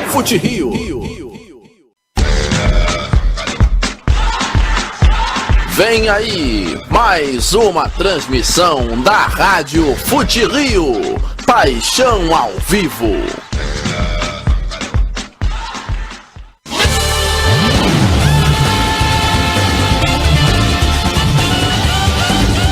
Fute Rio. Vem aí, mais uma transmissão da Rádio Fute Rio. Paixão ao vivo.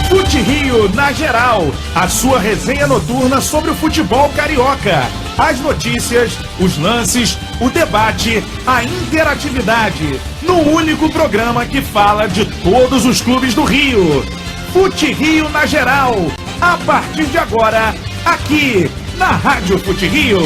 Fute Rio na geral, a sua resenha noturna sobre o futebol carioca. As notícias, os lances, o debate, a interatividade, no único programa que fala de todos os clubes do Rio. Fute Rio na geral, a partir de agora, aqui na Rádio Fute Rio.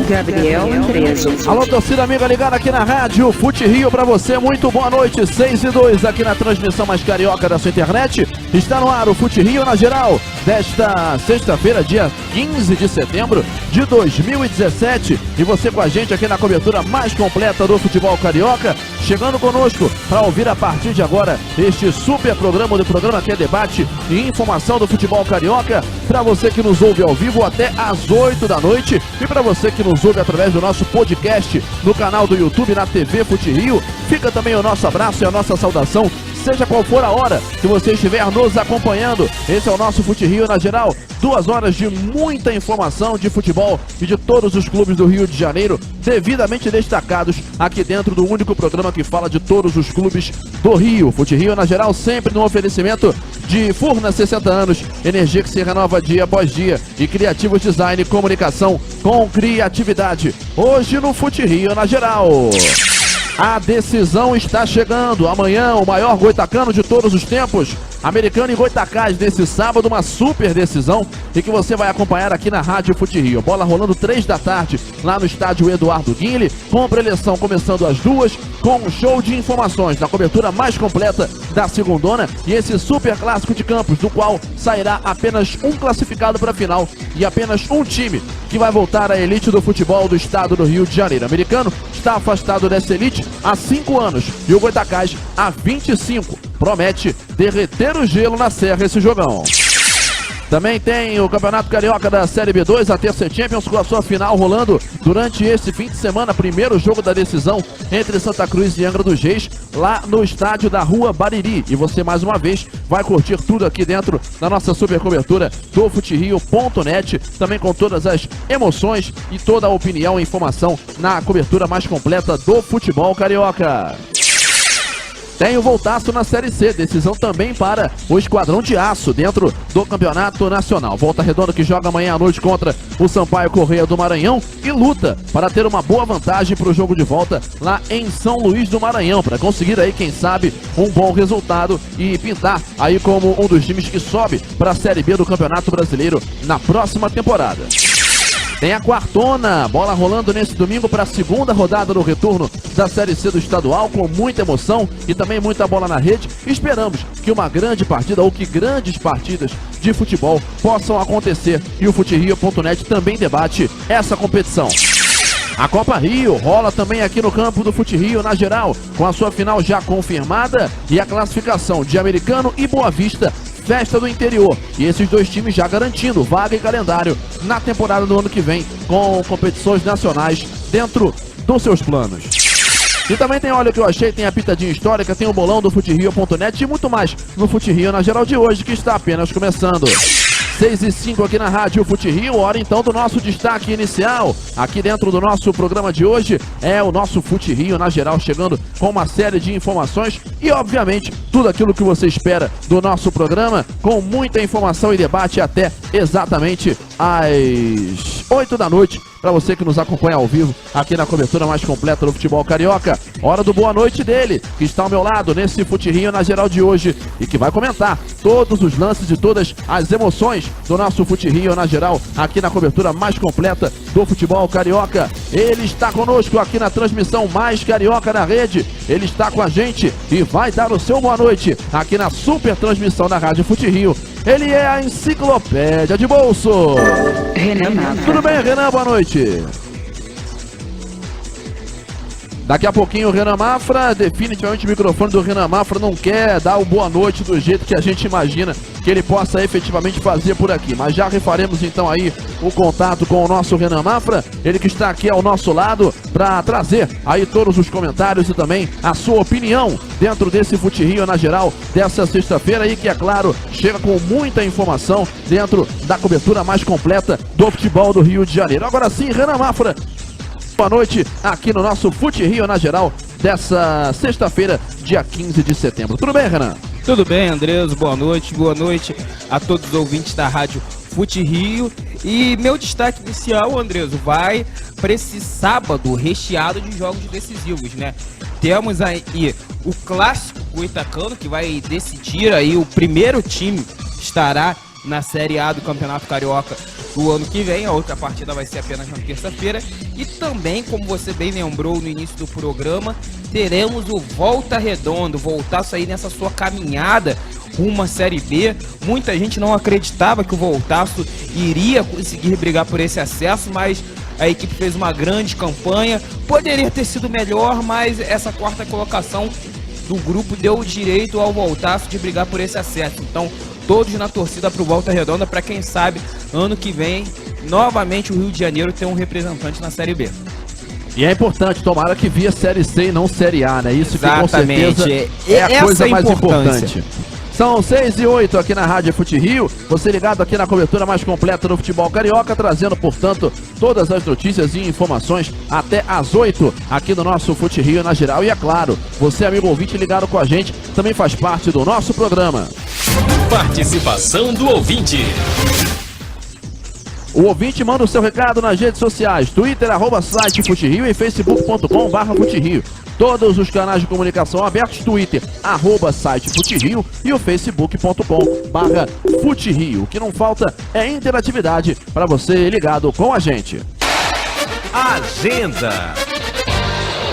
Gabriel Andreso. Alô, torcida amiga ligada aqui na Rádio Fute Rio pra você, muito boa noite, 6:02 aqui na transmissão mais carioca da sua internet. Está no ar o Fute Rio na geral, desta sexta-feira, dia 15 de setembro de 2017. E você com a gente aqui na cobertura mais completa do futebol carioca, chegando conosco para ouvir a partir de agora este super programa, do programa que é debate e informação do futebol carioca, para você que nos ouve ao vivo até às 8 da noite e para você que nos ouve através do nosso podcast no canal do YouTube, na TV Fute Rio. Fica também o nosso abraço e a nossa saudação, seja qual for a hora que você estiver nos acompanhando. Esse é o nosso Fute Rio na geral, 2 horas de muita informação de futebol e de todos os clubes do Rio de Janeiro, devidamente destacados aqui dentro do único programa que fala de todos os clubes do Rio. Fute Rio na geral, sempre no oferecimento de Furnas 60 anos, energia que se renova dia após dia, e Criativos Design e Comunicação com criatividade. Hoje no Fute Rio na geral, a decisão está chegando. Amanhã, o maior goitacano de todos os tempos, Americano e Goitacás, nesse sábado, uma super decisão e que você vai acompanhar aqui na Rádio Fute Rio. Bola rolando 3 da tarde lá no estádio Eduardo Guinle, com a preleção começando às 2, com um show de informações na cobertura mais completa da segundona e esse super clássico de campos, do qual sairá apenas um classificado para a final e apenas um time que vai voltar à elite do futebol do estado do Rio de Janeiro. O Americano está afastado dessa elite há 5 anos e o Goitacás há 25. Promete derreter o gelo na serra esse jogão. Também tem o Campeonato Carioca da Série B2, a Terça Champions, com a sua final rolando durante esse fim de semana. Primeiro jogo da decisão entre Santa Cruz e Angra dos Reis, lá no estádio da Rua Bariri. E você, mais uma vez, vai curtir tudo aqui dentro da nossa super cobertura do futerio.net, também com todas as emoções e toda a opinião e informação na cobertura mais completa do futebol carioca. Tem o voltaço na Série C, decisão também para o Esquadrão de Aço dentro do Campeonato Nacional. Volta Redonda que joga amanhã à noite contra o Sampaio Corrêa do Maranhão e luta para ter uma boa vantagem para o jogo de volta lá em São Luís do Maranhão, para conseguir aí, quem sabe, um bom resultado e pintar aí como um dos times que sobe para a Série B do Campeonato Brasileiro na próxima temporada. Tem a quartona, bola rolando nesse domingo para a segunda rodada do retorno da Série C do estadual, com muita emoção e também muita bola na rede. Esperamos que uma grande partida, ou que grandes partidas de futebol possam acontecer, e o futerio.net também debate essa competição. A Copa Rio rola também aqui no campo do Fute Rio na geral, com a sua final já confirmada e a classificação de Americano e Boa Vista, Festa do Interior, e esses dois times já garantindo vaga e calendário na temporada do ano que vem, com competições nacionais dentro dos seus planos. E também tem Olha o que eu achei, tem a pitadinha histórica, tem o bolão do futerio.net e muito mais no Fute Rio na geral de hoje, que está apenas começando. 6:05 aqui na Rádio Fute Rio, hora então do nosso destaque inicial. Aqui dentro do nosso programa de hoje é o nosso Fute Rio na geral, chegando com uma série de informações e, obviamente, tudo aquilo que você espera do nosso programa, com muita informação e debate até exatamente às 8 da noite, para você que nos acompanha ao vivo aqui na cobertura mais completa do futebol carioca. Hora do boa noite dele, que está ao meu lado nesse Fute Rio na geral de hoje e que vai comentar todos os lances e todas as emoções do nosso Fute Rio na geral, aqui na cobertura mais completa do futebol carioca. Ele está conosco aqui na transmissão mais carioca na rede, ele está com a gente e vai dar o seu boa noite aqui na super transmissão da Rádio Fute Rio. Ele é a enciclopédia de bolso, Renan. Tudo bem, Renan? Boa noite. Daqui a pouquinho o Renan Mafra, definitivamente o microfone do Renan Mafra não quer dar o boa noite do jeito que a gente imagina que ele possa efetivamente fazer por aqui. Mas já refaremos então aí o contato com o nosso Renan Mafra, ele que está aqui ao nosso lado para trazer aí todos os comentários e também a sua opinião dentro desse Fute Rio na geral dessa sexta-feira aí que, é claro, chega com muita informação dentro da cobertura mais completa do futebol do Rio de Janeiro. Agora sim, Renan Mafra, boa noite aqui no nosso Fute Rio na geral dessa sexta-feira, dia 15 de setembro. Tudo bem, Renan? Tudo bem, Andreso, boa noite a todos os ouvintes da Rádio Fute Rio. E meu destaque inicial, Andreso, vai para esse sábado recheado de jogos decisivos, né? Temos aí o clássico goitacano, que vai decidir aí o primeiro time que estará na Série A do Campeonato Carioca do ano que vem. A outra partida vai ser apenas na terça-feira. E também, como você bem lembrou no início do programa, teremos o Volta Redonda, Voltaço aí nessa sua caminhada rumo à Série B. Muita gente não acreditava que o Voltaço iria conseguir brigar por esse acesso, mas a equipe fez uma grande campanha. Poderia ter sido melhor, mas essa quarta colocação do grupo deu o direito ao Voltaço de brigar por esse acesso. Então, todos na torcida para o Volta Redonda, para quem sabe, ano que vem, novamente o Rio de Janeiro tem um representante na Série B. E é importante, tomara que via Série C e não Série A, né? Isso que com certeza é a coisa mais importante. São 6h08 aqui na Rádio Fute Rio, você ligado aqui na cobertura mais completa do futebol carioca, trazendo, portanto, todas as notícias e informações até às 8 aqui no nosso Fute Rio na geral. E é claro, você, amigo ouvinte ligado com a gente, também faz parte do nosso programa. Participação do ouvinte. O ouvinte manda o seu recado nas redes sociais, Twitter, @site Fute Rio e facebook.com/Fute Rio. Todos os canais de comunicação abertos, Twitter, @site Fute Rio e o facebook.com/Fute Rio. O que não falta é interatividade para você ligado com a gente. Agenda.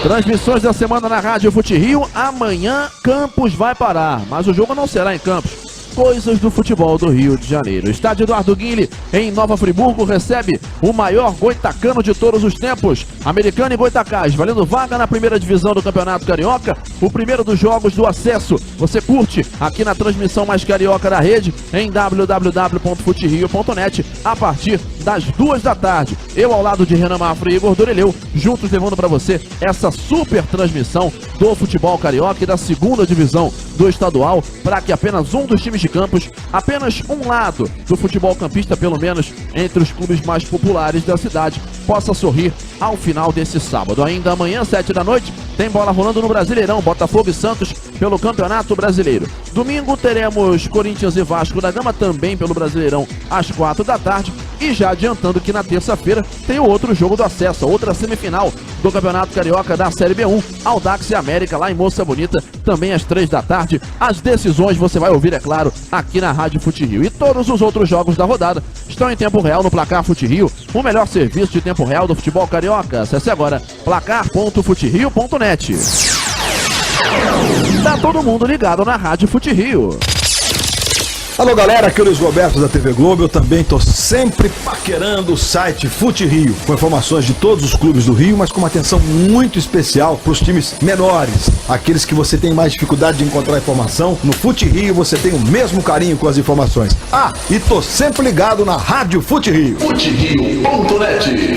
Transmissões da semana na Rádio Fute Rio. Amanhã Campos vai parar, mas o jogo não será em Campos. Coisas do futebol do Rio de Janeiro. O estádio Eduardo Guinle, em Nova Friburgo, recebe o maior goitacano de todos os tempos. Americano e Goitacás, valendo vaga na primeira divisão do Campeonato Carioca. O primeiro dos jogos do acesso. Você curte aqui na transmissão mais carioca da rede, em www.futerio.net, a partir das 2 da tarde. Eu ao lado de Renan Mafra e Igor Doreleu, juntos levando para você essa super transmissão do futebol carioca e da segunda divisão do estadual, para que apenas um dos times de Campos, apenas um lado do futebol campista, pelo menos entre os clubes mais populares da cidade, possa sorrir ao final desse sábado. Ainda amanhã, 7 da noite, tem bola rolando no Brasileirão, Botafogo e Santos pelo Campeonato Brasileiro. Domingo teremos Corinthians e Vasco da Gama também pelo Brasileirão às 4 da tarde. E já adiantando que na terça-feira tem o outro jogo do acesso, a outra semifinal do Campeonato Carioca da Série B1, Audax e América lá em Moça Bonita, também às 3 da tarde. As decisões você vai ouvir, é claro, aqui na Rádio Fute Rio. E todos os outros jogos da rodada estão em tempo real no Placar Fute Rio, o melhor serviço de tempo real do futebol carioca. Acesse agora placar.futerio.net. Tá todo mundo ligado na Rádio Fute Rio. Alô galera, aqui é o Luiz Roberto da TV Globo. Eu também tô sempre paquerando o site Fute Rio, com informações de todos os clubes do Rio, mas com uma atenção muito especial para os times menores, aqueles que você tem mais dificuldade de encontrar informação. No Fute Rio você tem o mesmo carinho com as informações. Ah, e tô sempre ligado na Rádio Fute Rio. Futerio.net.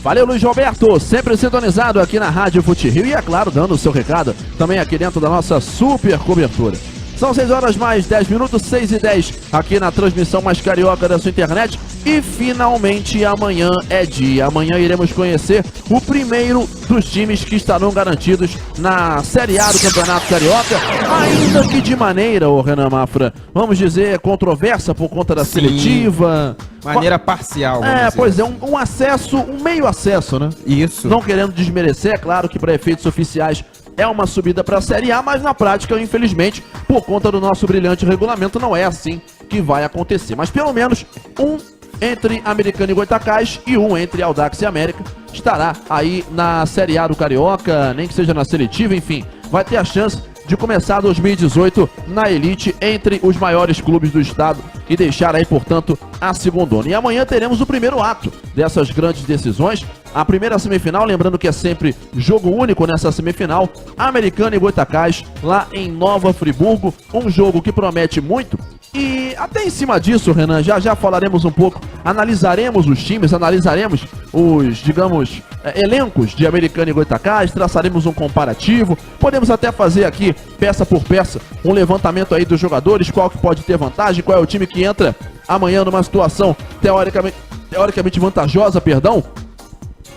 Valeu, Luiz Roberto, sempre sintonizado aqui na Rádio Fute Rio e, é claro, dando o seu recado também aqui dentro da nossa super cobertura. São 6 horas mais 10 minutos, 6h10, aqui na transmissão mais carioca da sua internet. E finalmente amanhã é dia. Amanhã iremos conhecer o primeiro dos times que estarão garantidos na Série A do Campeonato Carioca. Ainda que de maneira, ô Renan Mafra, vamos dizer, controversa por conta da seletiva. Maneira parcial. Pois é, um acesso, um meio acesso, né? Isso. Não querendo desmerecer, é claro que para efeitos oficiais é uma subida para a Série A, mas na prática, infelizmente, por conta do nosso brilhante regulamento, não é assim que vai acontecer. Mas pelo menos um entre Americano e Goitacás e um entre Audax e América estará aí na Série A do Carioca, nem que seja na seletiva, enfim, vai ter a chance de começar 2018 na elite entre os maiores clubes do estado e deixar aí, portanto, a segundona. E amanhã teremos o primeiro ato dessas grandes decisões, a primeira semifinal, lembrando que é sempre jogo único nessa semifinal, Americano e Goitacás, lá em Nova Friburgo, um jogo que promete muito. E até em cima disso, Renan, já falaremos um pouco, analisaremos os times, analisaremos os, digamos, elencos de Americano e Goitacás, traçaremos um comparativo, podemos até fazer aqui, peça por peça, um levantamento aí dos jogadores, qual que pode ter vantagem, qual é o time que entra amanhã numa situação teoricamente vantajosa, perdão.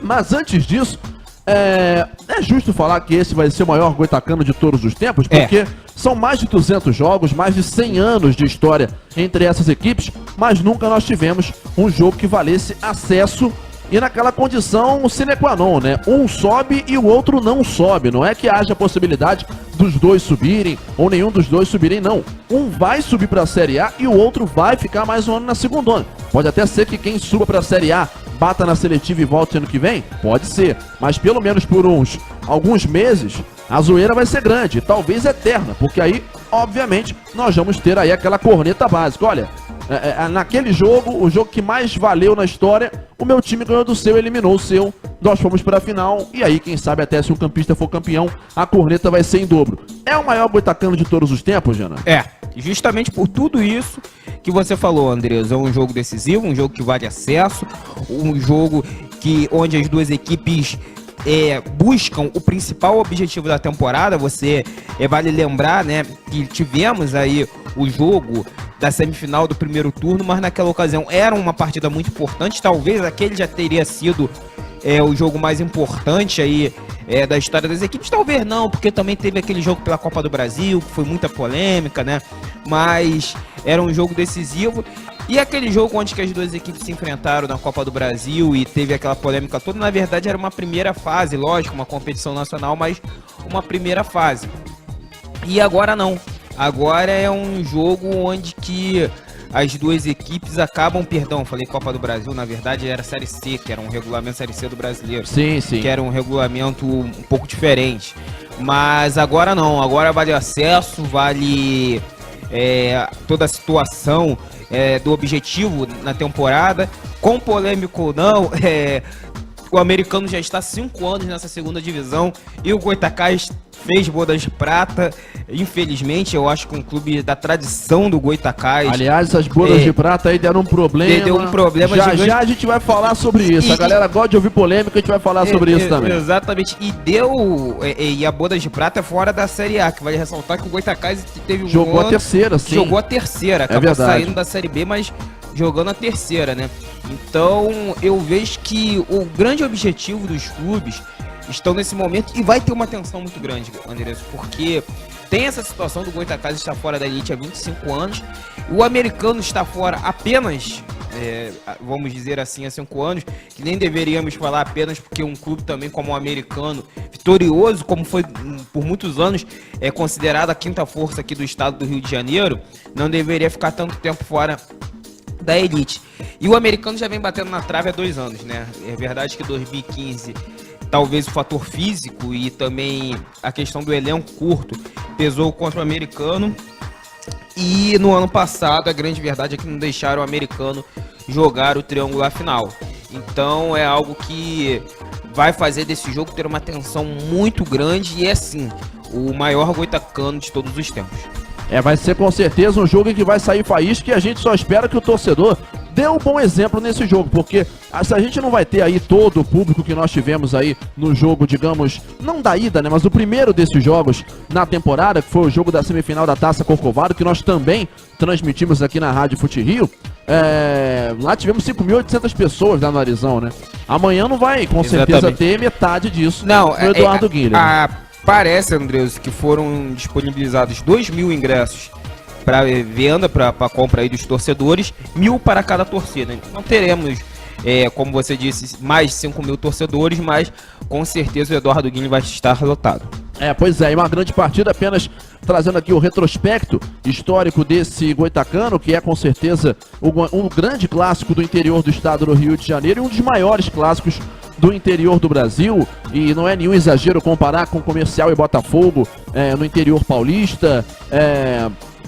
Mas antes disso, é justo falar que esse vai ser o maior goitacano de todos os tempos, porque são mais de 200 jogos, mais de 100 anos de história entre essas equipes, mas nunca nós tivemos um jogo que valesse acesso e naquela condição sine qua non, né? Um sobe e o outro não sobe, não é que haja possibilidade dos dois subirem ou nenhum dos dois subirem, não. Um vai subir para a Série A e o outro vai ficar mais um ano na segundona. Pode até ser que quem suba para a Série A bata na seletiva e volte ano que vem? Pode ser, mas pelo menos por alguns meses a zoeira vai ser grande, talvez eterna, porque aí, obviamente, nós vamos ter aí aquela corneta básica. Olha, naquele jogo, o jogo que mais valeu na história, o meu time ganhou do seu, eliminou o seu, nós fomos para a final, e aí, quem sabe, até se um campista for campeão, a corneta vai ser em dobro. É o maior goitacano de todos os tempos, Jana? Justamente por tudo isso que você falou, Andreas, é um jogo decisivo, um jogo que vale acesso, um jogo onde as duas equipes buscam o principal objetivo da temporada. Você vale lembrar, né, que tivemos aí o jogo da semifinal do primeiro turno, mas naquela ocasião era uma partida muito importante, talvez aquele já teria sido o jogo mais importante aí da história das equipes, talvez não, porque também teve aquele jogo pela Copa do Brasil, que foi muita polêmica, né, mas era um jogo decisivo. E aquele jogo onde que as duas equipes se enfrentaram na Copa do Brasil e teve aquela polêmica toda, na verdade era uma primeira fase, lógico, uma competição nacional, mas uma primeira fase. E agora não. Agora é um jogo onde que as duas equipes acabam, falei Copa do Brasil, na verdade era Série C, que era um regulamento Série C do brasileiro. Sim, sim. Que era um regulamento um pouco diferente. Mas agora não, agora vale acesso, vale toda a situação do objetivo na temporada, com polêmico ou não, o Americano já está há 5 anos nessa segunda divisão e o Goitacás fez bodas de prata. Infelizmente, eu acho que um clube da tradição do Goitacás. Aliás, essas bodas de prata aí deram um problema. Deu um problema gigante. Já a gente vai falar sobre isso. A galera gosta de ouvir polêmica, a gente vai falar sobre isso também. Exatamente. E a bodas de prata é fora da Série A, que vale ressaltar que o Goitacás teve um jogou a terceira, sim. Jogou a terceira, acabou saindo da Série B, mas jogando a terceira, né? Então, eu vejo que o grande objetivo dos clubes estão nesse momento e vai ter uma tensão muito grande, Andrés, porque tem essa situação do Goitacás estar fora da elite há 25 anos, o Americano está fora apenas, vamos dizer assim, há 5 anos, que nem deveríamos falar apenas porque um clube também como o Americano, vitorioso, como foi por muitos anos, é considerado a quinta força aqui do estado do Rio de Janeiro, não deveria ficar tanto tempo fora da elite. E o Americano já vem batendo na trave há 2 anos, né? É verdade que 2015, talvez o fator físico e também a questão do elenco curto pesou contra o Americano. E no ano passado, a grande verdade é que não deixaram o Americano jogar o triangular final. Então é algo que vai fazer desse jogo ter uma tensão muito grande e é sim o maior goitacano de todos os tempos. Vai ser com certeza um jogo em que vai sair faísca e a gente só espera que o torcedor dê um bom exemplo nesse jogo, porque se a gente não vai ter aí todo o público que nós tivemos aí no jogo, digamos, não da ida, né, mas o primeiro desses jogos na temporada, que foi o jogo da semifinal da Taça Corcovado, que nós também transmitimos aqui na Rádio Fute Rio, lá tivemos 5.800 pessoas lá no Arizão, né? Amanhã não vai, com certeza, ter metade disso no Eduardo Guilherme. Parece, Andreas, que foram disponibilizados 2.000 ingressos para venda, para compra aí dos torcedores, 1.000 para cada torcida. Não teremos, como você disse, mais de 5.000 torcedores, mas com certeza o Eduardo Guilherme vai estar lotado. Pois é, e uma grande partida, apenas trazendo aqui o retrospecto histórico desse goitacano, que é com certeza um grande clássico do interior do estado do Rio de Janeiro e um dos maiores clássicos do interior do Brasil, e não é nenhum exagero comparar com Comercial e Botafogo no interior paulista,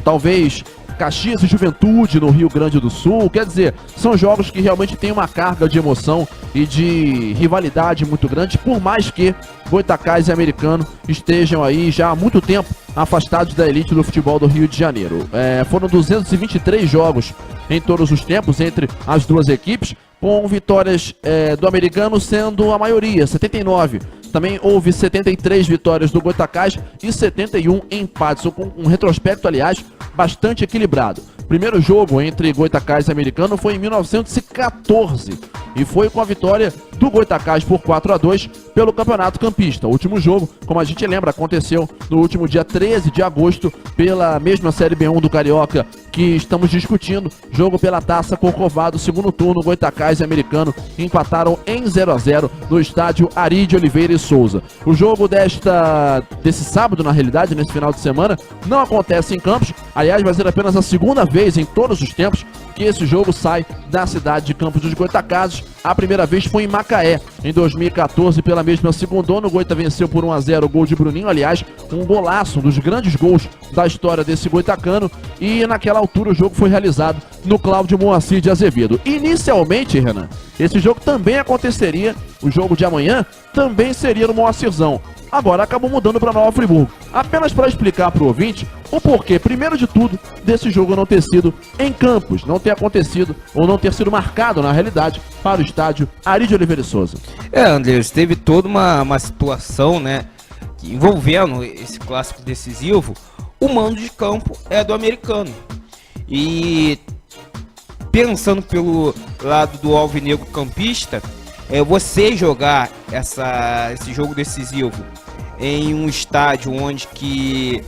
talvez Caxias e Juventude no Rio Grande do Sul. Quer dizer, são jogos que realmente têm uma carga de emoção e de rivalidade muito grande, por mais que Goitacás e Americano estejam aí já há muito tempo afastados da elite do futebol do Rio de Janeiro. Foram 223 jogos em todos os tempos entre as duas equipes, com vitórias do Americano sendo a maioria, 79. Também houve 73 vitórias do Goitacás e 71 empates, com um retrospecto, aliás, bastante equilibrado. Primeiro jogo entre Goitacás e Americano foi em 1914 e foi com a vitória do Goitacás por 4-2 pelo Campeonato Campista. O último jogo, como a gente lembra, aconteceu no último dia 13 de agosto pela mesma Série B1 do Carioca que estamos discutindo. Jogo pela Taça Corcovado, segundo turno, Goitacás e Americano empataram em 0-0 no estádio Ari de Oliveira e Souza. O jogo desse sábado, na realidade, nesse final de semana, não acontece em Campos. Aliás, vai ser apenas a segunda vez em todos os tempos que esse jogo sai da cidade de Campos dos Goitacazes. A primeira vez foi em Macaé, em 2014, pela mesma segundona. O Goita venceu por 1-0, o gol de Bruninho, aliás, um golaço, um dos grandes gols da história desse goitacano. E naquela altura o jogo foi realizado no Cláudio Moacir de Azevedo. Inicialmente, Renan, esse jogo também aconteceria, o jogo de amanhã também seria no Moacirzão. Agora acabou mudando para Nova Friburgo. Apenas para explicar para o ouvinte o porquê, primeiro de tudo, desse jogo não ter sido em Campos, não ter acontecido ou não ter sido marcado, na realidade, para o estádio Ari de Oliveira e Souza. Andrés, teve toda uma situação, né, envolvendo esse clássico decisivo. O mando de campo é do Americano. E pensando pelo lado do alvinegro campista, você jogar esse jogo decisivo em um estádio onde que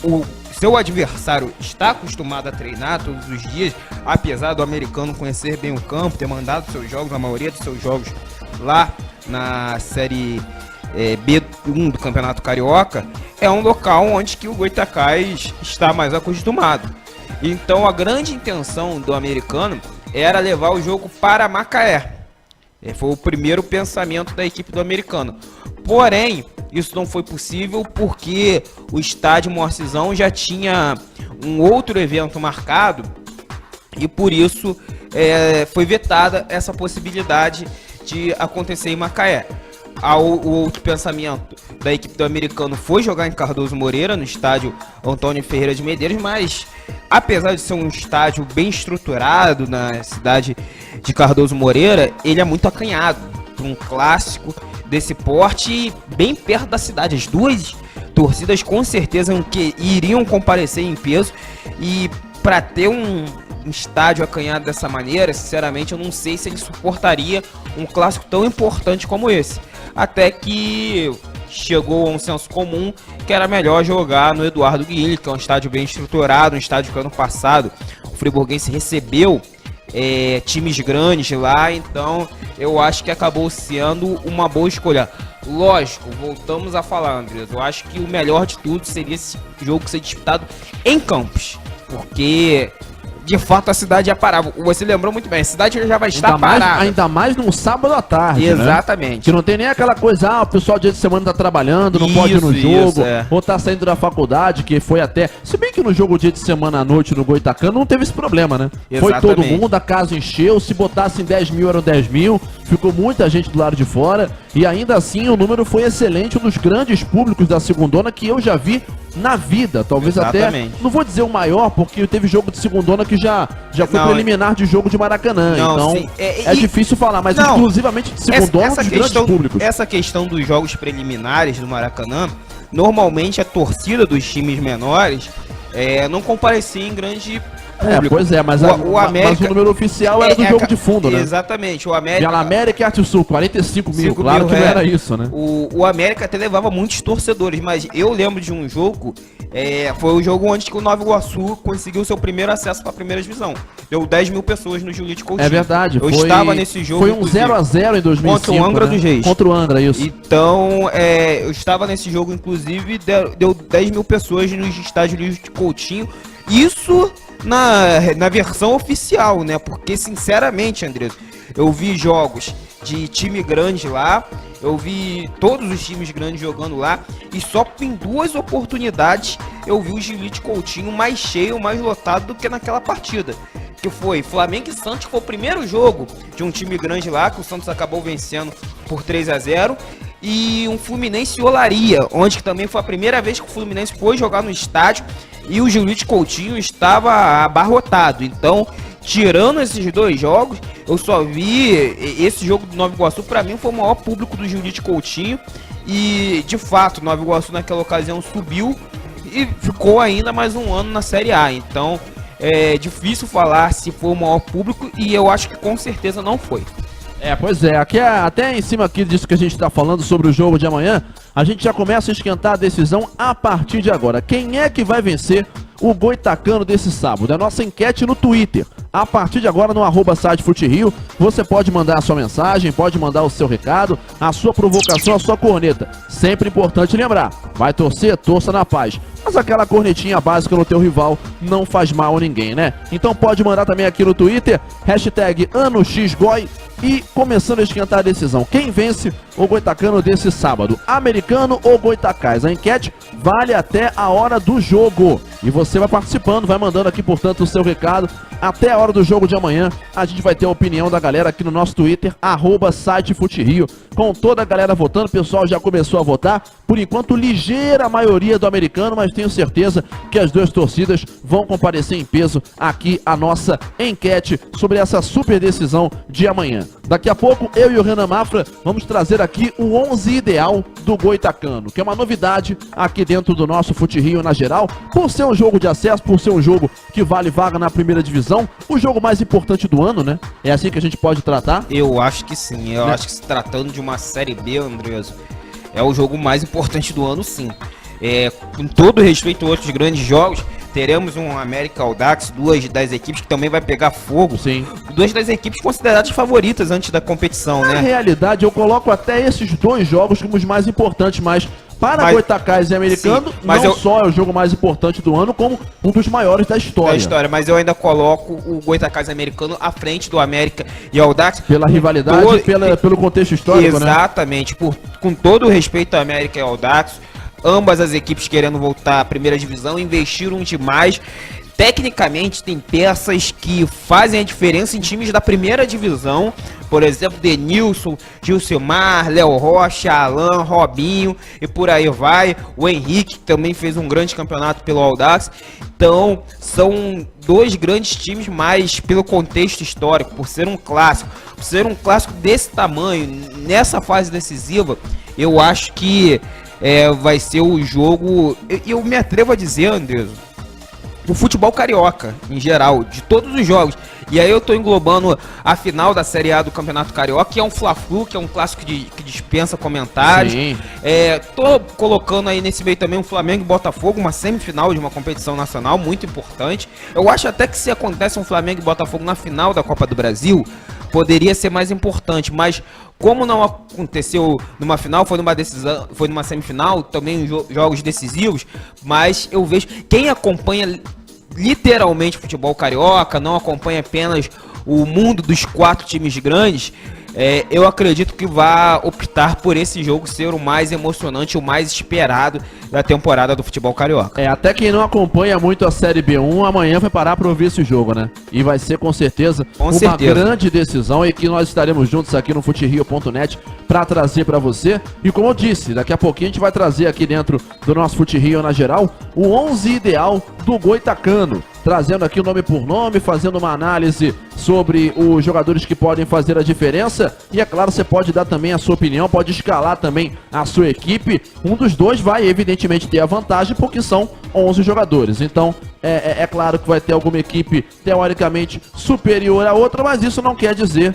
o seu adversário está acostumado a treinar todos os dias, apesar do Americano conhecer bem o campo, ter mandado seus jogos, a maioria dos seus jogos lá na Série B1 do Campeonato Carioca, é um local onde que o Goitacás está mais acostumado. Então a grande intenção do Americano era levar o jogo para Macaé. Foi o primeiro pensamento da equipe do Americano. Porém, isso não foi possível porque o estádio Moacizão já tinha um outro evento marcado e por isso foi vetada essa possibilidade de acontecer em Macaé. O outro pensamento da equipe do Americano foi jogar em Cardoso Moreira, no estádio Antônio Ferreira de Medeiros, mas apesar de ser um estádio bem estruturado na cidade de Cardoso Moreira, ele é muito acanhado para um clássico desse porte e bem perto da cidade. As duas torcidas com certeza iriam comparecer em peso, e para ter um estádio acanhado dessa maneira, sinceramente eu não sei se ele suportaria um clássico tão importante como esse. Até que chegou a um senso comum que era melhor jogar no Eduardo Guilherme, que é um estádio bem estruturado, um estádio que ano passado o friburguense recebeu times grandes lá, então eu acho que acabou sendo uma boa escolha. Lógico, voltamos a falar, Andrés, eu acho que o melhor de tudo seria esse jogo ser disputado em Campos, porque de fato a cidade ia parar. Você lembrou muito bem, a cidade já vai estar parada. Ainda mais num sábado à tarde. Exatamente. Né? Que não tem nem aquela coisa, o pessoal dia de semana tá trabalhando, não pode ir no jogo, ou tá saindo da faculdade, que foi até... Se bem que no jogo dia de semana à noite no Goitacano não teve esse problema, né? Exatamente. Foi todo mundo, a casa encheu, se botassem 10 mil eram 10 mil, ficou muita gente do lado de fora, e ainda assim o número foi excelente, um dos grandes públicos da segundona que eu já vi na vida, talvez Exatamente. Até, não vou dizer o maior, porque teve jogo de segundona que já foi preliminar de jogo de Maracanã, então sim. É difícil falar, mas exclusivamente de segundona dos grandes públicos. Essa questão dos jogos preliminares do Maracanã, normalmente a torcida dos times menores não comparecia em grande público. Pois é, mas o América, mas o número oficial era do jogo de fundo, né? Exatamente, o América... E a América e Arte Sul, 45 mil, claro que não era isso, né? O América até levava muitos torcedores, mas eu lembro de um jogo, foi o jogo onde o Nova Iguaçu conseguiu seu primeiro acesso para a primeira divisão. Deu 10 mil pessoas no Julite Coutinho. É verdade. Eu estava nesse jogo. Foi um 0-0 em 2005. Contra o Angra dos Reis. Contra o Angra, isso. Então, eu estava nesse jogo, inclusive, deu 10 mil pessoas no estádio Julite Coutinho. Isso na versão oficial, né? Porque, sinceramente, Andrés, eu vi jogos de time grande lá, eu vi todos os times grandes jogando lá, e só em 2 oportunidades eu vi o Gilite Coutinho mais cheio, mais lotado do que naquela partida. Que foi Flamengo e Santos, que foi o primeiro jogo de um time grande lá, que o Santos acabou vencendo por 3-0. E um Fluminense e Olaria, onde que também foi a primeira vez que o Fluminense foi jogar no estádio e o Gilite Coutinho estava abarrotado. Então, tirando esses dois jogos, eu só vi esse jogo do Nova Iguaçu, para mim foi o maior público do Gilite Coutinho. E, de fato, Nova Iguaçu naquela ocasião subiu e ficou ainda mais um ano na Série A. Então, é difícil falar se foi o maior público e eu acho que com certeza não foi. Pois é, aqui até em cima aqui disso que a gente está falando sobre o jogo de amanhã, a gente já começa a esquentar a decisão a partir de agora. Quem é que vai vencer o Goitacano desse sábado? É a nossa enquete no Twitter. A partir de agora, no @sitefuterio, você pode mandar a sua mensagem, pode mandar o seu recado, a sua provocação, a sua corneta. Sempre importante lembrar, vai torcer, torça na paz. Mas aquela cornetinha básica no teu rival não faz mal a ninguém, né? Então pode mandar também aqui no Twitter, #AnoXGoi. E começando a esquentar a decisão, quem vence o Goitacano desse sábado? Americano ou Goitacás? A enquete vale até a hora do jogo. E você vai participando, vai mandando aqui, portanto, o seu recado. Até a hora do jogo de amanhã, a gente vai ter a opinião da galera aqui no nosso Twitter, @sitefuterio, com toda a galera votando. O pessoal já começou a votar. Por enquanto, ligeira maioria do Americano, mas tenho certeza que as duas torcidas vão comparecer em peso aqui a nossa enquete sobre essa super decisão de amanhã. Daqui a pouco, eu e o Renan Mafra vamos trazer aqui o 11 ideal do Goitacano, que é uma novidade aqui dentro do nosso Fute Rio na geral, por ser um jogo de acesso, por ser um jogo que vale vaga na primeira divisão, o jogo mais importante do ano, né? É assim que a gente pode tratar? Eu acho que sim, eu acho que se tratando de uma Série B, Andreas, é o jogo mais importante do ano, sim. Com todo respeito a outros grandes jogos, teremos um América Audax, duas das equipes que também vai pegar fogo. Sim. Duas das equipes consideradas favoritas antes da competição, né? Na realidade, eu coloco até esses dois jogos como os mais importantes, mas para Goitacás e Americano, sim, mas não só é o jogo mais importante do ano, como um dos maiores da história. Mas eu ainda coloco o Goitacás e Americano à frente do América e Audax. Pela rivalidade e pelo contexto histórico, exatamente, né? Com todo o respeito ao América e Audax, ambas as equipes querendo voltar à primeira divisão, investiram demais. Tecnicamente, tem peças que fazem a diferença em times da primeira divisão. Por exemplo, Denilson, Gilcimar, Léo Rocha, Alan, Robinho e por aí vai. O Henrique que também fez um grande campeonato pelo Audax. Então, são dois grandes times, mas pelo contexto histórico, por ser um clássico desse tamanho, nessa fase decisiva, eu acho que vai ser o jogo, eu me atrevo a dizer, Andrés, do futebol carioca, em geral, de todos os jogos. E aí eu tô englobando a final da Série A do Campeonato Carioca, que é um Fla-Flu, que é um clássico que dispensa comentários. Sim. Tô colocando aí nesse meio também um Flamengo e Botafogo, uma semifinal de uma competição nacional muito importante. Eu acho até que se acontece um Flamengo e Botafogo na final da Copa do Brasil, poderia ser mais importante, mas como não aconteceu numa final, foi numa decisão, foi numa semifinal, também jogos decisivos, mas eu vejo quem acompanha literalmente futebol carioca, não acompanha apenas o mundo dos 4 times grandes, eu acredito que vai optar por esse jogo ser o mais emocionante, o mais esperado da temporada do futebol carioca. Até quem não acompanha muito a Série B1, amanhã vai parar para ouvir esse jogo, né? E vai ser com certeza uma grande decisão e que nós estaremos juntos aqui no futerio.net para trazer para você. E como eu disse, daqui a pouquinho a gente vai trazer aqui dentro do nosso Fute Rio na geral o 11 ideal do Goitacano, trazendo aqui nome por nome, fazendo uma análise sobre os jogadores que podem fazer a diferença. E é claro, você pode dar também a sua opinião, pode escalar também a sua equipe. Um dos dois vai evidentemente ter a vantagem porque são 11 jogadores. Então é claro que vai ter alguma equipe teoricamente superior à outra, mas isso não quer dizer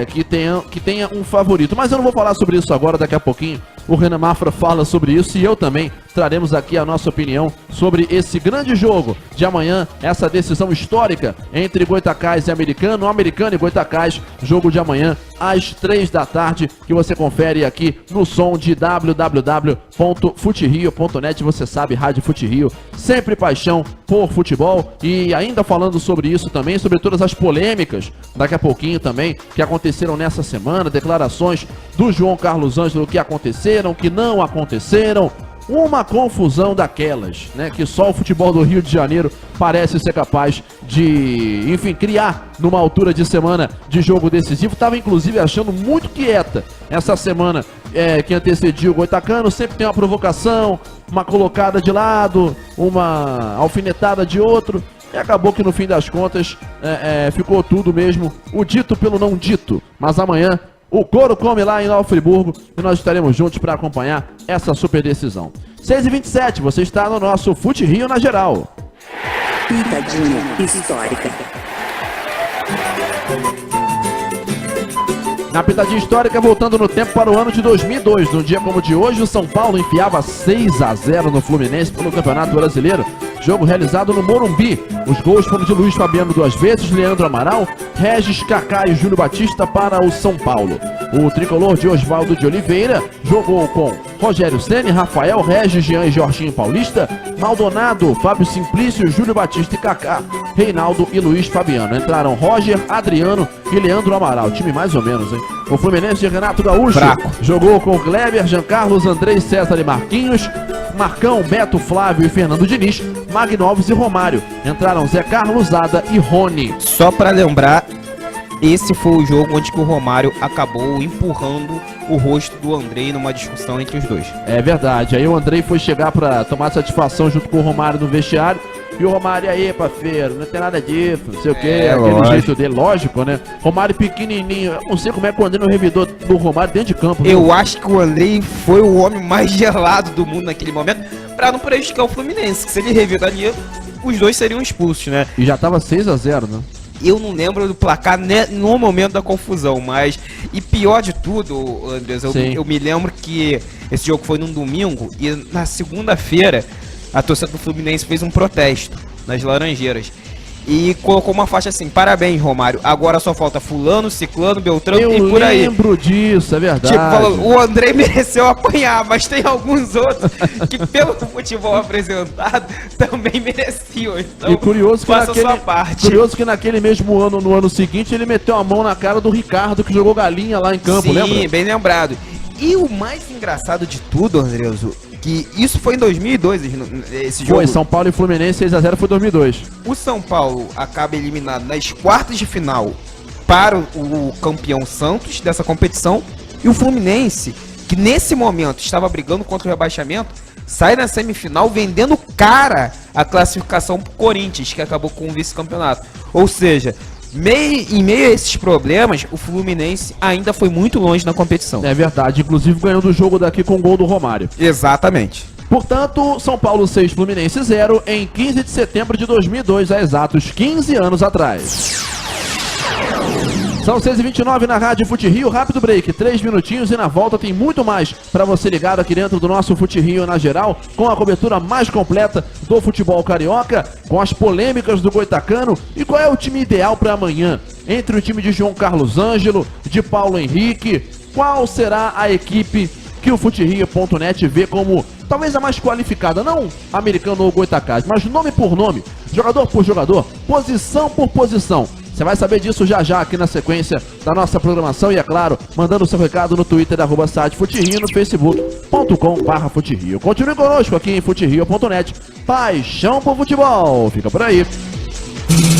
que tenha um favorito. Mas eu não vou falar sobre isso agora, daqui a pouquinho o Renan Mafra fala sobre isso e eu também traremos aqui a nossa opinião sobre esse grande jogo de amanhã, essa decisão histórica entre Goitacás e Americano, Americano e Goitacás, jogo de amanhã às 3 da tarde, que você confere aqui no som de www.futerio.net. Você sabe, Rádio Fute Rio, sempre paixão por futebol. E ainda falando sobre isso também, sobre todas as polêmicas, daqui a pouquinho também, que aconteceram nessa semana, declarações do João Carlos Ângelo que aconteceram, que não aconteceram. uma confusão daquelas, né, que só o futebol do Rio de Janeiro parece ser capaz de, enfim, criar numa altura de semana de jogo decisivo. Tava inclusive achando muito quieta essa semana que antecedia o Goitacano. Sempre tem uma provocação, uma colocada de lado, uma alfinetada de outro. E acabou que no fim das contas ficou tudo mesmo, o dito pelo não dito. Mas amanhã o couro come lá em Nova Friburgo e nós estaremos juntos para acompanhar essa super decisão. 6h27, você está no nosso Fute Rio na geral. Pitadinha histórica. Na pitadinha histórica, voltando no tempo para o ano de 2002. Num dia como o de hoje, o São Paulo enfiava 6-0 no Fluminense pelo Campeonato Brasileiro. Jogo realizado no Morumbi. Os gols foram de Luiz Fabiano 2 vezes, Leandro Amaral, Regis, Kaká e Júlio Batista para o São Paulo. O tricolor de Oswaldo de Oliveira jogou com Rogério Ceni, Rafael, Regis, Jean e Jorginho Paulista, Maldonado, Fábio Simplício, Júlio Batista e Kaká, Reinaldo e Luiz Fabiano. Entraram Roger, Adriano e Leandro Amaral. Time mais ou menos, hein? O Fluminense de Renato Gaúcho jogou com Kleber, Jean Carlos, Andrei, César e Marquinhos, Marcão, Beto, Flávio e Fernando Diniz, Magnoves e Romário. Entraram Zé Carlos, Ada e Rony. Só pra lembrar, esse foi o jogo onde que o Romário acabou empurrando o rosto do Andrei numa discussão entre os dois. É verdade, aí o Andrei foi chegar pra tomar satisfação junto com o Romário no vestiário. E o Romário, aí, parceiro, não tem nada disso, não sei o que, aquele lógico. jeito dele, lógico, né? Romário pequenininho, eu não sei como é que o Andrei não revidou do Romário dentro de campo. Eu acho que o Andrei foi o homem mais gelado do mundo naquele momento, pra não prejudicar o Fluminense, que se ele revidaria, os dois seriam expulsos, né? E já tava 6-0, né? Eu não lembro do placar no momento da confusão, mas... E pior de tudo, Andres, eu me lembro que esse jogo foi num domingo e na segunda-feira a torcida do Fluminense fez um protesto nas Laranjeiras. E colocou uma faixa assim: parabéns, Romário, agora só falta fulano, ciclano, beltrano e por aí. Eu lembro disso, é verdade. Tipo, falou, o Andrei mereceu apanhar, mas tem alguns outros que pelo futebol apresentado também mereciam. Então, e curioso que faça a sua parte. Curioso que naquele mesmo ano, no ano seguinte, ele meteu a mão na cara do Ricardo, que jogou galinha lá em campo, sim, lembra? Sim, bem lembrado. E o mais engraçado de tudo, Andreuso, que isso foi em 2002, esse jogo. Foi, São Paulo e Fluminense 6-0 foi 2002. O São Paulo acaba eliminado nas quartas de final para o campeão Santos dessa competição. E o Fluminense, que nesse momento estava brigando contra o rebaixamento, sai na semifinal vendendo cara a classificação pro Corinthians, que acabou com o vice-campeonato. Ou seja, em meio a esses problemas, o Fluminense ainda foi muito longe na competição. É verdade, inclusive ganhando o jogo daqui com o gol do Romário. Exatamente. Portanto, São Paulo 6, Fluminense 0 em 15 de setembro de 2002, há exatos 15 anos atrás. São 6h29 na Rádio Fute Rio, rápido break, 3 minutinhos e na volta tem muito mais para você ligado aqui dentro do nosso Fute Rio na geral, com a cobertura mais completa do futebol carioca, com as polêmicas do Goitacano e qual é o time ideal para amanhã, entre o time de João Carlos Ângelo, de Paulo Henrique, qual será a equipe que o FuteRio.net vê como talvez a mais qualificada, não americano ou goitacás, mas nome por nome, jogador por jogador, posição por posição. Você vai saber disso já já aqui na sequência da nossa programação e, é claro, mandando o seu recado no Twitter @site FuteRio, no facebook.com/FuteRio. Continue conosco aqui em FuteRio.net. Paixão por futebol. Fica por aí.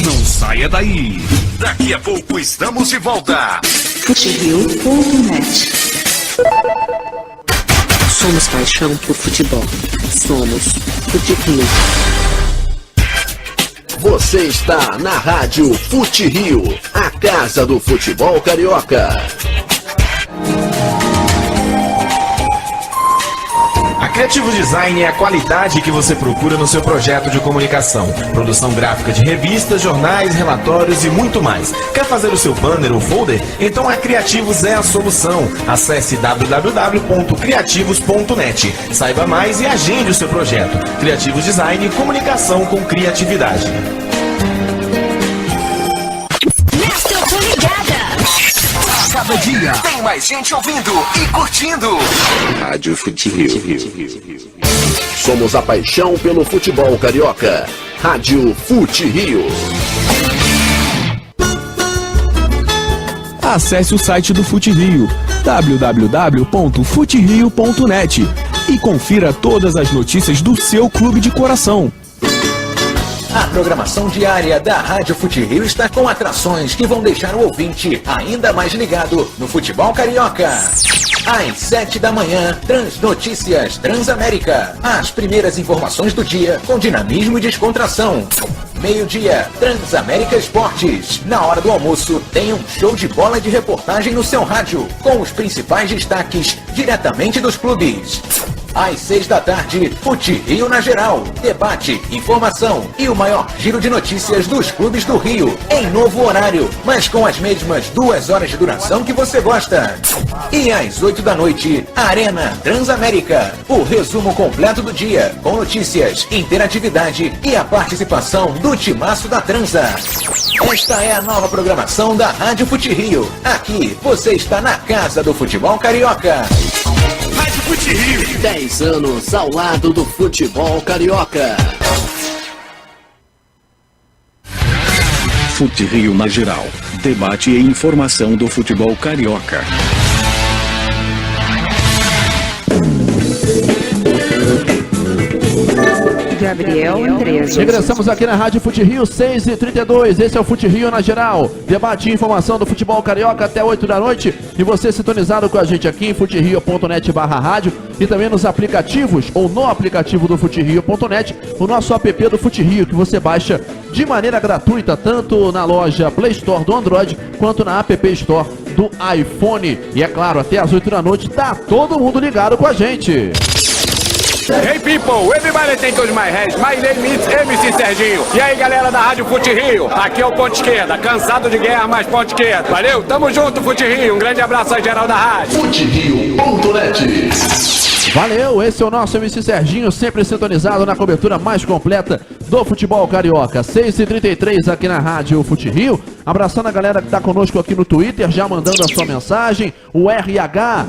Não saia daí. Daqui a pouco estamos de volta. FuteRio.net. Somos paixão por futebol. Somos FuteRio. Você está na Rádio Fute Rio, a casa do futebol carioca. A Criativo Design é a qualidade que você procura no seu projeto de comunicação. Produção gráfica de revistas, jornais, relatórios e muito mais. Quer fazer o seu banner ou folder? Então a Criativos é a solução. Acesse www.criativos.net. Saiba mais e agende o seu projeto. Criativos Design, comunicação com criatividade. Nesta eu tô ligada. Cada dia tem mais gente ouvindo e curtindo. Rádio Fute Rio. Somos a paixão pelo futebol carioca. Rádio Fute Rio. Acesse o site do Fute Rio, www.futerio.net E confira todas as notícias do seu clube de coração. A programação diária da Rádio Fute Rio está com atrações que vão deixar o ouvinte ainda mais ligado no futebol carioca. Às 7 da manhã, Transnotícias Transamérica. As primeiras informações do dia com dinamismo e descontração. Meio-dia, Transamérica Esportes. Na hora do almoço, tem um show de bola de reportagem no seu rádio, com os principais destaques diretamente dos clubes. Às 6 da tarde, Fute Rio na Geral. Debate, informação e o maior giro de notícias dos clubes do Rio, em novo horário, mas com as mesmas 2 horas de duração que você gosta. E às 8 da noite, Arena Transamérica. O resumo completo do dia, com notícias, interatividade e a participação do timaço da Transa. Esta é a nova programação da Rádio Fute Rio. Aqui, você está na casa do futebol carioca. Rádio Fute Rio. 10 anos ao lado do futebol carioca. Fute Rio na Geral. Debate e informação do futebol carioca. Gabriel Andrés. Regressamos aqui na Rádio Fute Rio, 6h32. Esse é o Fute Rio na Geral. Debate e informação do futebol carioca até 8 da noite. E você sintonizado com a gente aqui em futerio.net/rádio e também nos aplicativos ou no aplicativo do futerio.net, o nosso app do Fute Rio, que você baixa de maneira gratuita, tanto na loja Play Store do Android quanto na App Store do iPhone. E é claro, até as 8 da noite tá todo mundo ligado com a gente. Hey people, everybody think of my head. My name is MC Serginho. E aí galera da Rádio Fute Rio, aqui é o Ponte Esquerda, cansado de guerra, mas Ponte Esquerda. Valeu, tamo junto Fute Rio, um grande abraço aí geral da rádio. Futerio.net. Valeu, esse é o nosso MC Serginho, sempre sintonizado na cobertura mais completa do futebol carioca. 6h33 aqui na Rádio Fute Rio. Abraçando a galera que tá conosco aqui no Twitter, já mandando a sua mensagem. O RH,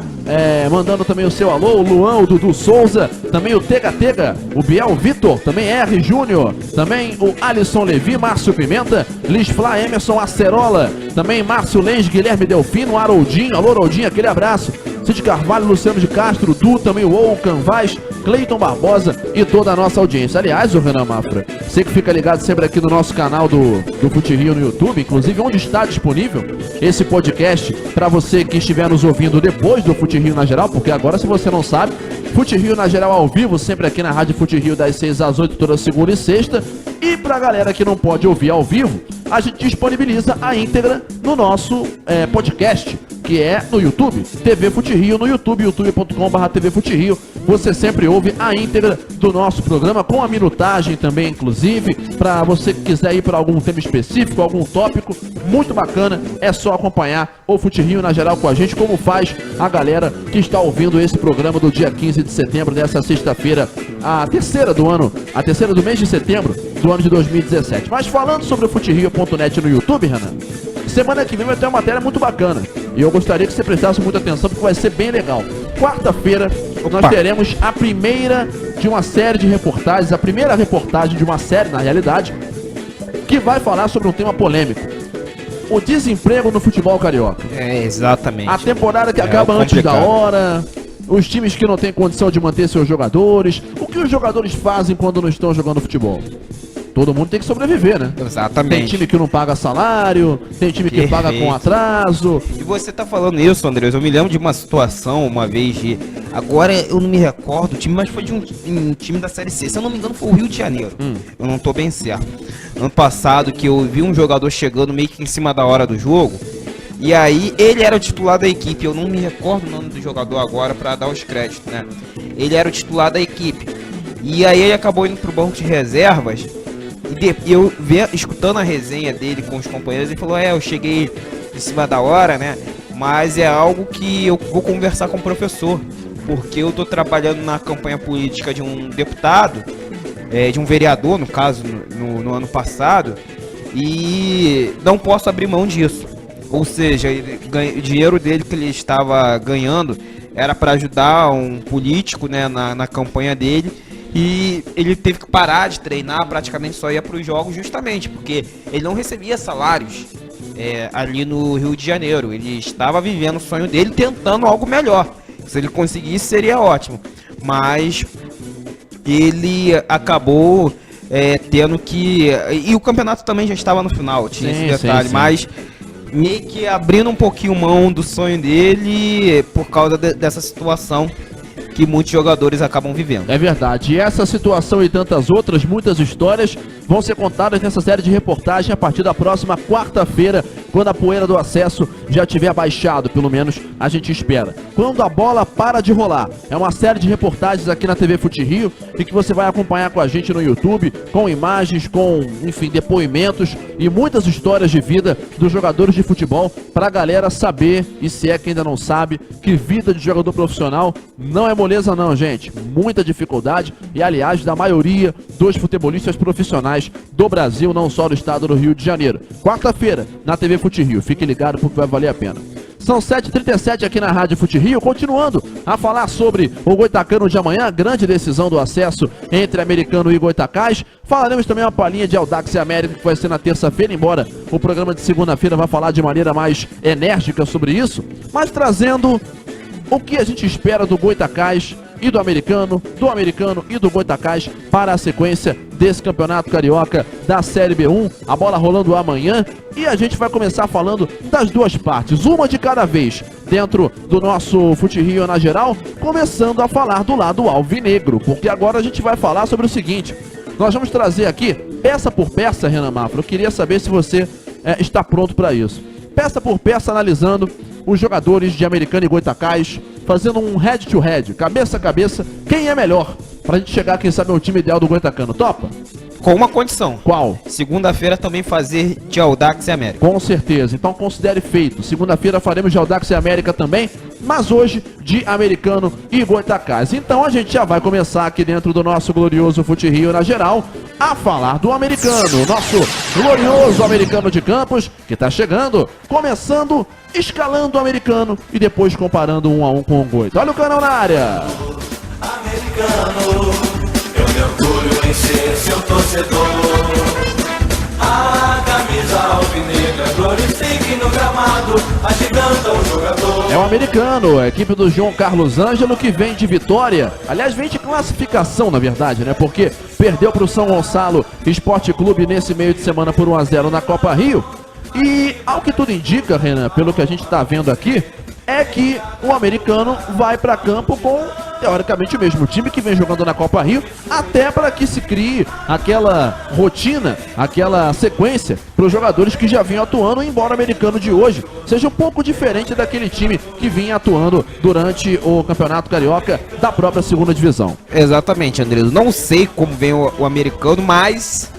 mandando também o seu alô. O Luan, o Dudu Souza, também o Tega, o Biel Vitor, também R. Júnior, também o Alisson Levi, Márcio Pimenta, Liz Flá, Emerson Acerola, também Márcio Lenz, Guilherme Delfino, Haroldinho, alô Haroldinho, aquele abraço. Cid Carvalho, Luciano de Castro, Du, também o Oucan Vaz, Cleiton Barbosa e toda a nossa audiência. Aliás, o Renan Mafra, você que fica ligado sempre aqui no nosso canal do Fute Rio no YouTube, inclusive onde está disponível esse podcast para você que estiver nos ouvindo depois do Fute Rio na Geral, porque agora, se você não sabe, Fute Rio na Geral ao vivo, sempre aqui na Rádio Fute Rio das 6 às 8, toda segunda e sexta. E pra galera que não pode ouvir ao vivo, a gente disponibiliza a íntegra no nosso podcast, que é no YouTube, TV Fute Rio no YouTube, youtube.com/TV Fute Rio. Você sempre ouve a íntegra do nosso programa, com a minutagem também, inclusive, para você que quiser ir para algum tema específico, algum tópico, muito bacana, é só acompanhar o Fute Rio na Geral com a gente, como faz a galera que está ouvindo esse programa do dia 15 de setembro, dessa sexta-feira, a terceira do mês de setembro do ano de 2017. Mas falando sobre o futerio.net no YouTube, Renan, semana que vem vai ter uma matéria muito bacana. E eu gostaria que você prestasse muita atenção, porque vai ser bem legal. Quarta-feira, nós teremos a primeira de uma série de reportagens, a primeira reportagem de uma série, na realidade, que vai falar sobre um tema polêmico. O desemprego no futebol carioca. Exatamente. A temporada que acaba antes da hora, os times que não têm condição de manter seus jogadores, o que os jogadores fazem quando não estão jogando futebol? Todo mundo tem que sobreviver, né? Exatamente. Tem time que não paga salário, tem time que paga com atraso. E você tá falando isso, Andrés, eu me lembro de uma situação uma vez de... Agora eu não me recordo o time, mas foi de um time da Série C. Se eu não me engano foi o Rio de Janeiro. Eu não tô bem certo. Ano passado que eu vi um jogador chegando meio que em cima da hora do jogo. E aí ele era o titular da equipe. Eu não me recordo o nome do jogador agora pra dar os créditos, né? Ele era o titular da equipe. E aí ele acabou indo pro banco de reservas. E eu escutando a resenha dele com os companheiros, ele falou, eu cheguei em cima da hora, né? Mas é algo que eu vou conversar com o professor, porque eu tô trabalhando na campanha política de um deputado, de um vereador, no caso, no ano passado, e não posso abrir mão disso. Ou seja, o dinheiro dele que ele estava ganhando era para ajudar um político, né, na campanha dele. E ele teve que parar de treinar, praticamente só ia para os jogos justamente porque ele não recebia salários ali no Rio de Janeiro. Ele estava vivendo o sonho dele, tentando algo melhor. Se ele conseguisse, seria ótimo. mas ele acabou tendo que... E o campeonato também já estava no final, tinha esse detalhe, sim. Mas meio que abrindo um pouquinho mão do sonho dele por causa dessa situação que muitos jogadores acabam vivendo. É verdade, e essa situação e tantas outras, muitas histórias vão ser contadas nessa série de reportagem a partir da próxima quarta-feira, quando a poeira do acesso já tiver baixado, pelo menos a gente espera. Quando a bola para de rolar. É uma série de reportagens aqui na TV Fute Rio e que você vai acompanhar com a gente no YouTube, com imagens, com, enfim, depoimentos e muitas histórias de vida dos jogadores de futebol pra galera saber, e se é que ainda não sabe, que vida de jogador profissional não é moleza não, gente. Muita dificuldade e, aliás, da maioria dos futebolistas profissionais do Brasil, não só do estado do Rio de Janeiro. Quarta-feira, na TV Fute Rio. Fique ligado porque vai valer a pena. São 7h37 aqui na Rádio Fute Rio, continuando a falar sobre o Goitacano de amanhã, grande decisão do acesso entre Americano e Goitacás. Falaremos também uma palhinha de Audax e América, que vai ser na terça-feira, embora o programa de segunda-feira vá falar de maneira mais enérgica sobre isso, mas trazendo o que a gente espera do Goitacás e do Americano e do Goitacás para a sequência desse campeonato carioca da Série B1, a bola rolando amanhã, e a gente vai começar falando das duas partes, uma de cada vez, dentro do nosso Fute Rio na geral, começando a falar do lado alvinegro, porque agora a gente vai falar sobre o seguinte, nós vamos trazer aqui, peça por peça, Renan Mafra, eu queria saber se você está pronto para isso, peça por peça analisando os jogadores de Americano e Goitacás, fazendo um head-to-head, cabeça a cabeça, quem é melhor, pra gente chegar, quem sabe, ao time ideal do Goitacano. Topa? Com uma condição. Qual? Segunda-feira também fazer de Audax e América. Com certeza, então considere feito. Segunda-feira faremos de Audax e América também, mas hoje de Americano e Goitacás. Então a gente já vai começar aqui dentro do nosso glorioso Fute Rio na geral, a falar do Americano, nosso glorioso Americano de Campos, que tá chegando, começando, escalando o Americano e depois comparando 1 a 1 com o Goita. Olha o canal na área! Americano, eu me orgulho em ser seu torcedor. A camisa alvinegra glorifique no gramado, agiganta o jogador. É o Americano, a equipe do João Carlos Ângelo, que vem de vitória. Aliás, vem de classificação, na verdade, né? Porque perdeu para o São Gonçalo Esporte Clube nesse meio de semana por 1 a 0 na Copa Rio. E ao que tudo indica, Renan, pelo que a gente está vendo aqui, é que o Americano vai para campo com, teoricamente, o mesmo time que vem jogando na Copa Rio, até para que se crie aquela rotina, aquela sequência para os jogadores que já vinham atuando, embora o Americano de hoje seja um pouco diferente daquele time que vinha atuando durante o Campeonato Carioca da própria segunda divisão. Exatamente, Andrés. Não sei como vem o Americano, mas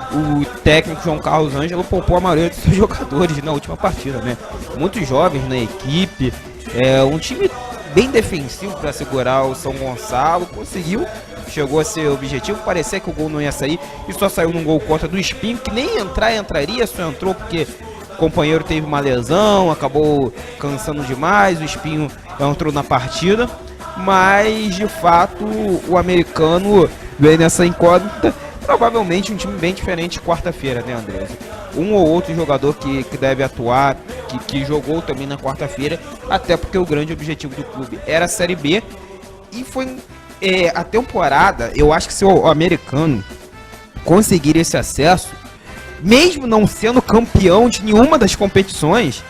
o técnico João Carlos Ângelo poupou a maioria dos seus jogadores na última partida, né? Muitos jovens na equipe, um time bem defensivo para segurar o São Gonçalo, conseguiu, chegou a ser objetivo, parecia que o gol não ia sair e só saiu num gol contra do Espinho, que nem entraria, só entrou porque o companheiro teve uma lesão, acabou cansando demais, o Espinho entrou na partida, mas de fato o Americano veio nessa incógnita. Provavelmente um time bem diferente quarta-feira, né, André? Um ou outro jogador que deve atuar, que jogou também na quarta-feira, até porque o grande objetivo do clube era a Série B. E foi a temporada, eu acho que se o Americano conseguir esse acesso, mesmo não sendo campeão de nenhuma das competições,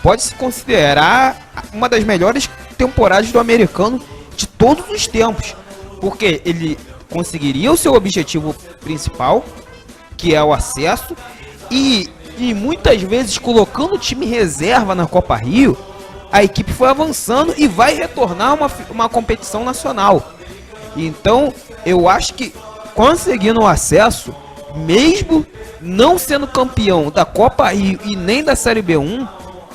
pode se considerar uma das melhores temporadas do Americano de todos os tempos. Porque ele conseguiria o seu objetivo principal, que é o acesso, e muitas vezes colocando o time reserva na Copa Rio, a equipe foi avançando e vai retornar uma competição nacional. Então, eu acho que conseguindo o acesso, mesmo não sendo campeão da Copa Rio e nem da Série B1,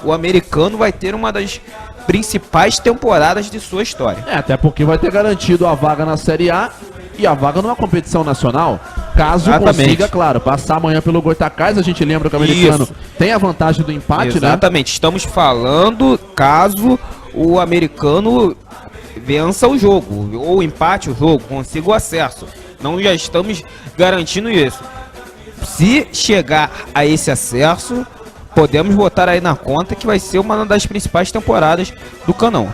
o Americano vai ter uma das principais temporadas de sua história. Até porque vai ter garantido a vaga na Série A e a vaga numa competição nacional, caso consiga, claro, passar amanhã pelo Goitacás. A gente lembra que o Americano tem a vantagem do empate, né? Exatamente, estamos falando caso o Americano vença o jogo, ou empate o jogo, consiga o acesso. Não já estamos garantindo isso. Se chegar a esse acesso, podemos botar aí na conta que vai ser uma das principais temporadas do Canão.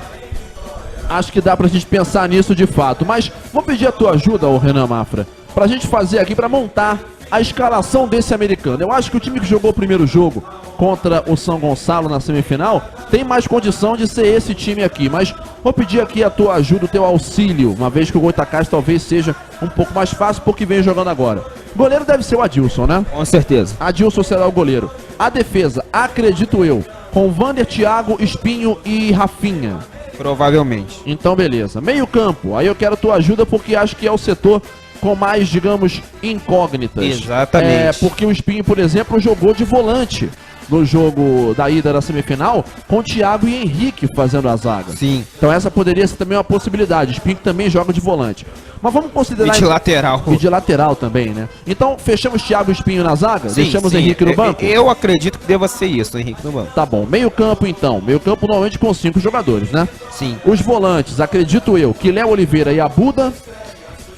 Acho que dá pra gente pensar nisso de fato. Mas vou pedir a tua ajuda, ô Renan Mafra, pra gente fazer aqui, pra montar a escalação desse americano. Eu acho que o time que jogou o primeiro jogo contra o São Gonçalo na semifinal tem mais condição de ser esse time aqui. Mas vou pedir aqui a tua ajuda, o teu auxílio, uma vez que o Goitacás talvez seja um pouco mais fácil porque vem jogando agora. Goleiro deve ser o Adilson, né? Com certeza. Adilson será o goleiro. A defesa, acredito eu, com Vander, Thiago, Espinho e Rafinha. Provavelmente. Então beleza. Meio campo, aí eu quero tua ajuda porque acho que é o setor com mais, digamos, incógnitas. Exatamente. Porque o Espinho, por exemplo, jogou de volante no jogo da ida da semifinal, com Thiago e Henrique fazendo a zaga. Sim. Então essa poderia ser também uma possibilidade. O Espinho também joga de volante. Mas vamos considerar... E de lateral. E de lateral também, né? Então, fechamos Thiago e Espinho na zaga? Sim, deixamos sim. Henrique no banco? Eu acredito que deva ser isso, o Henrique no banco. Tá bom. Meio campo, então. Meio campo normalmente com 5 jogadores, né? Sim. Os volantes, acredito eu, que Léo Oliveira e Abuda...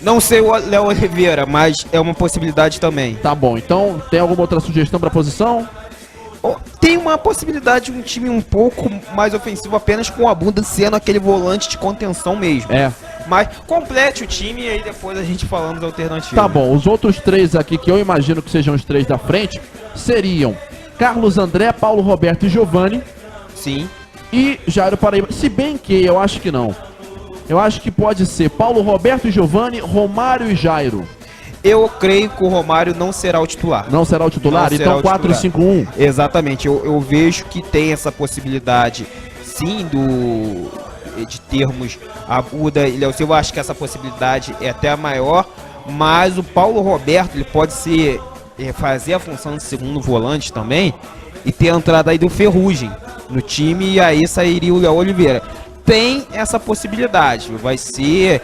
Não sei o Léo Oliveira, mas é uma possibilidade também. Tá bom. Então, tem alguma outra sugestão pra posição? Tem uma possibilidade de um time um pouco mais ofensivo, apenas com o Abuda sendo aquele volante de contenção mesmo. É. Mas complete o time e aí depois a gente falamos da alternativa. Tá bom, os outros 3 aqui, que eu imagino que sejam os 3 da frente, seriam Carlos André, Paulo Roberto e Giovani. Sim. E Jairo Paraíba. Se bem que eu acho que não. Eu acho que pode ser Paulo Roberto e Giovani, Romário e Jairo. Eu creio que o Romário não será o titular. Não será o titular? Não então será o 4-5-1. Exatamente, eu vejo que tem essa possibilidade, sim, de termos Abuda e Léo Silva. Acho que essa possibilidade é até a maior, mas o Paulo Roberto, ele pode ser fazer a função de segundo volante também e ter a entrada aí do Ferrugem no time, e aí sairia o Léo Oliveira. Tem essa possibilidade, vai ser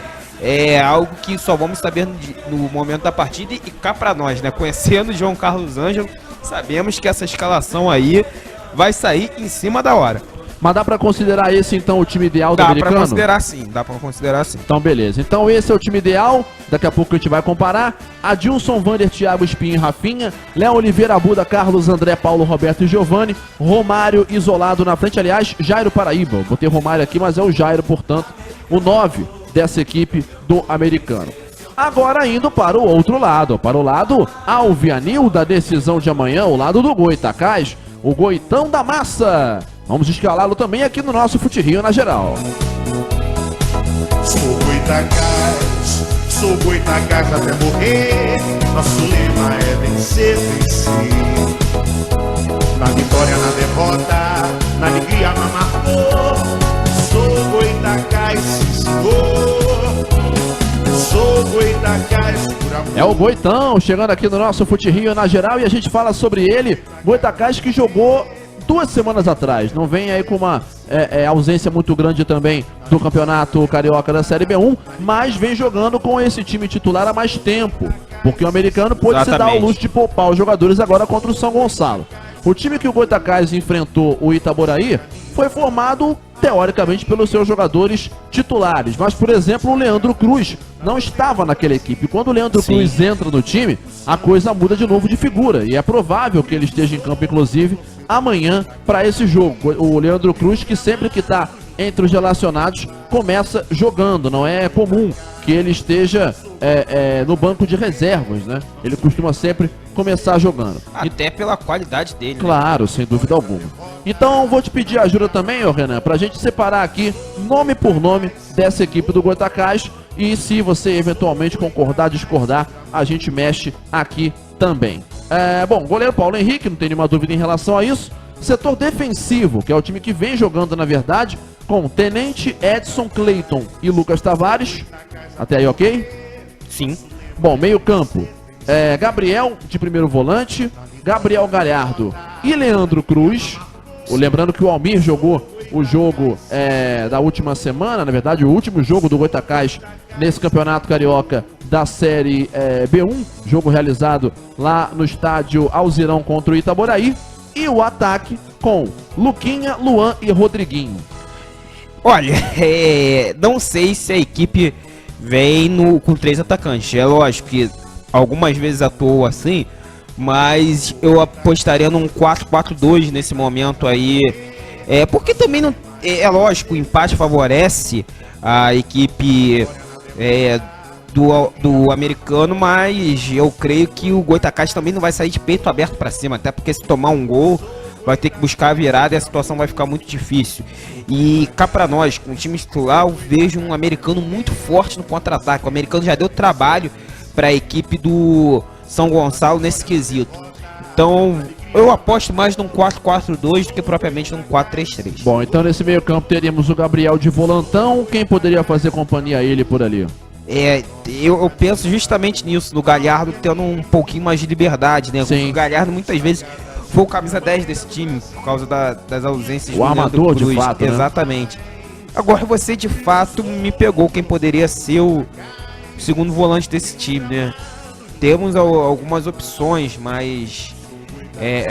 algo que só vamos saber no momento da partida, e cá pra nós, né? Conhecendo o João Carlos Ângelo, sabemos que essa escalação aí vai sair em cima da hora. Mas dá pra considerar esse então o time ideal do americano? Dá pra considerar sim, dá pra considerar sim. Então beleza, então esse é o time ideal. Daqui a pouco a gente vai comparar. Adilson, Vander, Thiago, Espinho e Rafinha, Léo Oliveira, Abuda, Carlos André, Paulo Roberto e Giovani, Romário isolado na frente. Aliás, Jairo Paraíba, eu botei Romário aqui, mas é o Jairo, portanto, o 9 dessa equipe do americano. Agora indo para o outro lado, para o lado alvianil da decisão de amanhã, o lado do Goitacás, o Goitão da Massa. Vamos escalá-lo também aqui no nosso Fute Rio na geral. Sou Goitacás até morrer. Nosso lema é vencer, vencer. Na vitória, na derrota, na alegria, na amargor. Sou Goitacás, sim senhor. Sou Goitacás por amor. É o Goitão chegando aqui no nosso Fute Rio na geral, e a gente fala sobre ele. Goitacás que jogou 2 semanas atrás, não vem aí com uma ausência muito grande também do Campeonato Carioca da Série B1, mas vem jogando com esse time titular há mais tempo, porque o americano pôde se dar ao luxo de poupar os jogadores agora contra o São Gonçalo. O time que o Goitacás enfrentou, o Itaboraí, foi formado teoricamente pelos seus jogadores titulares, mas por exemplo o Leandro Cruz não estava naquela equipe. Quando o Leandro Cruz entra no time, a coisa muda de novo de figura, e é provável que ele esteja em campo inclusive amanhã para esse jogo. O Leandro Cruz, que sempre que está entre os relacionados, começa jogando. Não é comum que ele esteja no banco de reservas, né? Ele costuma sempre começar jogando. Até pela qualidade dele. Claro, sem dúvida alguma. Então vou te pedir ajuda também, ô Renan, pra gente separar aqui, nome por nome, dessa equipe do Goitacás. E se você eventualmente concordar, discordar, a gente mexe aqui também. Bom, goleiro Paulo Henrique, não tem nenhuma dúvida em relação a isso. Setor defensivo, que é o time que vem jogando, na verdade, com Tenente, Edson, Cleiton e Lucas Tavares. Até aí, ok? Sim. Bom, meio campo, Gabriel de primeiro volante, Gabriel Galhardo e Leandro Cruz. Lembrando que o Almir jogou o jogo da última semana, na verdade o último jogo do Goitacás nesse Campeonato Carioca da Série B1, jogo realizado lá no estádio Alzirão contra o Itaboraí. E o ataque com Luquinha, Luan e Rodriguinho. Olha, não sei se a equipe vem com 3 atacantes. É lógico que algumas vezes atuou assim, mas eu apostaria num 4-4-2 nesse momento aí. Porque também É lógico, o empate favorece a equipe do americano, mas eu creio que o Goitacás também não vai sair de peito aberto para cima, até porque se tomar um gol vai ter que buscar a virada e a situação vai ficar muito difícil. E cá pra nós, com o time titular, eu vejo um americano muito forte no contra-ataque. O americano já deu trabalho para a equipe do São Gonçalo nesse quesito. Então, eu aposto mais num 4-4-2 do que propriamente num 4-3-3. Bom, então nesse meio campo teríamos o Gabriel de volantão. Quem poderia fazer companhia a ele por ali? Eu penso justamente nisso, no Galhardo tendo um pouquinho mais de liberdade, né? Sim. O Galhardo muitas vezes foi o camisa 10 desse time, por causa das ausências o armador, de fato, né? Exatamente. Agora você, de fato, me pegou quem poderia ser o segundo volante desse time, né? Temos algumas opções, mas...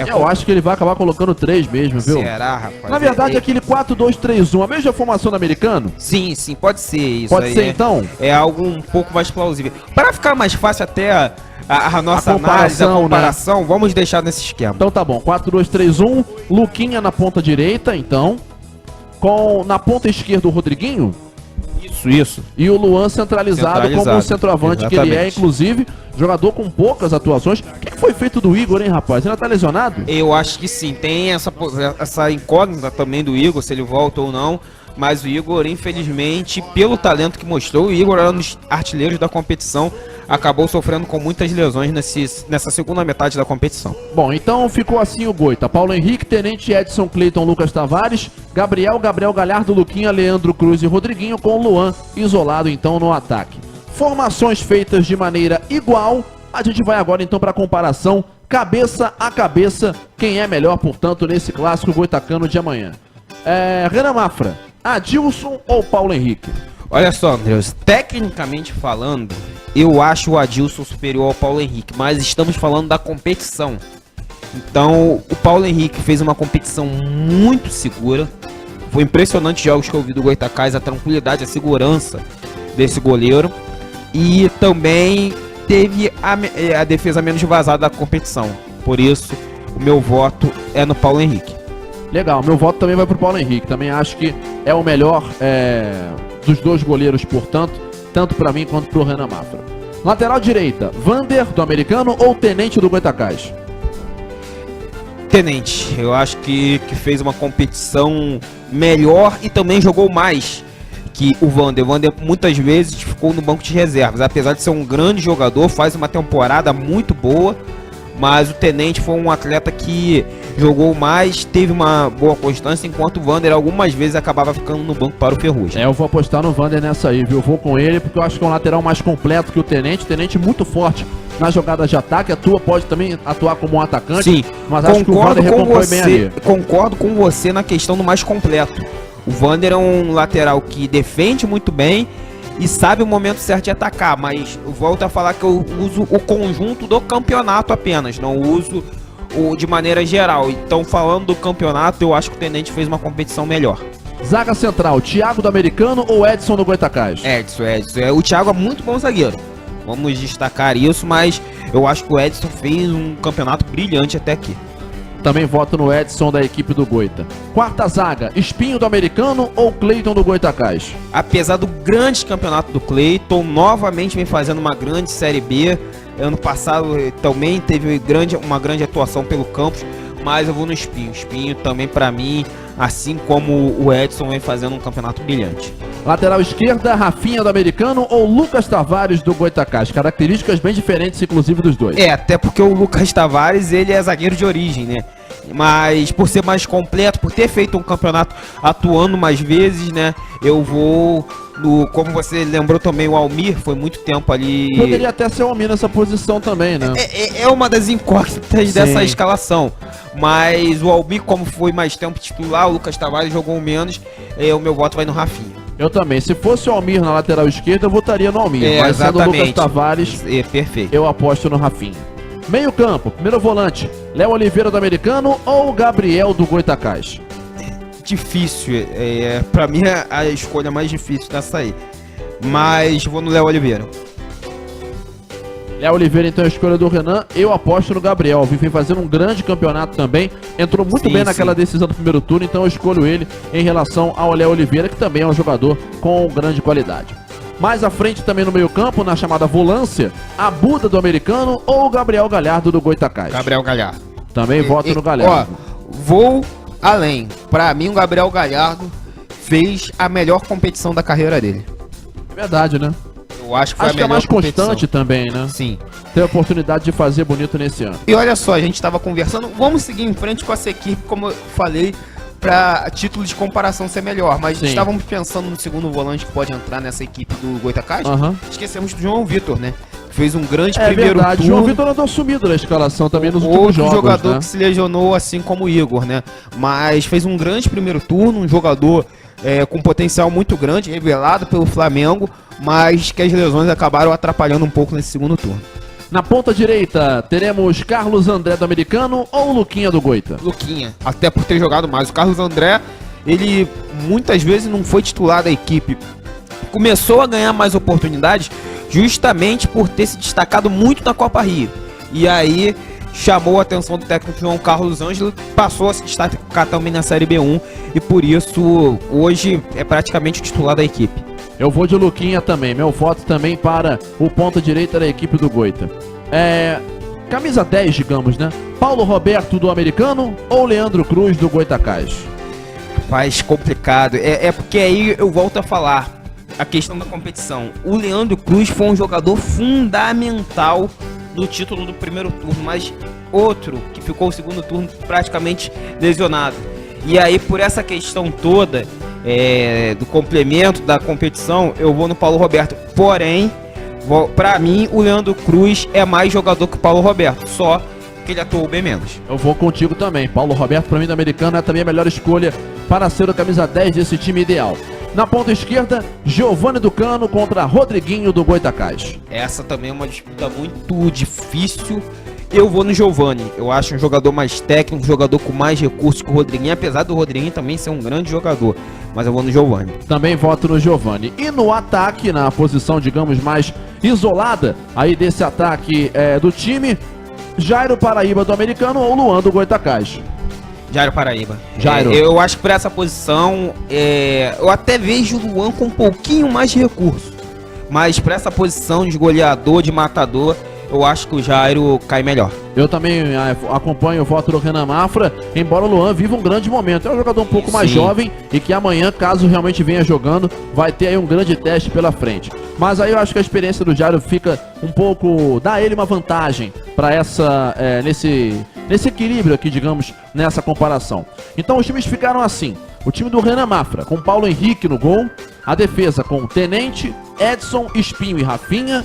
eu acho que ele vai acabar colocando 3 mesmo, viu? Será, rapaz? Na verdade, aquele 4-2-3-1, a mesma formação do americano? Sim, pode ser isso. Pode ser, então? É algo um pouco mais plausível. Para ficar mais fácil até a nossa análise, a comparação, né? Vamos deixar nesse esquema. Então tá bom, 4-2-3-1, Luquinha na ponta direita, então. Na ponta esquerda o Rodriguinho. Isso. E o Luan centralizado como o centroavante. Exatamente. Que ele é, inclusive, jogador com poucas atuações. O que foi feito do Igor, hein, rapaz? Ele tá lesionado? Eu acho que sim, tem essa incógnita também do Igor, se ele volta ou não. Mas o Igor, infelizmente, pelo talento que mostrou, o Igor era um dos artilheiros da competição, acabou sofrendo com muitas lesões nessa segunda metade da competição. Bom, então ficou assim o Goita: Paulo Henrique, Tenente, Edson, Cleiton, Lucas Tavares, Gabriel Galhardo, Luquinha, Leandro Cruz e Rodriguinho, com o Luan isolado então no ataque. Formações feitas de maneira igual. A gente vai agora então para a comparação cabeça a cabeça, quem é melhor, portanto, nesse clássico goitacano de amanhã. Renan Mafra, Adilson ou Paulo Henrique? Olha só, Andreus, tecnicamente falando, eu acho o Adilson superior ao Paulo Henrique, mas estamos falando da competição. Então, o Paulo Henrique fez uma competição muito segura. Foi impressionante os jogos que eu vi do Goitacás, a tranquilidade, a segurança desse goleiro. E também teve a defesa menos vazada da competição. Por isso, o meu voto é no Paulo Henrique. Legal, meu voto também vai pro Paulo Henrique. Também acho que é o melhor dos dois goleiros, portanto, tanto para mim quanto pro Renan Mafra. Lateral direita, Vander do americano ou Tenente do Goitacás? Tenente, eu acho que fez uma competição melhor e também jogou mais que o Vander. O Vander muitas vezes ficou no banco de reservas, apesar de ser um grande jogador, faz uma temporada muito boa, mas o Tenente foi um atleta que jogou mais, teve uma boa constância, enquanto o Vander algumas vezes acabava ficando no banco para o Ferrugem. Eu vou apostar no Vander nessa aí, viu? Vou com ele porque eu acho que é um lateral mais completo que o Tenente. Tenente muito forte nas jogadas de ataque, pode também atuar como um atacante. Sim, mas acho que o Vander recompõe bem ali. Concordo com você na questão do mais completo. O Vander é um lateral que defende muito bem e sabe o momento certo de atacar, mas eu volto a falar que eu uso o conjunto do campeonato apenas, não uso de maneira geral. Então, falando do campeonato, eu acho que o Tenente fez uma competição melhor. Zaga central, Thiago do americano ou Edson do Goitacás? Edson. O Thiago é muito bom zagueiro. Vamos destacar isso, mas eu acho que o Edson fez um campeonato brilhante até aqui. Também voto no Edson da equipe do Goita. Quarta zaga, Espinho do americano ou Cleiton do Goitacás? Apesar do grande campeonato do Cleiton, novamente vem fazendo uma grande Série B. Ano passado também teve uma grande atuação pelo Campos, mas eu vou no Espinho. Espinho também, para mim, assim como o Edson, vem fazendo um campeonato brilhante. Lateral esquerda, Rafinha do americano ou Lucas Tavares do Goitacás? Características bem diferentes, inclusive, dos dois. Até porque o Lucas Tavares, ele é zagueiro de origem, né? Mas por ser mais completo, por ter feito um campeonato atuando mais vezes, né? Eu vou como você lembrou também, o Almir foi muito tempo ali. Poderia até ser o Almir nessa posição também, né? É uma das incógnitas dessa escalação. Mas o Almir, como foi mais tempo titular, o Lucas Tavares jogou menos, o meu voto vai no Rafinha. Eu também. Se fosse o Almir na lateral esquerda, eu votaria no Almir. Mas exatamente. Sendo o Lucas Tavares, perfeito. Eu aposto no Rafinha. Meio campo, primeiro volante, Léo Oliveira do americano ou Gabriel do Goitacás? Difícil, pra mim é a escolha mais difícil dessa aí. Mas vou no Léo Oliveira. Léo Oliveira, então, a escolha do Renan. Eu aposto no Gabriel. Vem fazendo um grande campeonato também. Entrou muito bem naquela decisão do primeiro turno, então eu escolho ele em relação ao Léo Oliveira, que também é um jogador com grande qualidade. Mais à frente também no meio campo, na chamada volância, a Buda do Americano ou o Gabriel Galhardo do Goitacás? Gabriel Galhardo. Também voto no Galhardo. Ó, vou além. Pra mim, o Gabriel Galhardo fez a melhor competição da carreira dele. É verdade, né? Eu acho que foi a melhor mais competição. constante também, né? Sim. Tem a oportunidade de fazer bonito nesse ano. E olha só, a gente tava conversando, vamos seguir em frente com essa equipe, como eu falei, pra título de comparação ser melhor. Mas estávamos pensando no segundo volante que pode entrar nessa equipe do Goitacás. Esquecemos do João Vitor, né? Fez um grande primeiro turno. João Vitor andou sumido na escalação também nos últimos jogos, jogador, né? que se lesionou, assim como o Igor, né? Mas fez um grande primeiro turno, um jogador com potencial muito grande, revelado pelo Flamengo, mas que as lesões acabaram atrapalhando um pouco nesse segundo turno. Na ponta direita, teremos Carlos André do Americano ou Luquinha do Goita? Luquinha, até por ter jogado mais. O Carlos André, ele muitas vezes não foi titular da equipe. Começou a ganhar mais oportunidades justamente por ter se destacado muito na Copa Rio. E aí chamou a atenção do técnico João Carlos Ângelo, passou a se destacar também na Série B1 e por isso hoje é praticamente o titular da equipe. Eu vou de Luquinha também, meu voto também para o ponta direita da equipe do Goita. Camisa 10, digamos, né? Paulo Roberto do Americano ou Leandro Cruz do Goitacás? Faz complicado, é porque aí eu volto a falar a questão da competição. O Leandro Cruz foi um jogador fundamental no título do primeiro turno, mas outro que ficou o segundo turno praticamente lesionado. E aí, por essa questão toda do complemento da competição, eu vou no Paulo Roberto. Porém, pra mim, o Leandro Cruz é mais jogador que o Paulo Roberto, só que ele atuou bem menos. Eu vou contigo também. Paulo Roberto, pra mim, do Americano, é também a melhor escolha para ser o camisa 10 desse time ideal. Na ponta esquerda, Giovanni Ducano contra Rodriguinho do Goitacás. Essa também é uma disputa muito difícil. Eu vou no Giovanni. Eu acho um jogador mais técnico, um jogador com mais recursos que o Rodriguinho, apesar do Rodriguinho também ser um grande jogador. Mas eu vou no Giovanni. Também voto no Giovanni. E no ataque, na posição, digamos, mais isolada aí desse ataque do time, Jairo Paraíba do Americano ou Luan do Goitacás? Jairo Paraíba. Jairo. Eu acho que por essa posição, eu até vejo o Luan com um pouquinho mais de recurso. Mas para essa posição de goleador, de matador, eu acho que o Jairo cai melhor. Eu também acompanho o voto do Renan Mafra, embora o Luan viva um grande momento. É um jogador um pouco mais jovem e que amanhã, caso realmente venha jogando, vai ter aí um grande teste pela frente. Mas aí eu acho que a experiência do Jairo fica um pouco... dá a ele uma vantagem para nesse equilíbrio aqui, digamos, nessa comparação. Então os times ficaram assim. O time do Renan Mafra, com Paulo Henrique no gol. A defesa com Tenente, Edson, Espinho e Rafinha.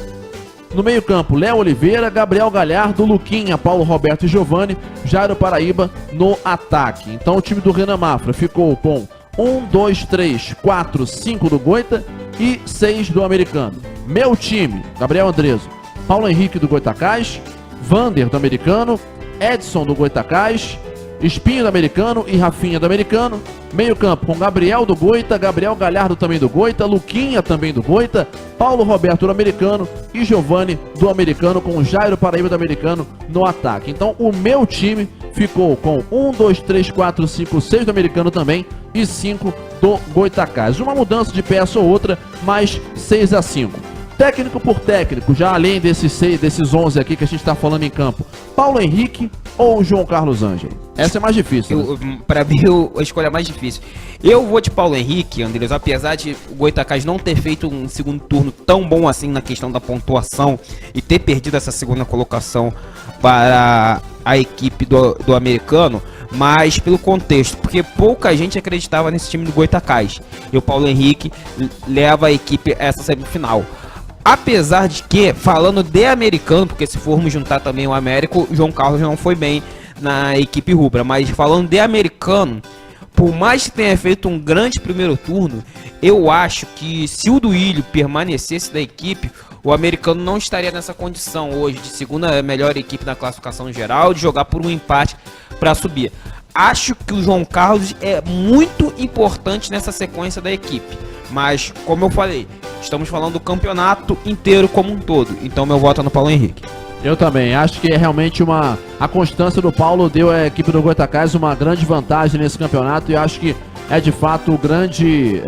No meio campo, Léo Oliveira, Gabriel Galhardo, Luquinha, Paulo Roberto e Giovanni, Jairo Paraíba no ataque. Então o time do Renan Mafra ficou com 1, 2, 3, 4, 5 do Goita e 6 do Americano. Meu time, Gabriel Andreso, Paulo Henrique do Goitacás, Vander do Americano, Edson do Goitacás, Espinho do Americano e Rafinha do Americano. Meio campo com Gabriel do Goita, Gabriel Galhardo também do Goita, Luquinha também do Goita, Paulo Roberto do Americano e Giovanni do Americano, com Jairo Paraíba do Americano no ataque. Então o meu time ficou com 1, 2, 3, 4, 5, 6 do Americano também e 5 do Goitacás. Uma mudança de peça ou outra, mas 6 a 5. Técnico por técnico, já além desses 11 aqui que a gente está falando em campo, Paulo Henrique ou João Carlos Ângelo? Essa é mais difícil, né? Pra mim, a escolha é mais difícil. Eu vou de Paulo Henrique, Andrés, apesar de o Goitacás não ter feito um segundo turno tão bom assim na questão da pontuação e ter perdido essa segunda colocação para a equipe do Americano, mas pelo contexto, porque pouca gente acreditava nesse time do Goitacás. E o Paulo Henrique leva a equipe a essa semifinal. Apesar de que, falando de Americano, porque se formos juntar também o Américo, o João Carlos não foi bem na equipe rubra, mas falando de Americano, por mais que tenha feito um grande primeiro turno, eu acho que se o Duílio permanecesse da equipe, o Americano não estaria nessa condição hoje de segunda melhor equipe na classificação geral, de jogar por um empate para subir. Acho que o João Carlos é muito importante nessa sequência da equipe, mas como eu falei, Estamos falando do campeonato inteiro como um todo. Então meu voto é no Paulo Henrique. Eu também, acho que é realmente a constância do Paulo deu à equipe do Goitacazes uma grande vantagem nesse campeonato e acho que é de fato o grande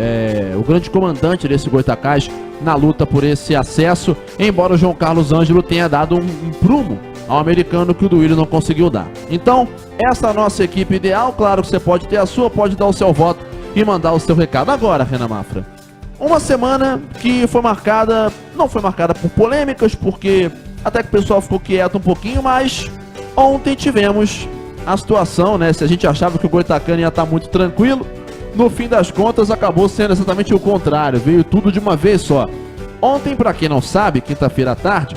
comandante desse Goitacazes na luta por esse acesso, embora o João Carlos Ângelo tenha dado um prumo ao americano que o Duílio não conseguiu dar. Então, essa é a nossa equipe ideal, claro que você pode ter a sua, pode dar o seu voto e mandar o seu recado. Agora, Renan Mafra, uma semana que não foi marcada por polêmicas, porque até que o pessoal ficou quieto um pouquinho, mas ontem tivemos a situação, né? Se a gente achava que o Goitacano ia estar muito tranquilo, no fim das contas acabou sendo exatamente o contrário, veio tudo de uma vez só. Ontem, para quem não sabe, quinta-feira à tarde,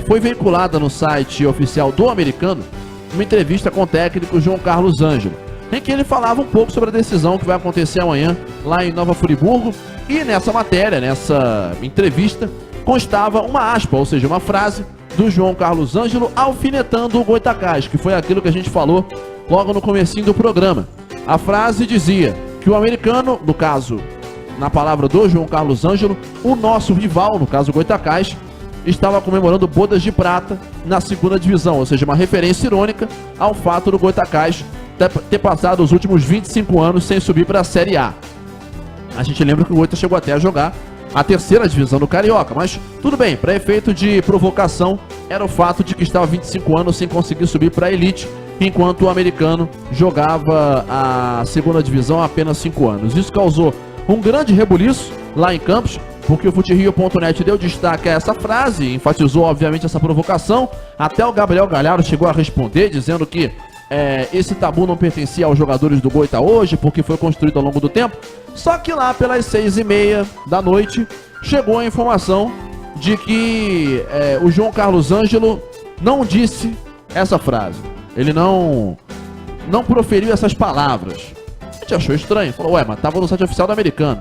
foi veiculada no site oficial do americano uma entrevista com o técnico João Carlos Ângelo, em que ele falava um pouco sobre a decisão que vai acontecer amanhã lá em Nova Friburgo, e nessa matéria, nessa entrevista, constava uma aspa, ou seja, uma frase do João Carlos Ângelo alfinetando o Goitacazes, que foi aquilo que a gente falou logo no comecinho do programa. A frase dizia que o americano, no caso, na palavra do João Carlos Ângelo, o nosso rival, no caso o Goitacazes, estava comemorando bodas de prata na segunda divisão, ou seja, uma referência irônica ao fato do Goitacazes ter passado os últimos 25 anos sem subir para a Série A. A gente lembra que o Goita chegou até a jogar a terceira divisão do Carioca, mas tudo bem, para efeito de provocação, era o fato de que estava 25 anos sem conseguir subir para a elite, enquanto o americano jogava a segunda divisão há apenas 5 anos. Isso causou um grande rebuliço lá em Campos, porque o FuteRio.net deu destaque a essa frase, enfatizou obviamente essa provocação. Até o Gabriel Galhardo chegou a responder, dizendo que esse tabu não pertencia aos jogadores do Goita hoje, porque foi construído ao longo do tempo. Só que lá pelas 6h30 da noite chegou a informação de que o João Carlos Ângelo não disse essa frase. Ele não proferiu essas palavras. A gente achou estranho, falou, mas tava no site oficial do americano.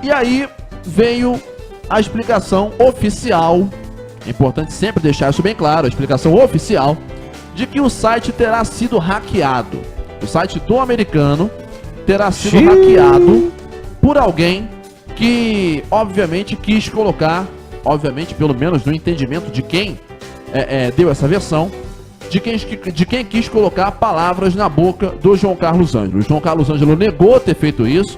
E aí veio a explicação oficial, é importante sempre deixar isso bem claro, a explicação oficial de que o site terá sido hackeado. O site do americano terá sido hackeado por alguém que, obviamente, quis colocar, obviamente, pelo menos no entendimento de quem deu essa versão, de quem quis colocar palavras na boca do João Carlos Ângelo. O João Carlos Ângelo negou ter feito isso.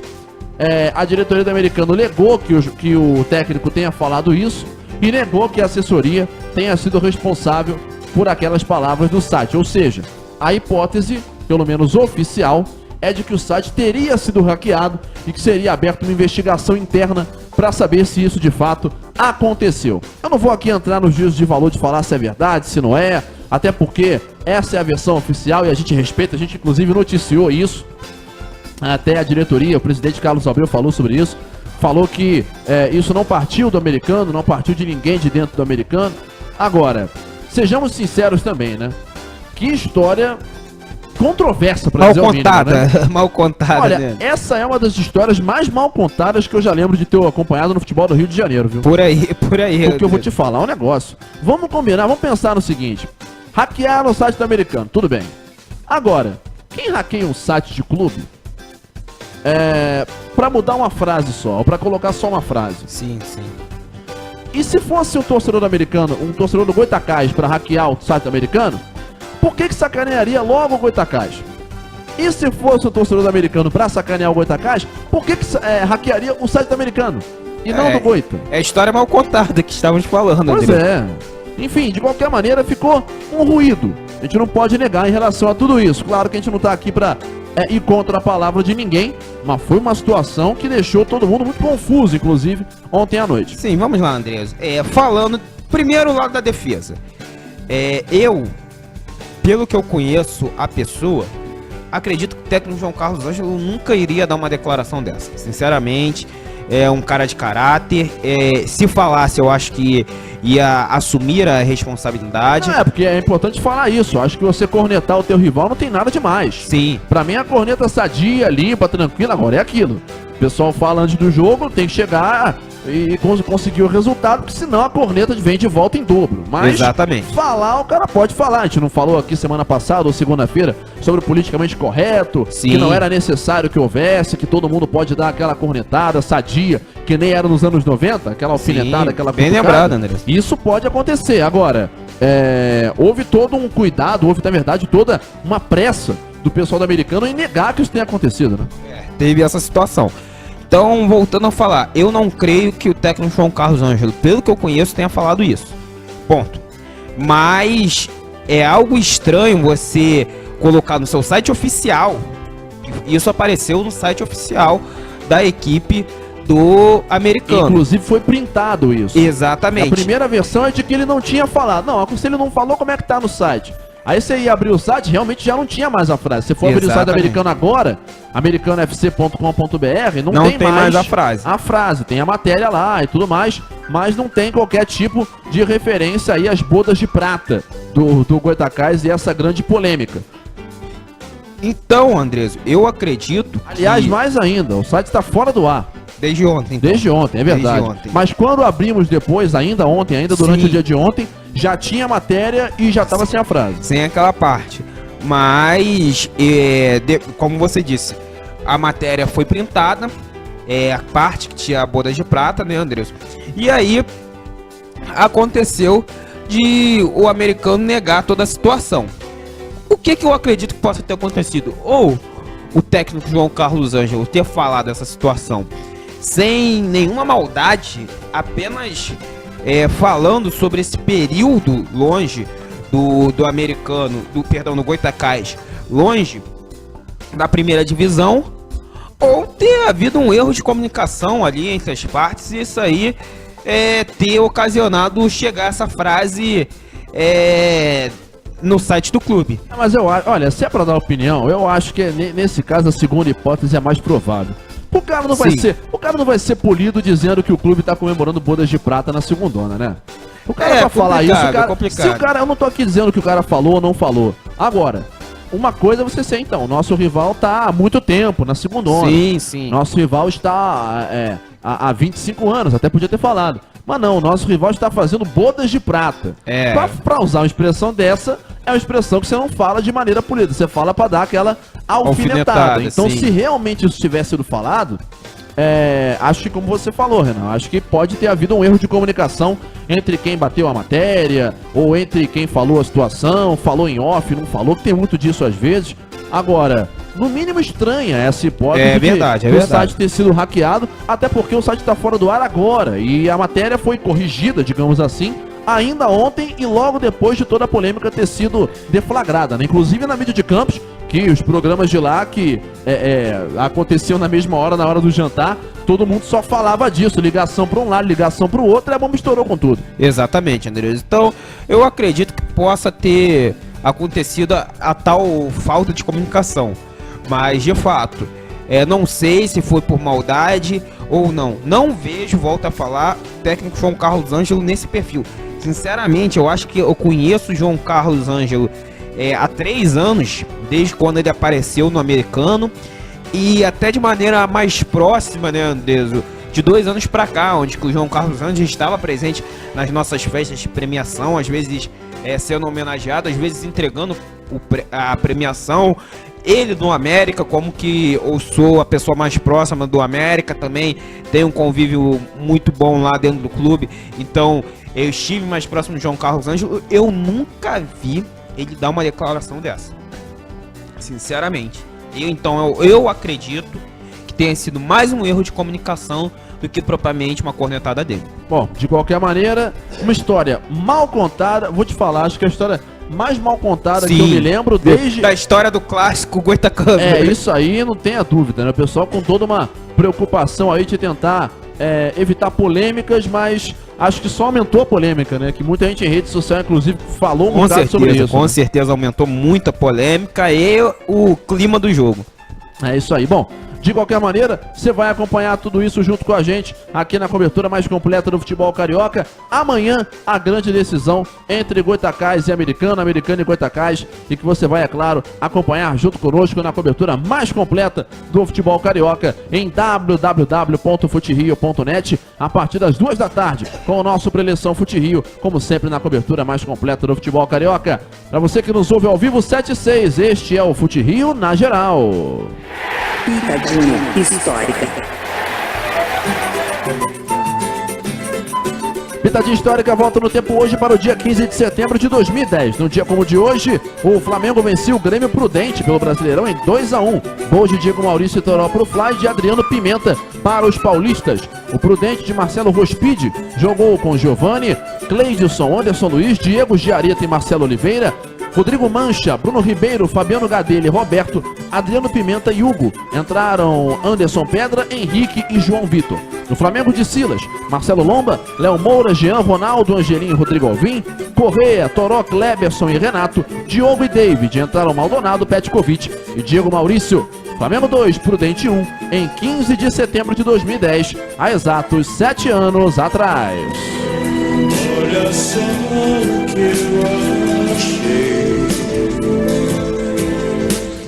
A diretoria do americano negou que o técnico tenha falado isso e negou que a assessoria tenha sido responsável por aquelas palavras do site. Ou seja, a hipótese, pelo menos oficial, é de que o site teria sido hackeado e que seria aberta uma investigação interna para saber se isso de fato aconteceu. Eu não vou aqui entrar nos juízos de valor de falar se é verdade, se não é, até porque essa é a versão oficial e a gente respeita, a gente inclusive noticiou isso. Até a diretoria, o presidente Carlos Abreu falou sobre isso, falou que isso não partiu do americano, não partiu de ninguém de dentro do americano. Agora, sejamos sinceros também, né? Que história controversa, pra dizer o mínimo, né? Mal contada. Olha, né? Essa é uma das histórias mais mal contadas que eu já lembro de ter acompanhado no futebol do Rio de Janeiro, viu? Por aí. Porque eu vou te falar um negócio. Vamos combinar, vamos pensar no seguinte. Hackear o site do americano, tudo bem. Agora, quem hackeia um site de clube pra mudar uma frase só, ou pra colocar só uma frase? Sim, sim. E se fosse um torcedor do americano, um torcedor do Goitacazes pra hackear o site do americano, por que sacanearia logo o Goitacazes? E se fosse um torcedor do americano pra sacanear o Goitacazes, por que hackearia o site do americano e não do Goita? É a história mal contada que estávamos falando. Pois é. Enfim, de qualquer maneira ficou um ruído. A gente não pode negar em relação a tudo isso. Claro que a gente não tá aqui pra ir contra a palavra de ninguém, mas foi uma situação que deixou todo mundo muito confuso, inclusive, ontem à noite. Sim, vamos lá, Andrés. Falando primeiro o lado da defesa. Pelo que eu conheço a pessoa, acredito que o técnico João Carlos Ângelo nunca iria dar uma declaração dessa. Sinceramente, é um cara de caráter. Se falasse, eu acho que ia assumir a responsabilidade. Porque é importante falar isso. Acho que você cornetar o teu rival não tem nada demais. Sim. Pra mim, a corneta sadia, limpa, tranquila. Agora é aquilo. O pessoal fala antes do jogo, tem que chegar e conseguir o resultado, porque senão a corneta vem de volta em dobro. Mas exatamente. Falar, o cara pode falar. A gente não falou aqui semana passada ou segunda-feira sobre o politicamente correto, que não era necessário que houvesse, que todo mundo pode dar aquela cornetada sadia, que nem era nos anos 90, aquela alfinetada, aquela bem cutucada. lembrado, André. Isso pode acontecer. Agora, houve todo um cuidado, houve, na verdade, toda uma pressa do pessoal do americano em negar que isso tenha acontecido, né? Teve essa situação. Então, voltando a falar, eu não creio que o técnico João Carlos Ângelo, pelo que eu conheço, tenha falado isso. Ponto. Mas é algo estranho você colocar no seu site oficial. Isso apareceu no site oficial da equipe do americano. Inclusive foi printado isso. Exatamente. A primeira versão é de que ele não tinha falado. Não, se ele não falou, como é que tá no site? Aí você ia abrir o site, realmente já não tinha mais a frase. Você for abrir o site do americano agora, americanofc.com.br, não tem mais a frase. A frase, tem a matéria lá e tudo mais, mas não tem qualquer tipo de referência aí às bodas de prata do Goitacás e essa grande polêmica. Então, Andrés, eu acredito. Aliás, mais ainda, o site está fora do ar. Desde ontem. Então. Desde ontem, é verdade. Desde ontem. Mas quando abrimos depois, ainda ontem, durante o dia de ontem, já tinha matéria e já estava sem a frase. Sem aquela parte. Mas, como você disse, a matéria foi printada, a parte que tinha bodas de prata, né, Andrés? E aí, aconteceu de o americano negar toda a situação. O que eu acredito que possa ter acontecido? Ou o técnico João Carlos Ângelo ter falado essa situação sem nenhuma maldade, apenas falando sobre esse período longe do americano, do Goitacás, longe da primeira divisão, ou ter havido um erro de comunicação ali entre as partes e isso aí ter ocasionado chegar essa frase no site do clube. Mas olha, se é pra dar opinião, eu acho que nesse caso a segunda hipótese é mais provável. O cara não vai ser polido dizendo que o clube tá comemorando bodas de prata na segundona, né? O cara pra falar isso, se o cara, eu não tô aqui dizendo que o cara falou ou não falou. Agora, uma coisa é você ser, então, nosso rival tá há muito tempo na segundona. Sim. Nosso rival está há 25 anos, até podia ter falado. Mas não, o nosso rival está fazendo bodas de prata. Pra usar uma expressão dessa, é uma expressão que você não fala de maneira polida, você fala pra dar aquela alfinetada. Então, se realmente isso tivesse sido falado, acho que como você falou, Renan, acho que pode ter havido um erro de comunicação entre quem bateu a matéria, ou entre quem falou a situação, falou em off, não falou, que tem muito disso às vezes. Agora, no mínimo estranha essa hipótese do site ter sido hackeado, até porque o site está fora do ar agora, e a matéria foi corrigida, digamos assim, ainda ontem e logo depois de toda a polêmica ter sido deflagrada, né? Inclusive na mídia de campos, que os programas de lá que aconteciam na mesma hora, na hora do jantar, todo mundo só falava disso, ligação para um lado, ligação para o outro, e a bomba estourou com tudo. Exatamente, Andrés. Então, eu acredito que possa ter acontecido a tal falta de comunicação, mas de fato, não sei se foi por maldade ou não. Não vejo, volto a falar, o técnico João Carlos Ângelo nesse perfil. Sinceramente, eu acho que eu conheço o João Carlos Ângelo há 3 anos, desde quando ele apareceu no americano, e até de maneira mais próxima, né, Andrés, de 2 anos pra cá, onde que o João Carlos Ângelo estava presente nas nossas festas de premiação, às vezes sendo homenageado, às vezes entregando a premiação. Ele do América, como que eu sou a pessoa mais próxima do América também, tem um convívio muito bom lá dentro do clube, então eu estive mais próximo de João Carlos Ângelo, eu nunca vi ele dar uma declaração dessa, sinceramente. Então eu acredito que tenha sido mais um erro de comunicação do que propriamente uma cornetada dele. Bom, de qualquer maneira, uma história mal contada, vou te falar, acho que a história mais mal contada que eu me lembro desde... Da história do clássico Goitacás. Isso aí, não tenha dúvida, né? O pessoal com toda uma preocupação aí de tentar evitar polêmicas, mas acho que só aumentou a polêmica, né? Que muita gente em rede social, inclusive, falou um bocado sobre isso. Com certeza aumentou muita polêmica e o clima do jogo. É isso aí. Bom, De qualquer maneira, você vai acompanhar tudo isso junto com a gente aqui na cobertura mais completa do futebol carioca. Amanhã, a grande decisão entre Goitacás e Americano, Americano e Goitacás, e que você vai, é claro, acompanhar junto conosco na cobertura mais completa do futebol carioca em www.futerio.net a partir das 2 da tarde, com o nosso Preleção Fute Rio, como sempre na cobertura mais completa do futebol carioca. Para você que nos ouve ao vivo, 7/6, este é o Fute Rio na geral. Pitadinha histórica. Pitadinha histórica volta no tempo hoje para o dia 15 de setembro de 2010. No dia como o de hoje, o Flamengo venceu o Grêmio Prudente pelo Brasileirão em 2-1. Gols de Diego Maurício e Toró para o Fly e de Adriano Pimenta para os paulistas. O Prudente de Marcelo Rospide jogou com Giovani, Cleidson, Anderson Luiz, Diego Giarita e Marcelo Oliveira, Rodrigo Mancha, Bruno Ribeiro, Fabiano Gadelha e Roberto, Adriano Pimenta e Hugo. Entraram Anderson Pedra, Henrique e João Vitor. No Flamengo de Silas, Marcelo Lomba, Léo Moura, Jean, Ronaldo, Angelim e Rodrigo Alvim, Correia, Toró, Kleberson e Renato, Diogo e David. Entraram Maldonado, Petkovic e Diego Maurício. Flamengo 2, Prudente 1, em 15 de setembro de 2010, há exatos 7 anos atrás. Olha só o que eu achei.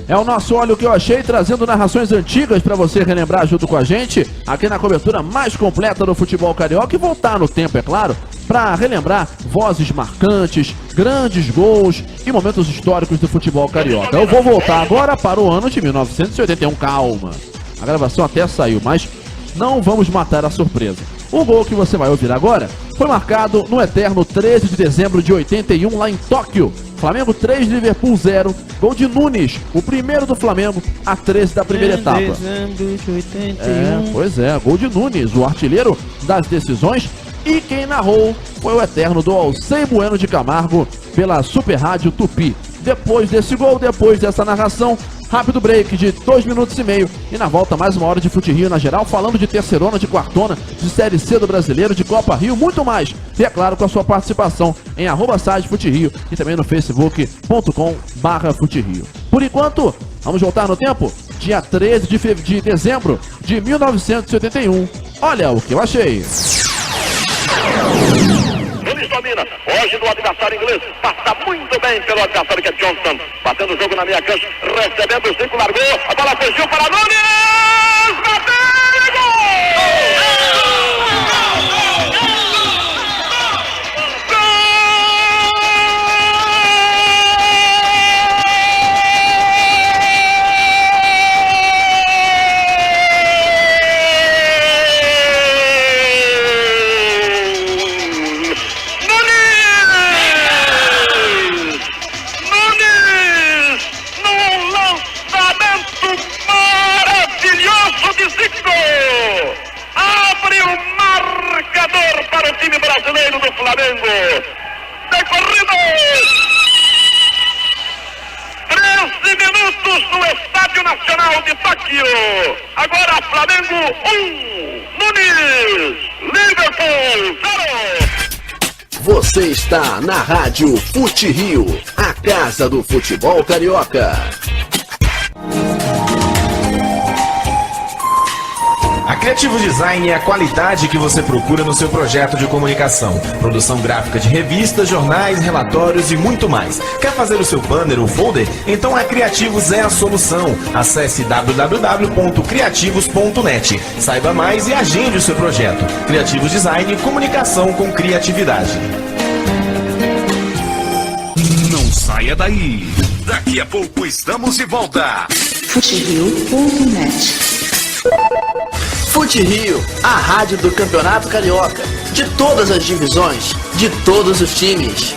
É o nosso Olha o que eu achei, trazendo narrações antigas para você relembrar junto com a gente, aqui na cobertura mais completa do futebol carioca e voltar no tempo, é claro, para relembrar vozes marcantes, grandes gols e momentos históricos do futebol carioca. Eu vou voltar agora para o ano de 1981, calma. A gravação até saiu, mas não vamos matar a surpresa. O gol que você vai ouvir agora foi marcado no eterno 13 de dezembro de 81, lá em Tóquio. Flamengo 3, Liverpool 0. Gol de Nunes, o primeiro do Flamengo, a 13 da primeira etapa. Dezembro de 81. Pois é, gol de Nunes, o artilheiro das decisões. E quem narrou foi o eterno do Alcei Bueno de Camargo pela Super Rádio Tupi. Depois desse gol, depois dessa narração, rápido break de 2 minutos e meio. E na volta mais uma hora de Fute Rio na geral, falando de terceirona, de quartona, de Série C do Brasileiro, de Copa Rio, muito mais. E é claro, com a sua participação em @site Fute Rio e também no facebook.com/Fute Rio. Por enquanto, vamos voltar no tempo? Dia 13 de dezembro de 1981. Olha o que eu achei. Nunes domina, hoje do adversário inglês, passa muito bem pelo adversário que é Johnson, batendo o jogo na meia cancha, recebendo o 5, largou, a bola fugiu para Nunes, bateu e gol! Abre o marcador para o time brasileiro do Flamengo. Decorrido 13 minutos no Estádio Nacional de Tóquio. Agora Flamengo 1, Nunes, Liverpool 0. Você está na Rádio Fute Rio, a casa do futebol carioca. A Criativo Design é a qualidade que você procura no seu projeto de comunicação. Produção gráfica de revistas, jornais, relatórios e muito mais. Quer fazer o seu banner ou folder? Então a Criativos é a solução. Acesse www.criativos.net. Saiba mais e agende o seu projeto. Criativos Design, comunicação com criatividade. Não saia daí. Daqui a pouco estamos de volta. Futerio.net. Fute Rio, a rádio do Campeonato Carioca, de todas as divisões, de todos os times.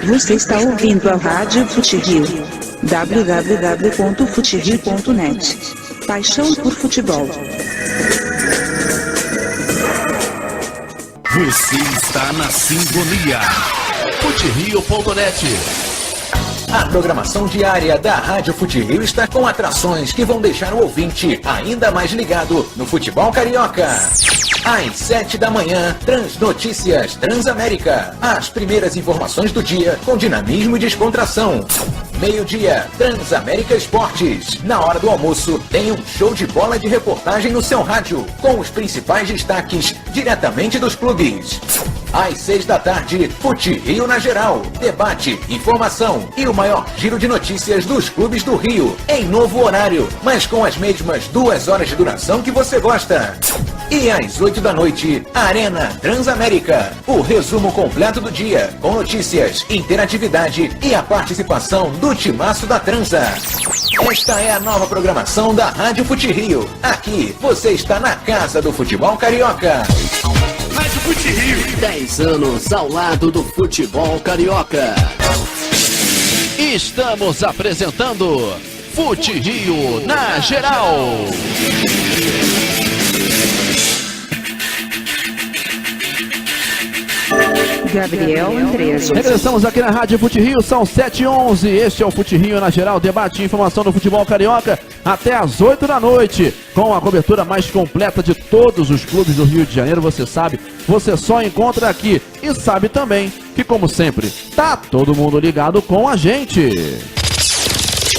Você está ouvindo a Rádio Fute Rio. www.futerio.net. Paixão por futebol. Você está na sintonia. Futerio.net. A programação diária da Rádio Fute Rio está com atrações que vão deixar o ouvinte ainda mais ligado no futebol carioca. Às 7 da manhã, Transnotícias Transamérica. As primeiras informações do dia com dinamismo e descontração. meio-dia, Transamérica Esportes. Na hora do almoço, tem um show de bola de reportagem no seu rádio, com os principais destaques diretamente dos clubes. Às 6 da tarde, Fute Rio na Geral. Debate, informação e o maior giro de notícias dos clubes do Rio, em novo horário, mas com as mesmas 2 horas de duração que você gosta. E às 8 da noite, Arena Transamérica. O resumo completo do dia, com notícias, interatividade e a participação do timaço da Transa. Esta é a nova programação da Rádio Fute Rio. Aqui, você está na casa do futebol carioca. Rádio Fute Rio. 10 anos ao lado do futebol carioca. Estamos apresentando Fute Rio na Geral. Gabriel Andreso. Regressamos aqui na Rádio Fute Rio, são 7h11. Este é o Fute Rio na Geral, debate e informação do futebol carioca até às 8 da noite, com a cobertura mais completa de todos os clubes do Rio de Janeiro. Você sabe, você só encontra aqui. E sabe também que, como sempre, tá todo mundo ligado com a gente.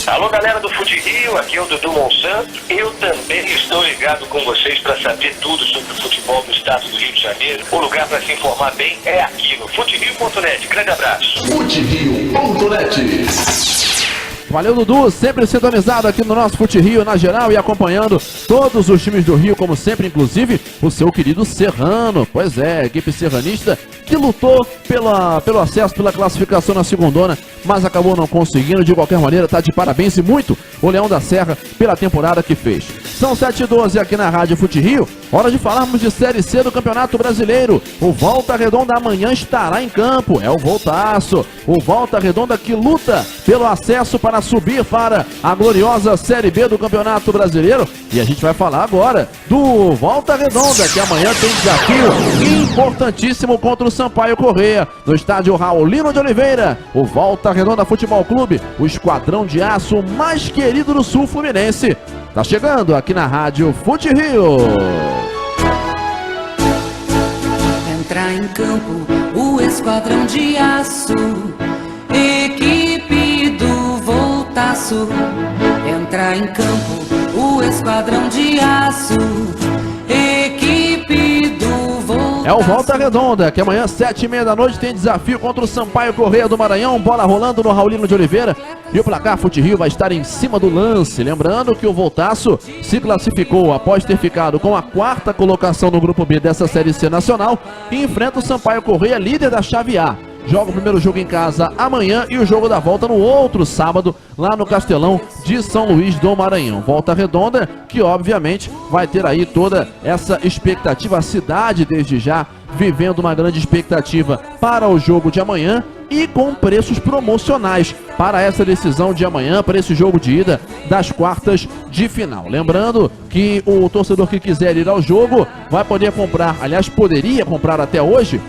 Alô, galera do Fute Rio, aqui é o Dudu Monsanto. Eu também estou ligado com vocês para saber tudo sobre o futebol do estado do Rio de Janeiro. O lugar para se informar bem é aqui no futerio.net. Grande abraço. Futerio.net. Valeu, Dudu, sempre sintonizado aqui no nosso Fute Rio na Geral e acompanhando todos os times do Rio, como sempre, inclusive o seu querido Serrano. Pois é, equipe serranista que lutou pelo acesso, pela classificação na segundona, mas acabou não conseguindo. De qualquer maneira, tá de parabéns e muito o Leão da Serra pela temporada que fez. São 7h12 aqui na Rádio Fute Rio, hora de falarmos de Série C do Campeonato Brasileiro. O Volta Redonda amanhã estará em campo, é o Voltaço. O Volta Redonda que luta pelo acesso para subir para a gloriosa Série B do Campeonato Brasileiro. E a gente vai falar agora do Volta Redonda, que amanhã tem desafio importantíssimo contra o Sampaio Corrêa, no estádio Raulino de Oliveira. O Volta Redonda Futebol Clube, o esquadrão de aço mais querido do sul fluminense, tá chegando aqui na Rádio Fute Rio. Entra em campo o esquadrão de aço, equipe do Voltaço. Entra em campo o esquadrão de aço, equipe do Voltaço. É o Volta Redonda, que amanhã, 7h30 da noite, tem desafio contra o Sampaio Corrêa do Maranhão. Bola rolando no Raulino de Oliveira. E o placar Fute Rio vai estar em cima do lance. Lembrando que o Voltaço se classificou após ter ficado com a 4ª colocação no Grupo B dessa Série C nacional e enfrenta o Sampaio Corrêa, líder da chave A. Joga o primeiro jogo em casa amanhã e o jogo da volta no outro sábado, lá no Castelão de São Luís do Maranhão. Volta Redonda, que obviamente vai ter aí toda essa expectativa, a cidade desde já vivendo uma grande expectativa para o jogo de amanhã e com preços promocionais para essa decisão de amanhã, para esse jogo de ida das quartas de final. Lembrando que o torcedor que quiser ir ao jogo vai poder comprar, aliás, poderia comprar até hoje,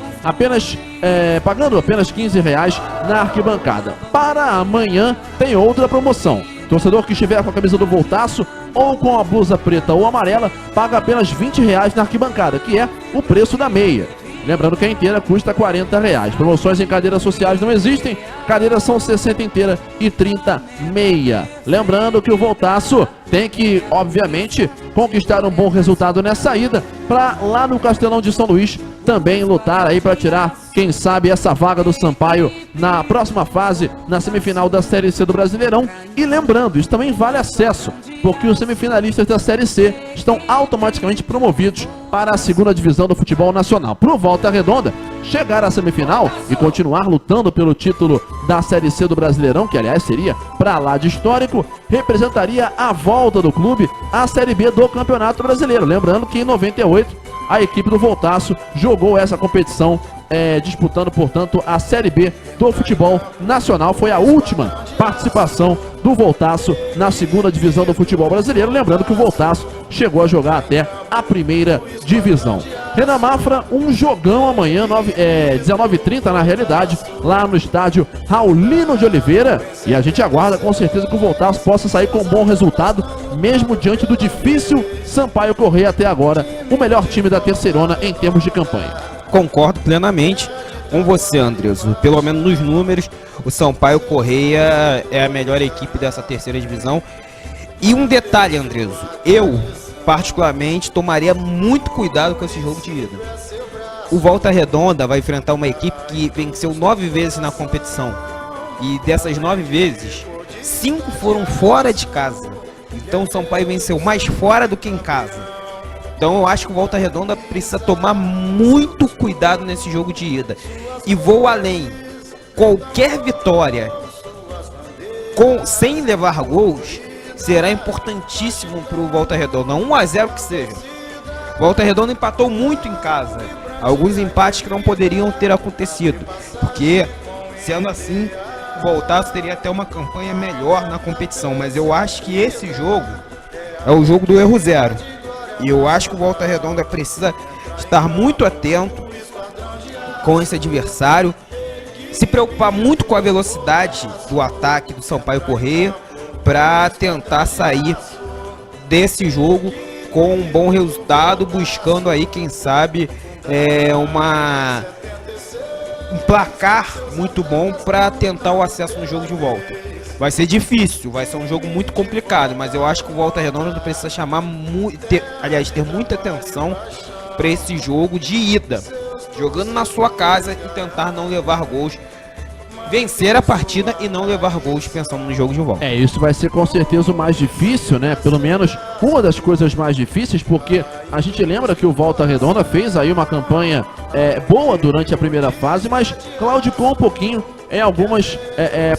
pagando apenas R$15 na arquibancada. Para amanhã tem outra promoção. Torcedor que estiver com a camisa do Voltaço ou com a blusa preta ou amarela, paga apenas R$20 na arquibancada, que é o preço da meia. Lembrando que a inteira custa R$40. Promoções em cadeiras sociais não existem. Cadeiras são 60 inteira e 30 meia. Lembrando que o Voltaço tem que, obviamente, conquistar um bom resultado nessa ida para lá no Castelão de São Luís também lutar aí para tirar, quem sabe, essa vaga do Sampaio na próxima fase, na semifinal da Série C do Brasileirão. E lembrando, isso também vale acesso, porque os semifinalistas da Série C estão automaticamente promovidos para a 2ª divisão do futebol nacional. Pro Volta Redonda chegar à semifinal e continuar lutando pelo título da Série C do Brasileirão, que aliás seria pra lá de histórico, representaria a volta do clube à Série B do Campeonato Brasileiro. Lembrando que em 98 a equipe do Voltaço jogou essa competição, disputando, portanto, a Série B do futebol nacional. Foi a última participação do Voltaço na 2ª divisão do futebol brasileiro. Lembrando que o Voltaço chegou a jogar até a 1ª divisão. Renan Mafra, um jogão amanhã, 19h30 na realidade, lá no estádio Raulino de Oliveira. E a gente aguarda com certeza que o Voltaço possa sair com um bom resultado, mesmo diante do difícil Sampaio Corrêa até agora, o melhor time da terceirona em termos de campanha. Concordo plenamente. com você, Andres. Pelo menos nos números, o Sampaio Corrêa é a melhor equipe dessa terceira divisão. E um detalhe, Andres, eu particularmente tomaria muito cuidado com esse jogo de ida. O Volta Redonda vai enfrentar uma equipe que venceu 9 vezes na competição. E dessas 9 vezes, 5 foram fora de casa. Então o Sampaio venceu mais fora do que em casa. Então eu acho que o Volta Redonda precisa tomar muito cuidado nesse jogo de ida. E vou além. Qualquer vitória sem levar gols será importantíssimo para o Volta Redonda. 1-0 que seja. Volta Redonda empatou muito em casa. Alguns empates que não poderiam ter acontecido. Porque, sendo assim, o Voltaço teria até uma campanha melhor na competição. Mas eu acho que esse jogo é o jogo do erro zero. E eu acho que o Volta Redonda precisa estar muito atento com esse adversário. Se preocupar muito com a velocidade do ataque do Sampaio Corrêa para tentar sair desse jogo com um bom resultado, buscando aí, quem sabe, um placar muito bom para tentar o acesso no jogo de volta. Vai ser difícil, vai ser um jogo muito complicado, mas eu acho que o Volta Redonda precisa ter muita atenção para esse jogo de ida, jogando na sua casa e tentar não levar gols, vencer a partida e não levar gols pensando no jogo de volta. Isso vai ser com certeza o mais difícil, né? Pelo menos uma das coisas mais difíceis, porque a gente lembra que o Volta Redonda fez aí uma campanha boa durante a primeira fase, mas claudicou um pouquinho em algumas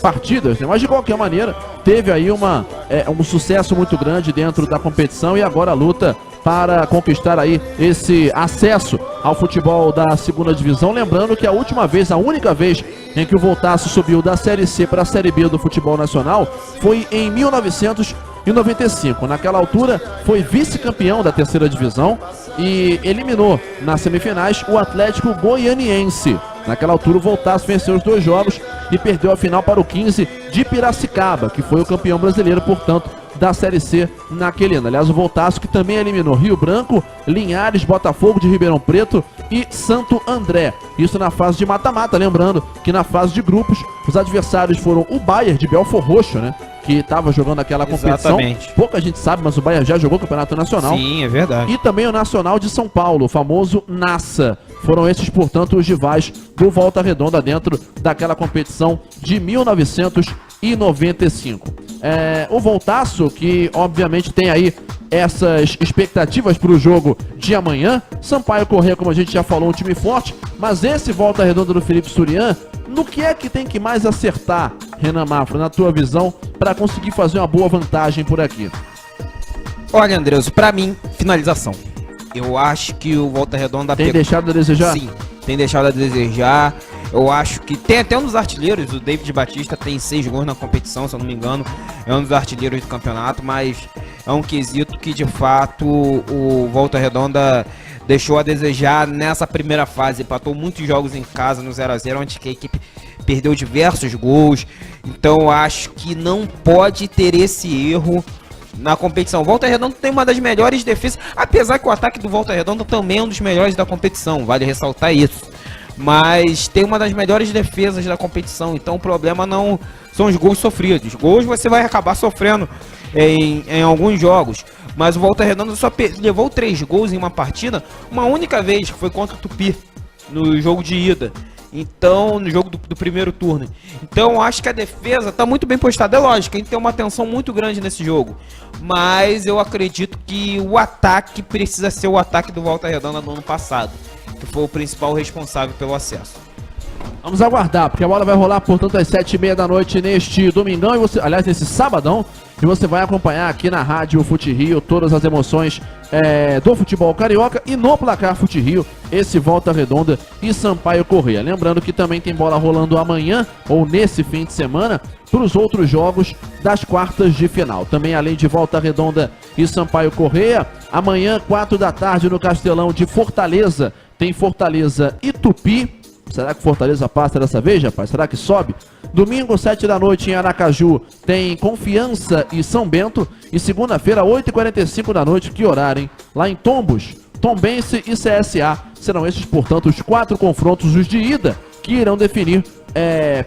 partidas, né? Mas de qualquer maneira teve aí um sucesso muito grande dentro da competição e agora luta para conquistar aí esse acesso ao futebol da segunda divisão. Lembrando que a única vez em que o Voltaço subiu da Série C para a Série B do futebol nacional foi em 1995. Naquela altura foi vice-campeão da terceira divisão e eliminou nas semifinais o Atlético Goianiense. Naquela altura o Voltaço venceu os 2 jogos e perdeu a final para o 15 de Piracicaba, que foi o campeão brasileiro, portanto, da Série C naquele ano. Aliás, o Voltaço que também eliminou Rio Branco, Linhares, Botafogo de Ribeirão Preto e Santo André. Isso na fase de mata-mata, lembrando que na fase de grupos os adversários foram o Bayern de Belfort Roxo, né? Que estava jogando aquela competição. Exatamente. Pouca gente sabe, mas o Bayern já jogou o Campeonato Nacional. Sim, é verdade. E também o Nacional de São Paulo, o famoso NASA. Foram esses, portanto, os rivais do Volta Redonda dentro daquela competição de 1995. O Voltaço, que obviamente tem aí essas expectativas para o jogo de amanhã. Sampaio Corrêa, como a gente já falou, um time forte, mas esse Volta Redonda do Felipe Surian, no que é que tem que mais acertar, Renan Mafra, na tua visão, para conseguir fazer uma boa vantagem por aqui? Olha, Andreas, para mim, finalização. Eu acho que o Volta Redonda tem deixado a desejar? Sim, tem deixado a desejar. Eu acho que tem até um dos artilheiros, o David Batista, tem 6 gols na competição, se eu não me engano. É um dos artilheiros do campeonato, mas é um quesito que, de fato, o Volta Redonda deixou a desejar nessa primeira fase. Empatou muitos jogos em casa no 0-0, onde a equipe perdeu diversos gols. Então eu acho que não pode ter esse erro na competição. O Volta Redonda tem uma das melhores defesas, apesar que o ataque do Volta Redonda também é um dos melhores da competição, vale ressaltar isso. Mas tem uma das melhores defesas da competição, então o problema não são os gols sofridos. Gols você vai acabar sofrendo em alguns jogos, mas o Volta Redonda só levou 3 gols em uma partida, uma única vez, que foi contra o Tupi, no jogo de ida. Então, no jogo do primeiro turno. Então, eu acho que a defesa está muito bem postada. É lógico, a gente tem uma atenção muito grande nesse jogo. Mas eu acredito que o ataque precisa ser o ataque do Volta Redonda no ano passado, que foi o principal responsável pelo acesso. Vamos aguardar, porque a bola vai rolar, portanto, às 7h30 da noite neste domingão, aliás, nesse sabadão, e você vai acompanhar aqui na Rádio Fute Rio todas as emoções do futebol carioca e no placar Fute Rio, esse Volta Redonda e Sampaio Corrêa. Lembrando que também tem bola rolando amanhã, ou nesse fim de semana, para os outros jogos das quartas de final. Também, além de Volta Redonda e Sampaio Corrêa, amanhã, 4 da tarde, no Castelão de Fortaleza, tem Fortaleza e Tupi. Será que Fortaleza passa dessa vez, rapaz? Será que sobe? Domingo, 7 da noite, em Aracaju, tem Confiança e São Bento. E segunda-feira, 8h45 da noite, que horário, hein? Lá em Tombos, Tombense e CSA. Serão esses, portanto, os 4 confrontos, os de ida que irão definir,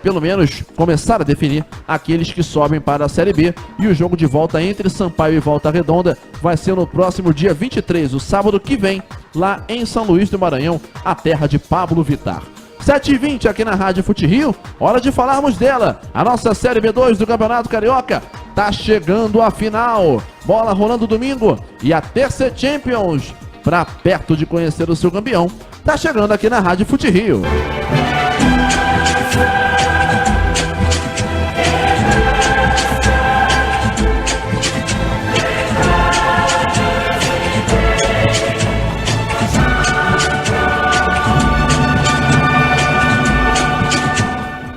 pelo menos começar a definir aqueles que sobem para a Série B. E o jogo de volta entre Sampaio e Volta Redonda vai ser no próximo dia 23, o sábado que vem, lá em São Luís do Maranhão, a terra de Pablo Vittar. 7h20 aqui na Rádio Fute Rio, hora de falarmos dela. A nossa Série B2 do Campeonato Carioca tá chegando à final. Bola rolando domingo e a TC Champions, para perto de conhecer o seu campeão, tá chegando aqui na Rádio Fute Rio.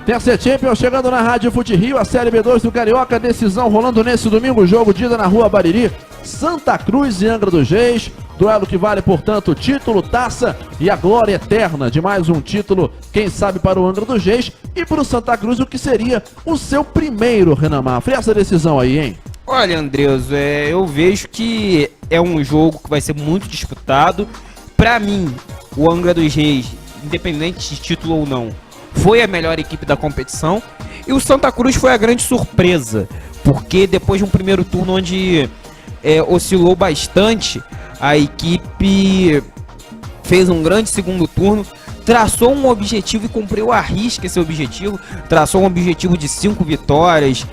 TC Champions chegando na Rádio Fute Rio, a Série B2 do Carioca, decisão rolando nesse domingo, jogo de ida na Rua Bariri, Santa Cruz e Angra dos Reis, duelo que vale, portanto, título, taça e a glória eterna de mais um título, quem sabe para o Angra dos Reis e para o Santa Cruz o que seria o seu primeiro, Renan Mafra. E essa decisão aí, hein? Olha, Andreso, eu vejo que é um jogo que vai ser muito disputado. Para mim, o Angra dos Reis, independente de título ou não, foi a melhor equipe da competição, e o Santa Cruz foi a grande surpresa, porque depois de um primeiro turno onde oscilou bastante, a equipe fez um grande segundo turno, traçou um objetivo e cumpriu à risca esse objetivo, traçou um objetivo de 5 vitórias,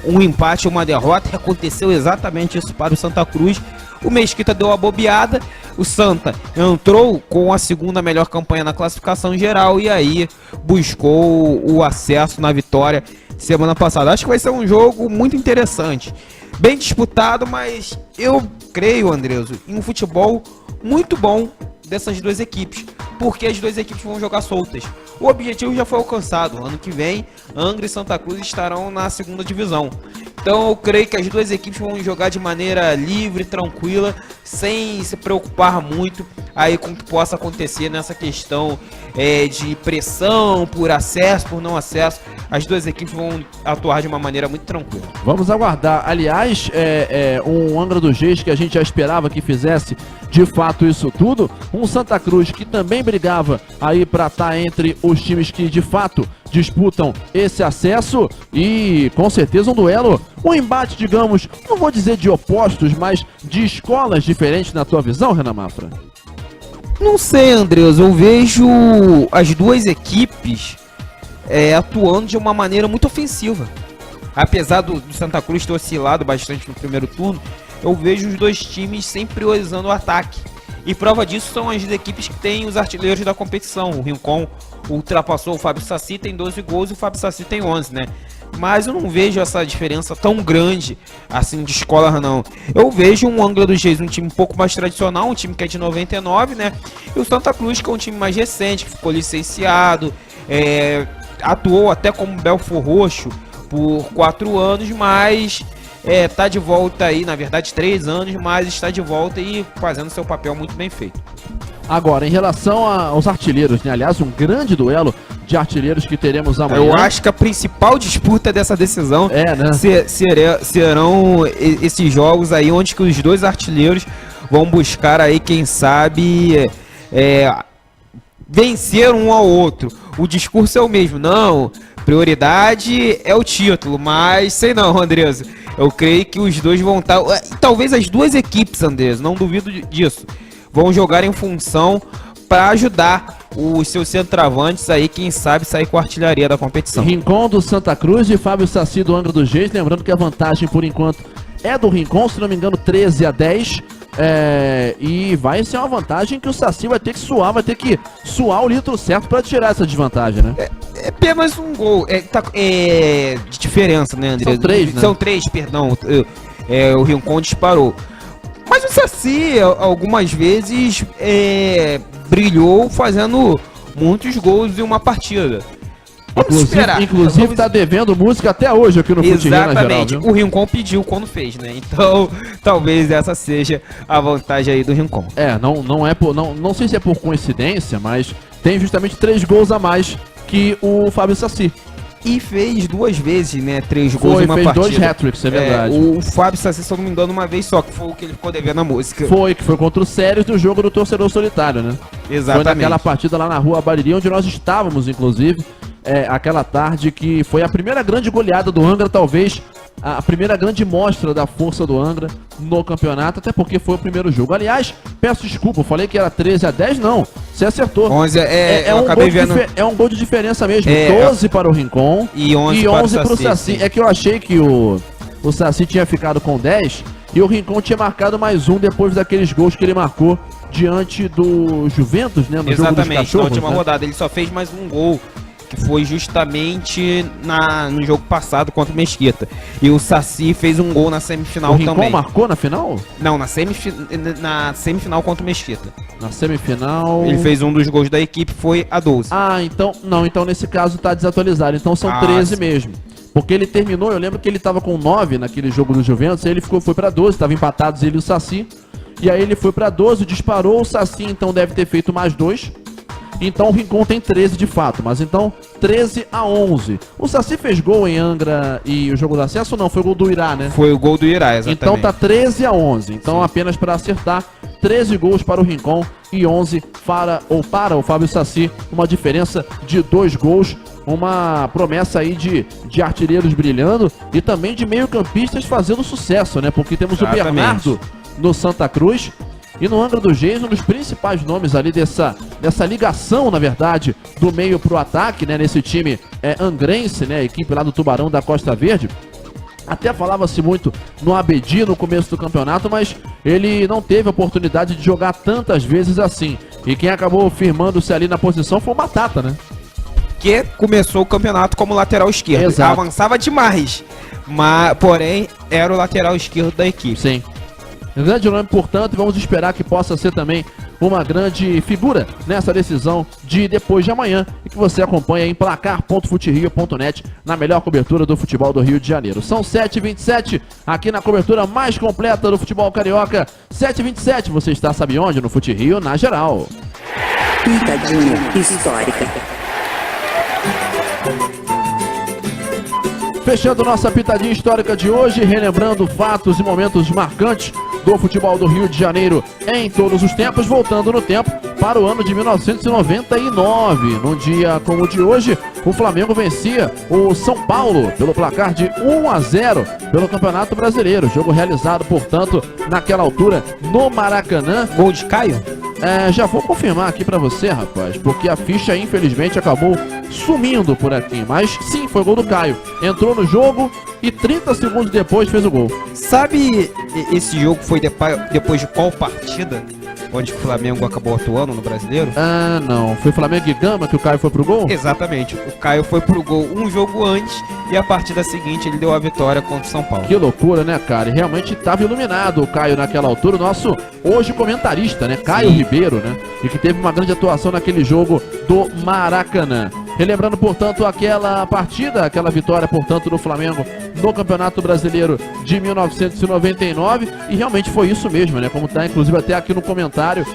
um empate e uma derrota, e aconteceu exatamente isso para o Santa Cruz. O Mesquita deu a bobeada, o Santa entrou com a segunda melhor campanha na classificação geral e aí buscou o acesso na vitória semana passada. Acho que vai ser um jogo muito interessante, bem disputado, mas eu creio, Andreso, em um futebol muito bom dessas duas equipes, porque as duas equipes vão jogar soltas. O objetivo já foi alcançado. Ano que vem, Angra e Santa Cruz estarão na segunda divisão. Então eu creio que as duas equipes vão jogar de maneira livre, tranquila, sem se preocupar muito aí com o que possa acontecer nessa questão de pressão por acesso, por não acesso. As duas equipes vão atuar de uma maneira muito tranquila. Vamos aguardar. Aliás, um Angra dos Reis que a gente já esperava que fizesse de fato isso tudo. Um Santa Cruz que também brigava aí para estar entre os times que de fato disputam esse acesso, e com certeza um duelo, um embate, digamos, não vou dizer de opostos, mas de escolas diferentes na tua visão, Renan Mafra? Não sei, Andreas, eu vejo as duas equipes atuando de uma maneira muito ofensiva. Apesar do Santa Cruz ter oscilado bastante no primeiro turno, eu vejo os dois times sempre priorizando o ataque. E prova disso são as equipes que têm os artilheiros da competição. O Rincon ultrapassou o Fábio Saci, tem 12 gols, e o Fábio Saci tem 11, né? Mas eu não vejo essa diferença tão grande assim de escola, não. Eu vejo um Angra dos Reis, um time um pouco mais tradicional, um time que é de 99, né? E o Santa Cruz, que é um time mais recente, que ficou licenciado, atuou até como Belfor Roxo por 4 anos, mas tá de volta aí, na verdade 3 anos, mas está de volta e fazendo seu papel muito bem feito. Agora, em relação aos artilheiros, né? Aliás, um grande duelo de artilheiros que teremos amanhã. Eu acho que a principal disputa dessa decisão serão esses jogos aí, onde que os dois artilheiros vão buscar aí, quem sabe, vencer um ao outro. O discurso é o mesmo, não, prioridade é o título, mas sei não, Andresa. Eu creio que os dois vão estar, talvez as duas equipes, Andresa, não duvido disso, vão jogar em função para ajudar os seus centroavantes aí, quem sabe, sair com a artilharia da competição. Rincon do Santa Cruz e Fábio Saci do Angra dos Reis, lembrando que a vantagem por enquanto é do Rincon, se não me engano 13-10, e vai ser uma vantagem que o Saci vai ter que suar o litro certo para tirar essa desvantagem, né? É apenas um gol, de diferença, né, André? São 3, né? São 3, perdão, o Rincon disparou. Mas o Saci, algumas vezes, brilhou fazendo muitos gols em uma partida. Vamos esperar. Inclusive tá devendo música até hoje aqui no Fute Rio na geral. Exatamente, o Rincon pediu quando fez, né? Então, talvez essa seja a vantagem aí do Rincon. Não sei se é por coincidência, mas tem justamente 3 gols a mais que o Fábio Saci. E fez 2 vezes, né? 3 gols em uma partida. Fez 2 hat-tricks, é verdade. O Fábio Saci, se eu não me engano, uma vez só, que foi o que ele ficou devendo a música. Que foi contra o Sérios do jogo do Torcedor Solitário, né? Exatamente. Foi naquela partida lá na Rua Bariri, onde nós estávamos, inclusive, aquela tarde que foi a primeira grande goleada do Angra, talvez a primeira grande mostra da força do Angra no campeonato, até porque foi o primeiro jogo. Aliás, peço desculpa, eu falei que era 13-10, não. Você acertou. 11 é um gol de diferença mesmo. 12 para o Rincon e 11 para o Saci. É que eu achei que o Saci tinha ficado com 10 e o Rincon tinha marcado mais um depois daqueles gols que ele marcou diante do Juventus, né? No jogo dos cachorros, na última né? rodada. Ele só fez mais um gol, que foi justamente no jogo passado contra o Mesquita. E o Saci fez um gol na semifinal também. O Rincon marcou na final? Não, na semifinal contra o Mesquita. Na semifinal... Ele fez um dos gols da equipe, foi a 12. Ah, então... Não, então nesse caso tá desatualizado. Então são 13 mesmo. Porque ele terminou, eu lembro que ele tava com 9 naquele jogo do Juventus, aí ele foi pra 12, tava empatados ele e o Saci. E aí ele foi pra 12, disparou, o Saci então deve ter feito mais 2. Então o Rincon tem 13 de fato, mas então 13-11. O Saci fez gol em Angra e o jogo do acesso ou não? Foi o gol do Irá, né? Foi o gol do Irá, exatamente. Então tá 13-11. Então apenas para acertar, 13 gols para o Rincon e 11 para o Fábio Saci. Uma diferença de 2 gols. Uma promessa aí de artilheiros brilhando e também de meio-campistas fazendo sucesso, né? Porque temos o Bernardo no Santa Cruz e no Angra dos Reis, um dos principais nomes ali dessa ligação, na verdade, do meio pro ataque, né? Nesse time angrense, né? A equipe lá do Tubarão da Costa Verde. Até falava-se muito no Abedi no começo do campeonato, mas ele não teve a oportunidade de jogar tantas vezes assim. E quem acabou firmando-se ali na posição foi o Batata, né? Que começou o campeonato como lateral esquerdo. Exato. Avançava demais, mas porém era o lateral esquerdo da equipe. Sim. Um grande nome, portanto, e vamos esperar que possa ser também uma grande figura nessa decisão de depois de amanhã e que você acompanha em placar.futerio.net na melhor cobertura do futebol do Rio de Janeiro. São 7h27 aqui na cobertura mais completa do futebol carioca. 7h27, você está, sabe onde? No Fute Rio, na geral. Pitadinha histórica. Fechando nossa pitadinha histórica de hoje, relembrando fatos e momentos marcantes do futebol do Rio de Janeiro em todos os tempos, voltando no tempo para o ano de 1999. Num dia como o de hoje, o Flamengo vencia o São Paulo pelo placar de 1-0 pelo Campeonato Brasileiro. Jogo realizado, portanto, naquela altura no Maracanã. Gol de Caio? Já vou confirmar aqui pra você, rapaz, porque a ficha infelizmente acabou sumindo por aqui, mas sim, foi gol do Caio. Entrou no jogo e 30 segundos depois fez o gol. Sabe, esse jogo foi depois de qual partida? Onde o Flamengo acabou atuando no Brasileiro? Ah, não. Foi Flamengo e Gama que o Caio foi pro gol? Exatamente. O Caio foi pro gol um jogo antes e a partida seguinte ele deu a vitória contra o São Paulo. Que loucura, né, cara? E realmente estava iluminado o Caio naquela altura. O nosso hoje comentarista, né? Caio Ribeiro, né? E que teve uma grande atuação naquele jogo do Maracanã. Relembrando, portanto, aquela partida, aquela vitória, portanto, do Flamengo no Campeonato Brasileiro de 1999. E realmente foi isso mesmo, né? Como tá, inclusive, até aqui no comentário,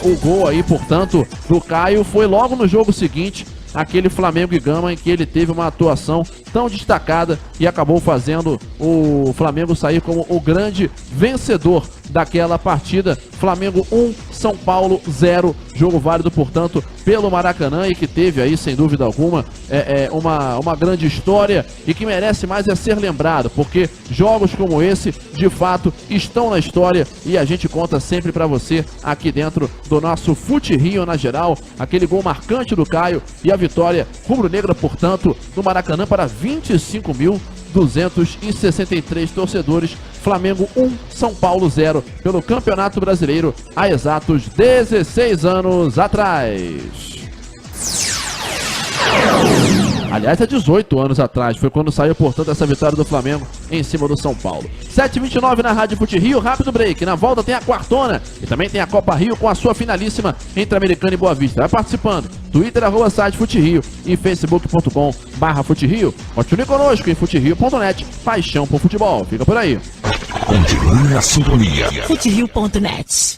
o gol aí, portanto, do Caio foi logo no jogo seguinte, aquele Flamengo e Gama, em que ele teve uma atuação tão destacada e acabou fazendo o Flamengo sair como o grande vencedor daquela partida. Flamengo 1, São Paulo 0, jogo válido, portanto, pelo Maracanã e que teve aí, sem dúvida alguma, uma grande história e que merece mais ser lembrado, porque jogos como esse, de fato, estão na história e a gente conta sempre pra você aqui dentro do nosso Fute Rio na geral, aquele gol marcante do Caio e a vitória rubro-negra, portanto, no Maracanã para 25.263 torcedores. Flamengo 1, São Paulo 0 pelo Campeonato Brasileiro há exatos 16 anos atrás. Aliás, há 18 anos atrás, foi quando saiu, portanto, essa vitória do Flamengo em cima do São Paulo. 7h29 na Rádio Fute Rio, rápido break. Na volta tem a quartona e também tem a Copa Rio com a sua finalíssima entre Americana e Boa Vista. Vai participando. Twitter, @site Fute Rio e facebook.com/Fute Rio. Continue conosco em futerio.net. Paixão por futebol. Fica por aí. Continue na sintonia. Futerio.net.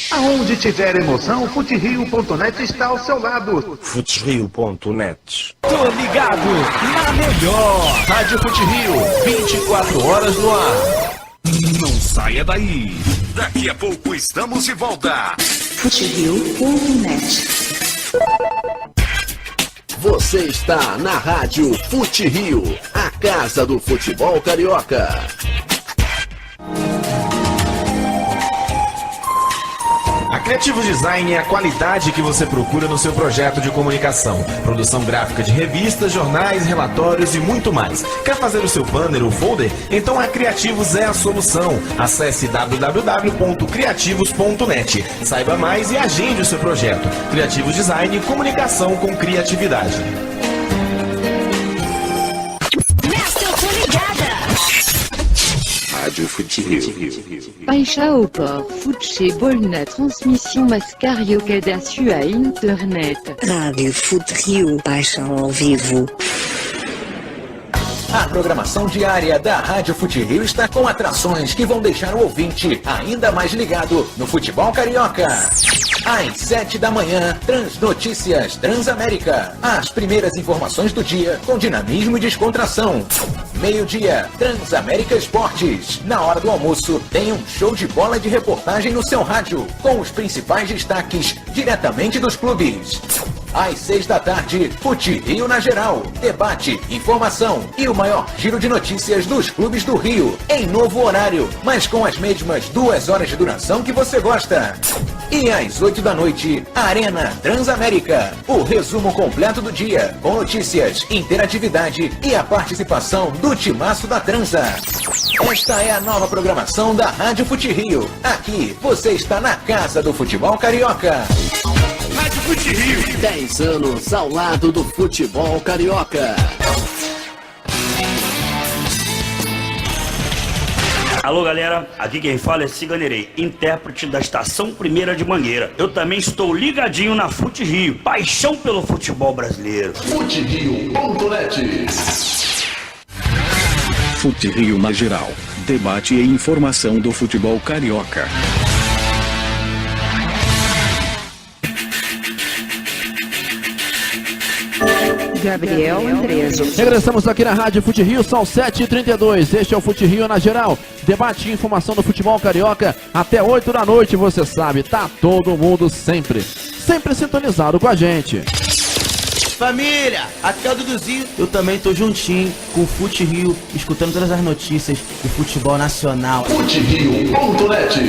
Aonde tiver emoção, futerio.net está ao seu lado. Futerio.net. Tô ligado na melhor. Rádio Fute Rio, 24 horas no ar. Não saia daí. Daqui a pouco estamos de volta. FuteRio.net. Você está na Rádio Fute Rio, a casa do futebol carioca. A Criativos Design é a qualidade que você procura no seu projeto de comunicação. Produção gráfica de revistas, jornais, relatórios e muito mais. Quer fazer o seu banner ou folder? Então a Criativos é a solução. Acesse www.criativos.net. Saiba mais e agende o seu projeto. Criativos Design, comunicação com criatividade. Rádio Fute Rio. Baixa au port Futebol na transmissão mais carioca da sua internet. Rádio Fute Rio, paixão ao vivo. A programação diária da Rádio Fute Rio está com atrações que vão deixar o ouvinte ainda mais ligado no futebol carioca. Às 7 da manhã, Transnotícias Transamérica. As primeiras informações do dia com dinamismo e descontração. Meio-dia, Transamérica Esportes. Na hora do almoço, tem um show de bola de reportagem no seu rádio, com os principais destaques diretamente dos clubes. Às 6 da tarde, Fute Rio na geral. Debate, informação e o maior giro de notícias dos clubes do Rio. Em novo horário, mas com as mesmas 2 horas de duração que você gosta. E às 8 da noite, Arena Transamérica. O resumo completo do dia, com notícias, interatividade e a participação do timaço da Transa. Esta é a nova programação da Rádio Fute Rio. Aqui, você está na casa do futebol carioca. Rádio Fute Rio. 10 anos ao lado do futebol carioca. Alô galera, aqui quem fala é Ciganerei, intérprete da Estação Primeira de Mangueira. Eu também estou ligadinho na Fute Rio, paixão pelo futebol brasileiro. FuteRio.net. Fute Rio na geral, debate e informação do futebol carioca. Gabriel Andreso. Regressamos aqui na Rádio Fute Rio, são 7h32. Este é o Fute Rio na geral. Debate e informação do futebol carioca até 8 da noite, você sabe. Tá todo mundo sempre sintonizado com a gente. Família, aqui é o Duduzinho. Eu também tô juntinho com o Fute Rio, escutando todas as notícias do futebol nacional. FuteRio.net.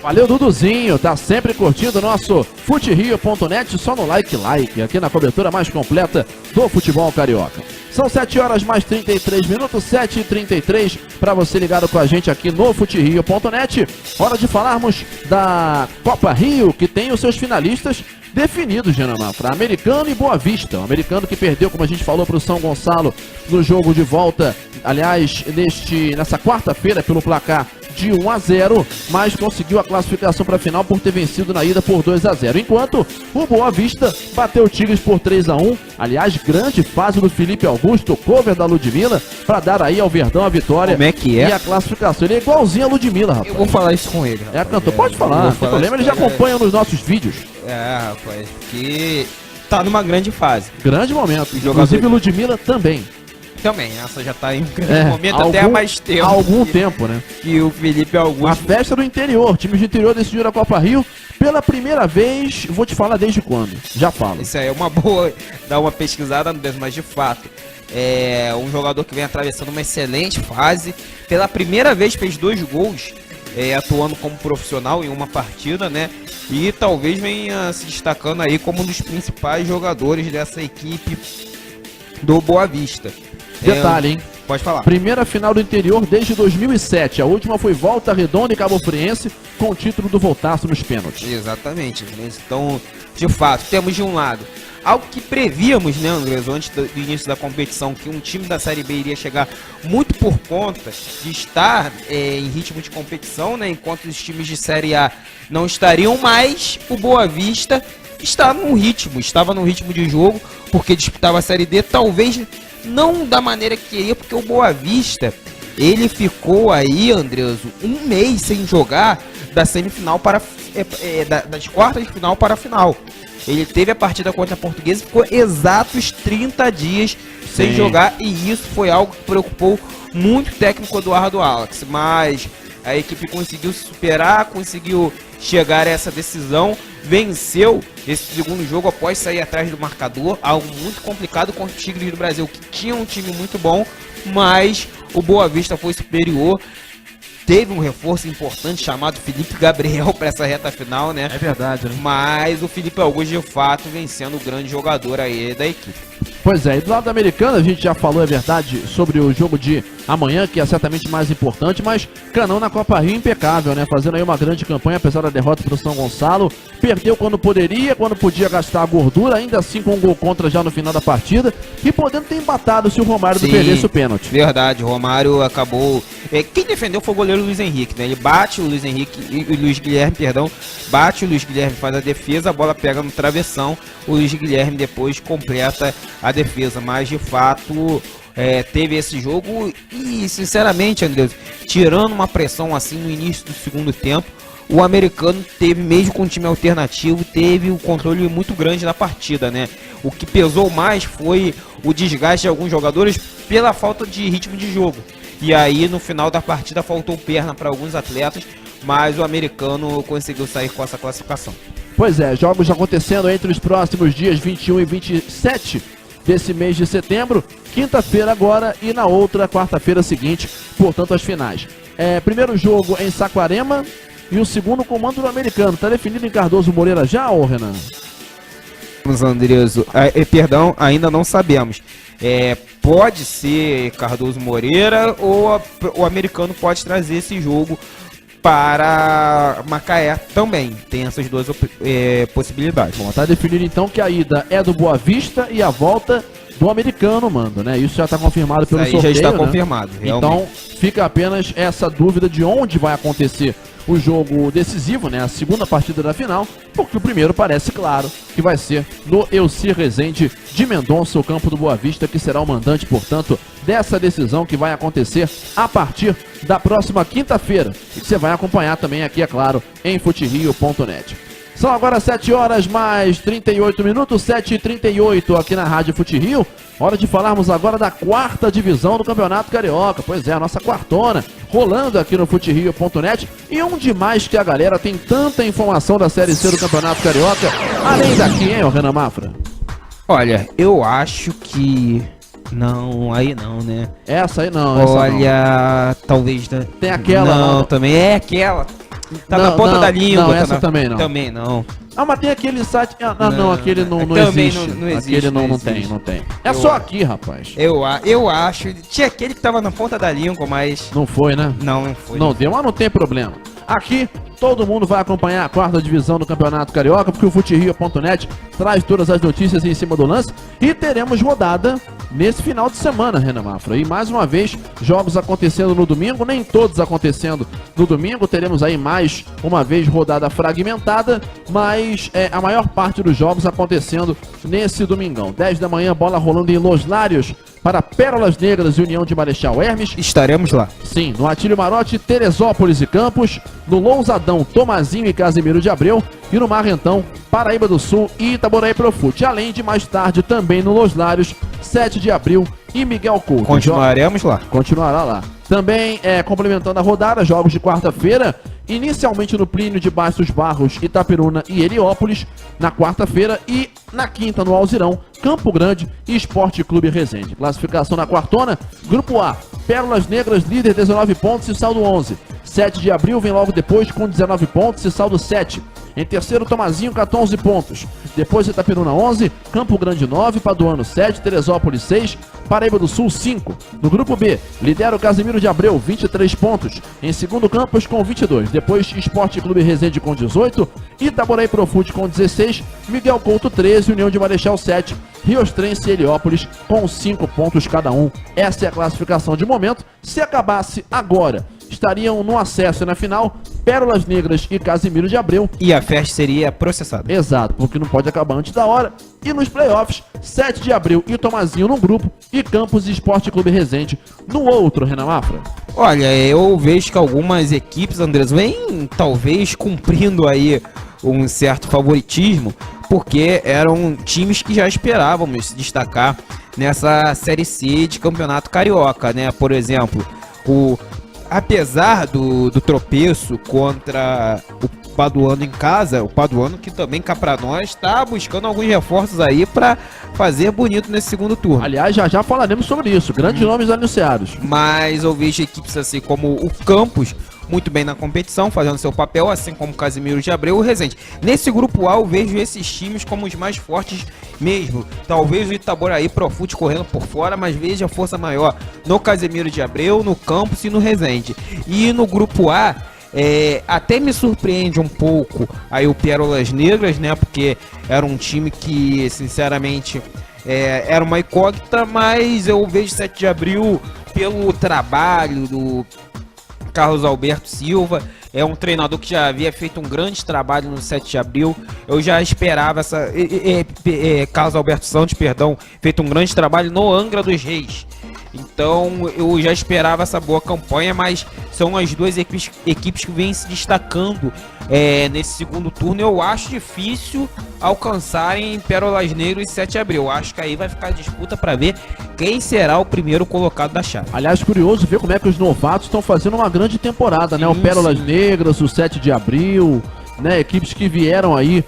Valeu, Duduzinho, tá sempre curtindo o nosso FuteRio.net, só no like, aqui na cobertura mais completa do futebol carioca. São 7 horas mais 33 minutos, 7h33, para você ligado com a gente aqui no FuteRio.net. Hora de falarmos da Copa Rio, que tem os seus finalistas definidos, Jean Mafra. Americano e Boa Vista. O americano que perdeu, como a gente falou, para o São Gonçalo no jogo de volta, aliás, nessa quarta-feira, pelo placar de 1-0, mas conseguiu a classificação para a final por ter vencido na ida por 2-0. Enquanto o Boa Vista bateu o Tigres por 3-1. Aliás, grande fase do Felipe Augusto, cover da Ludmilla, para dar aí ao Verdão a vitória. Como é que é? E a classificação. Ele é igualzinho a Ludmilla, rapaz. Eu vou falar isso com ele, rapaz. É, cantor, pode falar, não tem problema, ele já acompanha nos nossos vídeos. É, rapaz, porque tá numa grande fase. Grande momento. Inclusive Ludmilla também. Também, essa já tá em um grande momento até há mais tempo. Há algum tempo, né? E o Felipe Augusto. A festa do interior, times de interior decidiram a Copa Rio pela primeira vez, vou te falar desde quando, já falo. Isso aí é uma boa, dar uma pesquisada, mas de fato, é um jogador que vem atravessando uma excelente fase, pela primeira vez fez 2 gols, atuando como profissional em uma partida, né? E talvez venha se destacando aí como um dos principais jogadores dessa equipe do Boa Vista. Detalhe, hein? Pode falar. Primeira final do interior desde 2007. A última foi Volta Redonda e Cabo Friense, com o título do Voltaço nos pênaltis. Exatamente. Então, de fato, temos de um lado algo que prevíamos, né, Andrés, antes do início da competição, que um time da Série B iria chegar muito por conta de estar em ritmo de competição, né, enquanto os times de Série A não estariam, mas o Boa Vista estava num ritmo de jogo, porque disputava a Série D, talvez não da maneira que ia, porque o Boa Vista, ele ficou aí, Andreso, 1 mês sem jogar da semifinal para das quartas de final para a final. Ele teve a partida contra a Portuguesa e ficou exatos 30 dias sem jogar, e isso foi algo que preocupou muito o técnico Eduardo Alex, mas a equipe conseguiu se superar, conseguiu chegar a essa decisão, venceu esse segundo jogo após sair atrás do marcador, algo muito complicado contra os Tigres do Brasil, que tinha um time muito bom, mas o Boa Vista foi superior. Teve um reforço importante chamado Felipe Gabriel para essa reta final, né? É verdade, né? Mas o Felipe Augusto, de fato, vencendo o grande jogador aí da equipe. Pois é, e do lado americano a gente já falou, é verdade, sobre o jogo de amanhã, que é certamente mais importante, mas Canão na Copa Rio impecável, né? Fazendo aí uma grande campanha, apesar da derrota para o São Gonçalo. Perdeu quando poderia, quando podia gastar a gordura, ainda assim com um gol contra já no final da partida, e podendo ter embatado se o Romário não perdesse o pênalti. Verdade, o Romário acabou... Quem defendeu foi o goleiro Luiz Henrique, né? Ele bate o Luiz Henrique, o Luiz Guilherme, perdão, bate o Luiz Guilherme, faz a defesa, a bola pega no travessão, o Luiz Guilherme depois completa a defesa, mas de fato teve esse jogo e sinceramente, André, tirando uma pressão assim no início do segundo tempo, o americano teve, mesmo com um time alternativo, teve o controle muito grande da partida, né? O que pesou mais foi o desgaste de alguns jogadores pela falta de ritmo de jogo. E aí no final da partida faltou perna para alguns atletas, mas o americano conseguiu sair com essa classificação. Pois é, jogos acontecendo entre os próximos dias 21 e 27 desse mês de setembro, quinta-feira agora e na outra quarta-feira seguinte, portanto as finais. Primeiro jogo em Saquarema e o segundo comando do americano. Tá definido em Cardoso Moreira já, ô Renan? Andreso, perdão, ainda não sabemos. Pode ser Cardoso Moreira ou o americano pode trazer esse jogo para Macaé também. Tem essas duas possibilidades. Bom, tá definido então que a ida é do Boa Vista e a volta do americano, mano, né? Isso já está confirmado pelo sorteio, já está né? confirmado, realmente. Então fica apenas essa dúvida de onde vai acontecer o jogo decisivo, né? A segunda partida da final, porque o primeiro parece claro que vai ser no Elcir Rezende de Mendonça, o campo do Boa Vista, que será o mandante, portanto, dessa decisão que vai acontecer a partir da próxima quinta-feira e que você vai acompanhar também aqui, é claro, em futerio.net. São agora 7 horas mais 38 minutos, 7h38 aqui na Rádio Fute Rio. Hora de falarmos agora da quarta divisão do Campeonato Carioca. Pois é, a nossa quartona rolando aqui no futerio.net. E onde mais que a galera tem tanta informação da Série C do Campeonato Carioca, além daqui, hein, Renan Mafra? Olha, eu acho que... Não, aí não, né? Essa aí não, essa Olha, não. Talvez... Tem aquela... Não, também é aquela... Tá na ponta da língua. Não, essa também não. Também não. Ah, mas tem aquele site... não, aquele não existe. Não existe. Aquele não tem. É só aqui, rapaz. Eu acho... Tinha aquele que tava na ponta da língua, mas... Não foi, né? Não foi. Não deu, mas não tem problema. Aqui, todo mundo vai acompanhar a quarta divisão do Campeonato Carioca, porque o futerio.net traz todas as notícias em cima do lance. E teremos rodada nesse final de semana, Renan Mafra. E mais uma vez, jogos acontecendo no domingo, nem todos acontecendo no domingo. Teremos aí mais uma vez rodada fragmentada, mas a maior parte dos jogos acontecendo nesse domingão. 10 da manhã, bola rolando em Los Lários para Pérolas Negras e União de Marechal Hermes. Estaremos lá. Sim, no Atílio Marote, Teresópolis e Campos, no Lousadão, Tomazinho e Casimiro de Abreu, e no Marrentão, Paraíba do Sul e Itaboraí Profute. Além de mais tarde também no Los Lários, 7 de abril e Miguel Couto. Continuaremos lá. Continuará lá. Também complementando a rodada, jogos de quarta-feira, inicialmente no Plínio de Bastos Barros, Itaperuna e Heliópolis, na quarta-feira, e na quinta no Alzirão, Campo Grande e Esporte Clube Resende. Classificação na quartona, Grupo A, Pérolas Negras, líder 19 pontos e saldo 11. 7 de abril vem logo depois com 19 pontos e saldo 7. Em terceiro, Tomazinho, 14 pontos. Depois, Itaperuna, 11. Campo Grande, 9. Paduano, 7. Teresópolis, 6. Paraíba do Sul, 5. No grupo B, lidera o Casimiro de Abreu, 23 pontos. Em segundo, Campos, com 22. Depois, Esporte Clube Resende, com 18. Itaboraí Profute, com 16. Miguel Couto, 13. União de Marechal, 7. Riostrense e Heliópolis, com 5 pontos cada um. Essa é a classificação de momento. Se acabasse agora, estariam no acesso e na final Pérolas Negras e Casimiro de Abreu. E a festa seria processada. Exato, porque não pode acabar antes da hora. E nos playoffs, 7 de abril e Tomazinho num grupo e Campos e Esporte Clube Resende no outro, Renan Mafra. Olha, eu vejo que algumas equipes, Andrés, vêm talvez cumprindo aí um certo favoritismo, porque eram times que já esperávamos se destacar nessa Série C de Campeonato Carioca, né? Por exemplo, apesar do tropeço contra o Paduano em casa, o Paduano que também cá pra nós está buscando alguns reforços aí para fazer bonito nesse segundo turno. Aliás, já falaremos sobre isso, grandes nomes anunciados. Mas eu vejo equipes assim como o Campos muito bem na competição, fazendo seu papel, assim como o Casimiro de Abreu e o Resende. Nesse grupo A eu vejo esses times como os mais fortes mesmo. Talvez o Itaboraí Profute correndo por fora, mas veja a força maior no Casimiro de Abreu, no Campos e no Resende. E no grupo A, até me surpreende um pouco aí o Pérolas Negras, né? Porque era um time que, sinceramente, era uma incógnita, mas eu vejo 7 de Abril pelo trabalho do Carlos Alberto Silva. É um treinador que já havia feito um grande trabalho no 7 de Abril. Eu já esperava Carlos Alberto Santos, feito um grande trabalho no Angra dos Reis. Então eu já esperava essa boa campanha, mas são as duas equipes que vêm se destacando nesse segundo turno. Eu acho difícil alcançarem Pérolas Negras e 7 de Abril. Eu acho que aí vai ficar disputa para ver quem será o primeiro colocado da chave. Aliás, curioso ver como é que os novatos estão fazendo uma grande temporada, né? O Pérolas Negras, o 7 de Abril, né? Equipes que vieram aí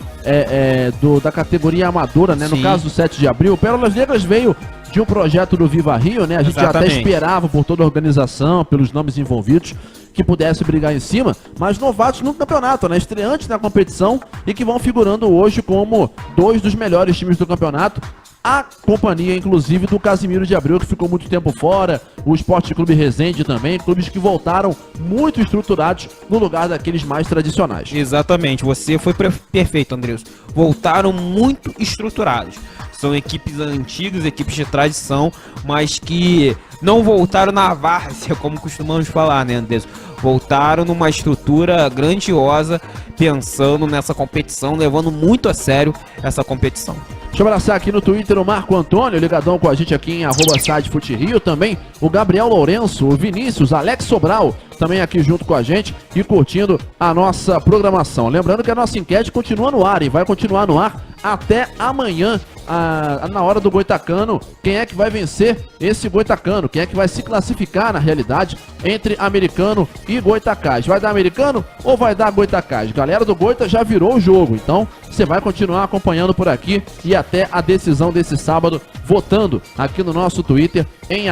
da categoria amadora, né? No caso do 7 de Abril, o Pérolas Negras veio de um projeto do Viva Rio, né? A gente até esperava por toda a organização, pelos nomes envolvidos, que pudesse brigar em cima, mas novatos no campeonato, né? Estreantes na competição e que vão figurando hoje como dois dos melhores times do campeonato. A companhia, inclusive, do Casimiro de Abreu, que ficou muito tempo fora, o Esporte Clube Resende também, clubes que voltaram muito estruturados no lugar daqueles mais tradicionais. Exatamente, você foi perfeito, Andreus. Voltaram muito estruturados. São equipes antigas, equipes de tradição, mas que não voltaram na várzea, como costumamos falar, né, Andreus? Voltaram numa estrutura grandiosa, pensando nessa competição, levando muito a sério essa competição. Deixa eu abraçar aqui no Twitter o Marco Antônio, ligadão com a gente aqui em @SiteFuteRio, também o Gabriel Lourenço, o Vinícius, Alex Sobral, também aqui junto com a gente e curtindo a nossa programação. Lembrando que a nossa enquete continua no ar e vai continuar no ar até amanhã, na hora do Goitacano. Quem é que vai vencer esse Goitacano? Quem é que vai se classificar, na realidade, entre Americano e Goitacás? Vai dar Americano ou vai dar Goitacás? Galera do Goita já virou o jogo, então você vai continuar acompanhando por aqui e até a decisão desse sábado, votando aqui no nosso Twitter em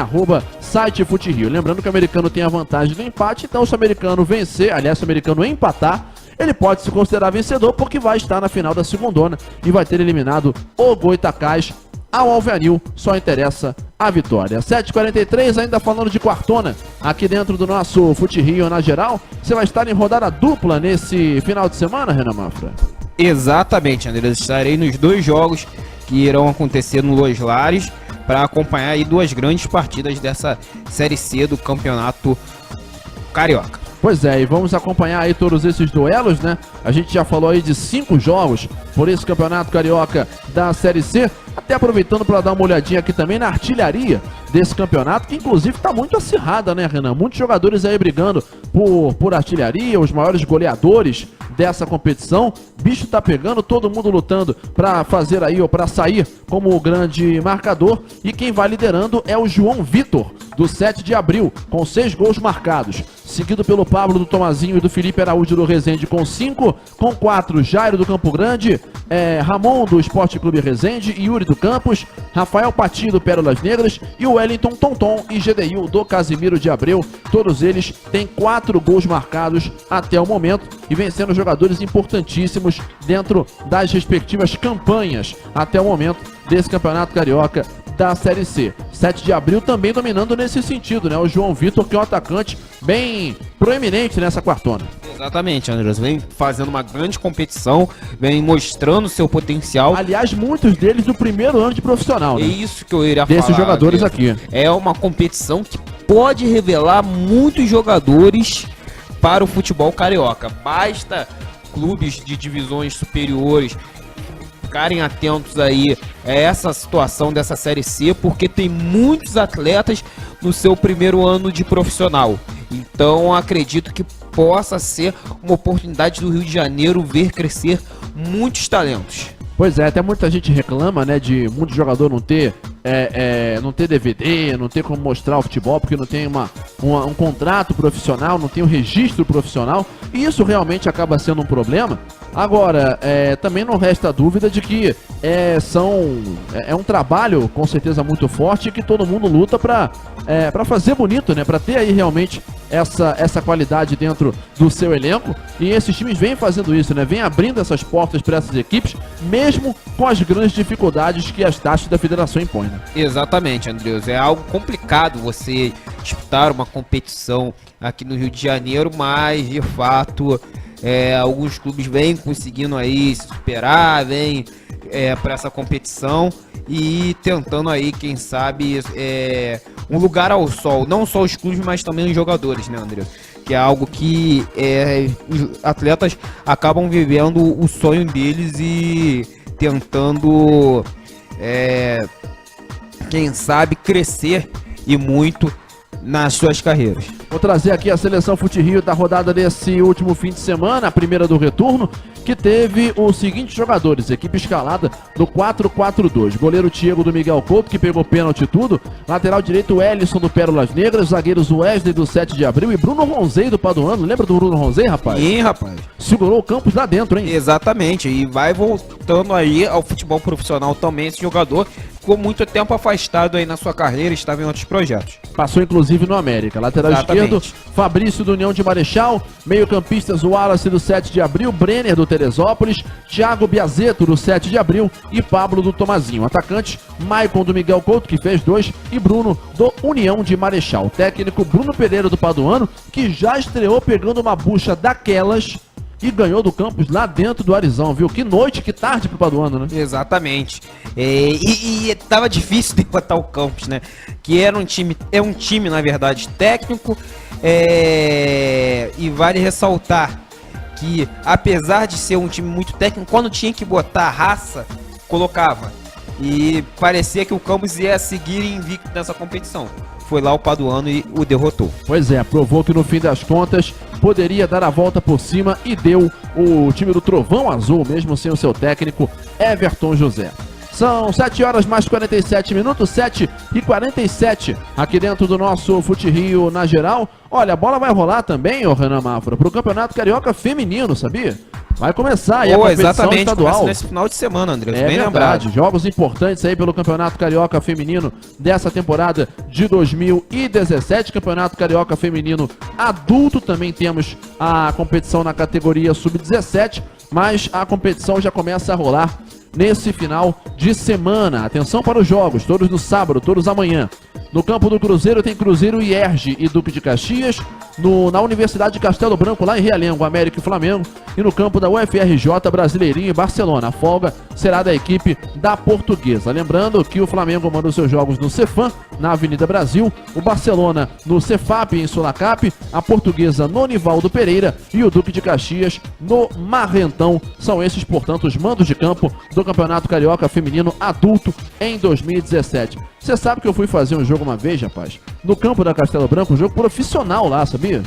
@SiteFuteRio. Lembrando que o Americano tem a vantagem do empate, então se o Americano vencer, aliás, se o Americano empatar, ele pode se considerar vencedor porque vai estar na final da segundona e vai ter eliminado o Goitacás. Ao Alveanil só interessa a vitória. 7h43, ainda falando de quartona, aqui dentro do nosso Fute Rio na geral. Você vai estar em rodada dupla nesse final de semana, Renan Mafra? Exatamente, André. Estarei nos dois jogos que irão acontecer no Los Lares para acompanhar aí duas grandes partidas dessa Série C do Campeonato Carioca. Pois é, e vamos acompanhar aí todos esses duelos, né? A gente já falou aí de 5 jogos por esse Campeonato Carioca da Série C. Até aproveitando para dar uma olhadinha aqui também na artilharia desse campeonato, que inclusive está muito acirrada, né, Renan? Muitos jogadores aí brigando por artilharia, os maiores goleadores dessa competição. Bicho tá pegando, todo mundo lutando para fazer aí, ou para sair como o grande marcador. E quem vai liderando é o João Vitor, do 7 de Abril, com 6 gols marcados. Seguido pelo Pablo do Tomazinho e do Felipe Araújo do Resende com 5. Com 4, Jairo do Campo Grande, Ramon do Esporte Clube Resende e Yuri do Campos, Rafael Patinho do Pérolas Negras e o Wellington Tonton e Gedeil do Casimiro de Abreu. Todos eles têm 4 gols marcados até o momento e vem sendo jogadores importantíssimos dentro das respectivas campanhas até o momento desse Campeonato Carioca da Série C. 7 de Abril também dominando nesse sentido, né? O João Vitor, que é um atacante bem proeminente nessa quartona. Exatamente, Andrés. Vem fazendo uma grande competição, vem mostrando seu potencial. Aliás, muitos deles do primeiro ano de profissional, né? É isso que eu iria falar. Desses jogadores aqui. É uma competição que pode revelar muitos jogadores para o futebol carioca. Basta clubes de divisões superiores ficarem atentos aí a essa situação dessa Série C, porque tem muitos atletas no seu primeiro ano de profissional. Então acredito que possa ser uma oportunidade do Rio de Janeiro ver crescer muitos talentos. Pois é, até muita gente reclama, né, de muito jogador não ter DVD, não ter como mostrar o futebol, porque não tem um contrato profissional, não tem um registro profissional, e isso realmente acaba sendo um problema. Agora, também não resta dúvida de que é um trabalho com certeza muito forte que todo mundo luta para fazer bonito, né, para ter aí realmente essa qualidade dentro do seu elenco, e esses times vêm fazendo isso, né, vêm abrindo essas portas para essas equipes, mesmo com as grandes dificuldades que as taxas da federação impõem. Né? Exatamente, Andreus, é algo complicado você disputar uma competição aqui no Rio de Janeiro, mas de fato alguns clubes vêm conseguindo aí se superar, vêm para essa competição e tentando aí, quem sabe, um lugar ao sol, não só os clubes, mas também os jogadores, né, André? Que é algo que os atletas acabam vivendo o sonho deles e tentando, quem sabe, crescer e muito nas suas carreiras. Vou trazer aqui a seleção Fute Rio da rodada desse último fim de semana, a primeira do retorno, que teve os seguintes jogadores, equipe escalada do 4-4-2, goleiro Thiago do Miguel Couto, que pegou pênalti e tudo, lateral direito Ellison do Pérolas Negras, zagueiros Wesley do 7 de abril e Bruno Ronzei do Paduano. Lembra do Bruno Ronzei, rapaz? Sim, rapaz. Segurou o campus lá dentro, hein? Exatamente, e vai voltando aí ao futebol profissional também esse jogador, ficou muito tempo afastado aí na sua carreira, estava em outros projetos. Passou inclusive no América. Lateral esquerdo, Fabrício do União de Marechal, meio campistas Wallace do 7 de abril, Brenner do Teresópolis, Thiago Biazeto do 7 de abril e Pablo do Tomazinho. Atacante, Maicon do Miguel Couto, que fez 2, e Bruno do União de Marechal. Técnico Bruno Pereira do Paduano, que já estreou pegando uma bucha daquelas e ganhou do campus lá dentro do Arizão, viu? Que noite, que tarde pro Paduano, né? Exatamente. E tava difícil de botar o campus, né? Que era um time, na verdade, técnico. E vale ressaltar que, apesar de ser um time muito técnico, quando tinha que botar raça, colocava. E parecia que o campus ia seguir invicto nessa competição. Foi lá o Paduano e o derrotou. Pois é, provou que no fim das contas poderia dar a volta por cima e deu o time do Trovão Azul, mesmo sem o seu técnico Everton José. São 7 horas mais 47 minutos, 7h47 aqui dentro do nosso Fute Rio na geral. Olha, a bola vai rolar também, ô Renan Mafra, pro Campeonato Carioca Feminino, sabia? Vai começar aí a competição estadual. Começa nesse final de semana, André, bem verdade, lembrado. Jogos importantes aí pelo Campeonato Carioca Feminino dessa temporada de 2017. Campeonato Carioca Feminino adulto, também temos a competição na categoria Sub-17, mas a competição já começa a rolar nesse final de semana. Atenção para os jogos, todos no sábado, todos amanhã. No campo do Cruzeiro tem Cruzeiro e Erge e Duque de Caxias. Na Universidade de Castelo Branco, lá em Realengo, América e Flamengo. E no campo da UFRJ, Brasileirinho e Barcelona. A folga será da equipe da Portuguesa. Lembrando que o Flamengo manda os seus jogos no Cefam, na Avenida Brasil. O Barcelona no Cefap, em Sulacap. A Portuguesa no Nivaldo Pereira. E o Duque de Caxias no Marrentão. São esses, portanto, os mandos de campo do Campeonato Carioca Feminino Adulto em 2017. Você sabe que eu fui fazer um jogo uma vez, rapaz, no campo da Castelo Branco, um jogo profissional lá, sabia?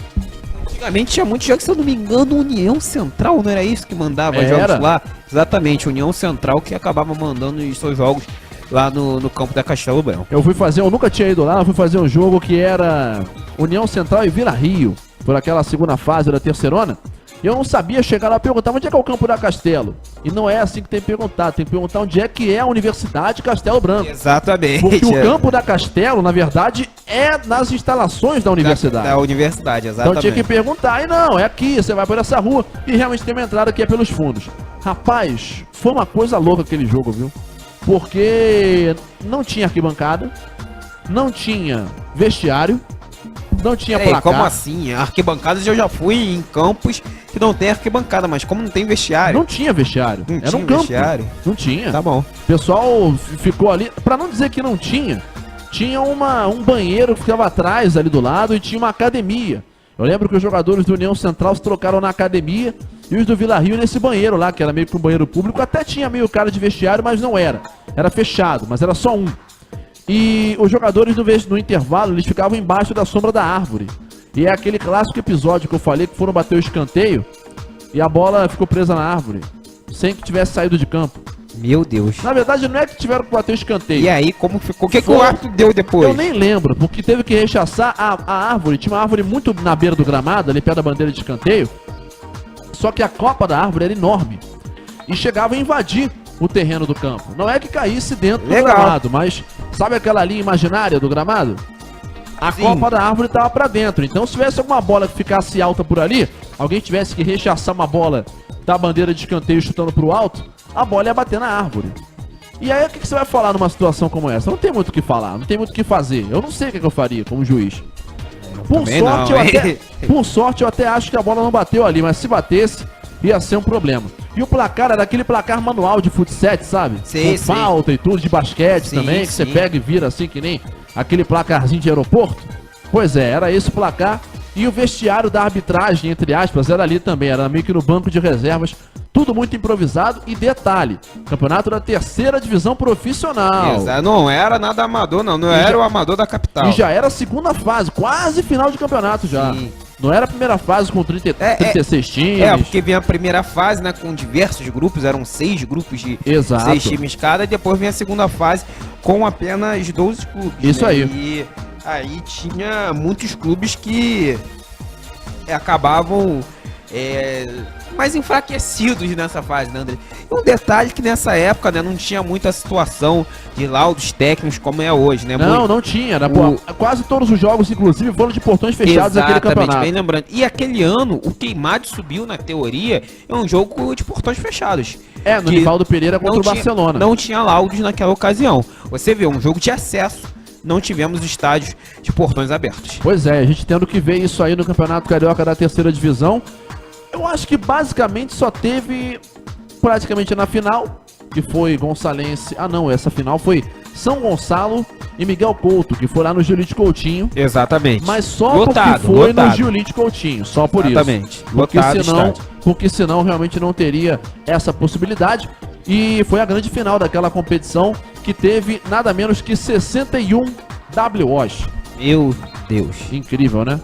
Antigamente tinha muitos jogos, se eu não me engano, União Central, não era isso que mandava jogos lá? Exatamente, União Central que acabava mandando os seus jogos lá no campo da Castelo Branco. Eu nunca tinha ido lá, eu fui fazer um jogo que era União Central e Vila Rio, por aquela segunda fase da terceirona. Eu não sabia chegar lá e perguntar onde é que é o campo da Castelo. E não é assim que tem que perguntar. Tem que perguntar onde é que é a Universidade Castelo Branco. Exatamente. Porque o campo da Castelo, na verdade, é nas instalações da universidade. Da universidade, exatamente. Então tinha que perguntar. E não, é aqui, você vai por essa rua. E realmente tem uma entrada que é pelos fundos. Rapaz, foi uma coisa louca aquele jogo, viu? Porque não tinha arquibancada, não tinha vestiário, não tinha placar. Como assim? Arquibancadas eu já fui em campos que não tem arquibancada, mas como não tem vestiário? Não tinha vestiário. Era um campo. Vestiário? Não tinha. Tá bom. O pessoal ficou ali, pra não dizer que não tinha, tinha um banheiro que ficava atrás ali do lado e tinha uma academia. Eu lembro que os jogadores do União Central se trocaram na academia e os do Vila Rio nesse banheiro lá, que era meio que um banheiro público. Até tinha meio cara de vestiário, mas não era. Era fechado, mas era só um. E os jogadores no intervalo, eles ficavam embaixo da sombra da árvore. E é aquele clássico episódio que eu falei, que foram bater o escanteio e a bola ficou presa na árvore, sem que tivesse saído de campo. Meu Deus. Na verdade, não é que tiveram que bater o escanteio. E aí, como ficou? O que o árbitro deu depois? Eu nem lembro, porque teve que rechaçar a árvore. Tinha uma árvore muito na beira do gramado, ali perto da bandeira de escanteio. Só que a copa da árvore era enorme. E chegava a invadir o terreno do campo. Não é que caísse dentro do gramado, mas sabe aquela linha imaginária do gramado? A copa da árvore estava pra dentro. Então, se tivesse alguma bola que ficasse alta por ali, alguém tivesse que rechaçar uma bola da bandeira de escanteio chutando pro alto, a bola ia bater na árvore. E aí, o que você vai falar numa situação como essa? Não tem muito o que falar, não tem muito o que fazer. Eu não sei o que eu faria como juiz. Por sorte, eu até acho que a bola não bateu ali, mas se batesse, ia ser um problema. E o placar era aquele placar manual de futsal, sabe? Com falta e tudo, de basquete também, que você pega e vira assim, que nem aquele placarzinho de aeroporto. Pois é, era esse o placar. E o vestiário da arbitragem, entre aspas, era ali também, era meio que no banco de reservas. Tudo muito improvisado e detalhe, campeonato da 3ª divisão profissional. Exato, não era nada amador, não era o amador da capital. E já era a 2ª fase, quase final de campeonato já. Sim. Não era a primeira fase com 36 times. Porque vinha a primeira fase, né, com diversos grupos, eram 6 grupos de 6 times cada, e depois vinha a segunda fase com apenas 12 clubes. Isso, né? Aí. E aí tinha muitos clubes que acabavam mais enfraquecidos nessa fase, né, André? E um detalhe que nessa época, né, não tinha muita situação de laudos técnicos como é hoje, né? Não tinha. Quase todos os jogos, inclusive, foram de portões fechados naquele campeonato. Bem lembrando. E aquele ano, o Queimado subiu, na teoria, é um jogo de portões fechados. No Nivaldo Pereira contra o Barcelona. Não tinha laudos naquela ocasião. Você vê, um jogo de acesso. Não tivemos estádios de portões abertos. Pois é, a gente tendo que ver isso aí no Campeonato Carioca da 3ª divisão. Eu acho que basicamente só teve praticamente na final, que foi Gonçalense. Essa final foi São Gonçalo e Miguel Couto, que foi lá no Giolite Coutinho. Exatamente. Mas só porque foi no Giolite Coutinho, só por isso. Porque senão realmente não teria essa possibilidade. E foi a grande final daquela competição, que teve nada menos que 61 WOs. Meu Deus. Incrível, né?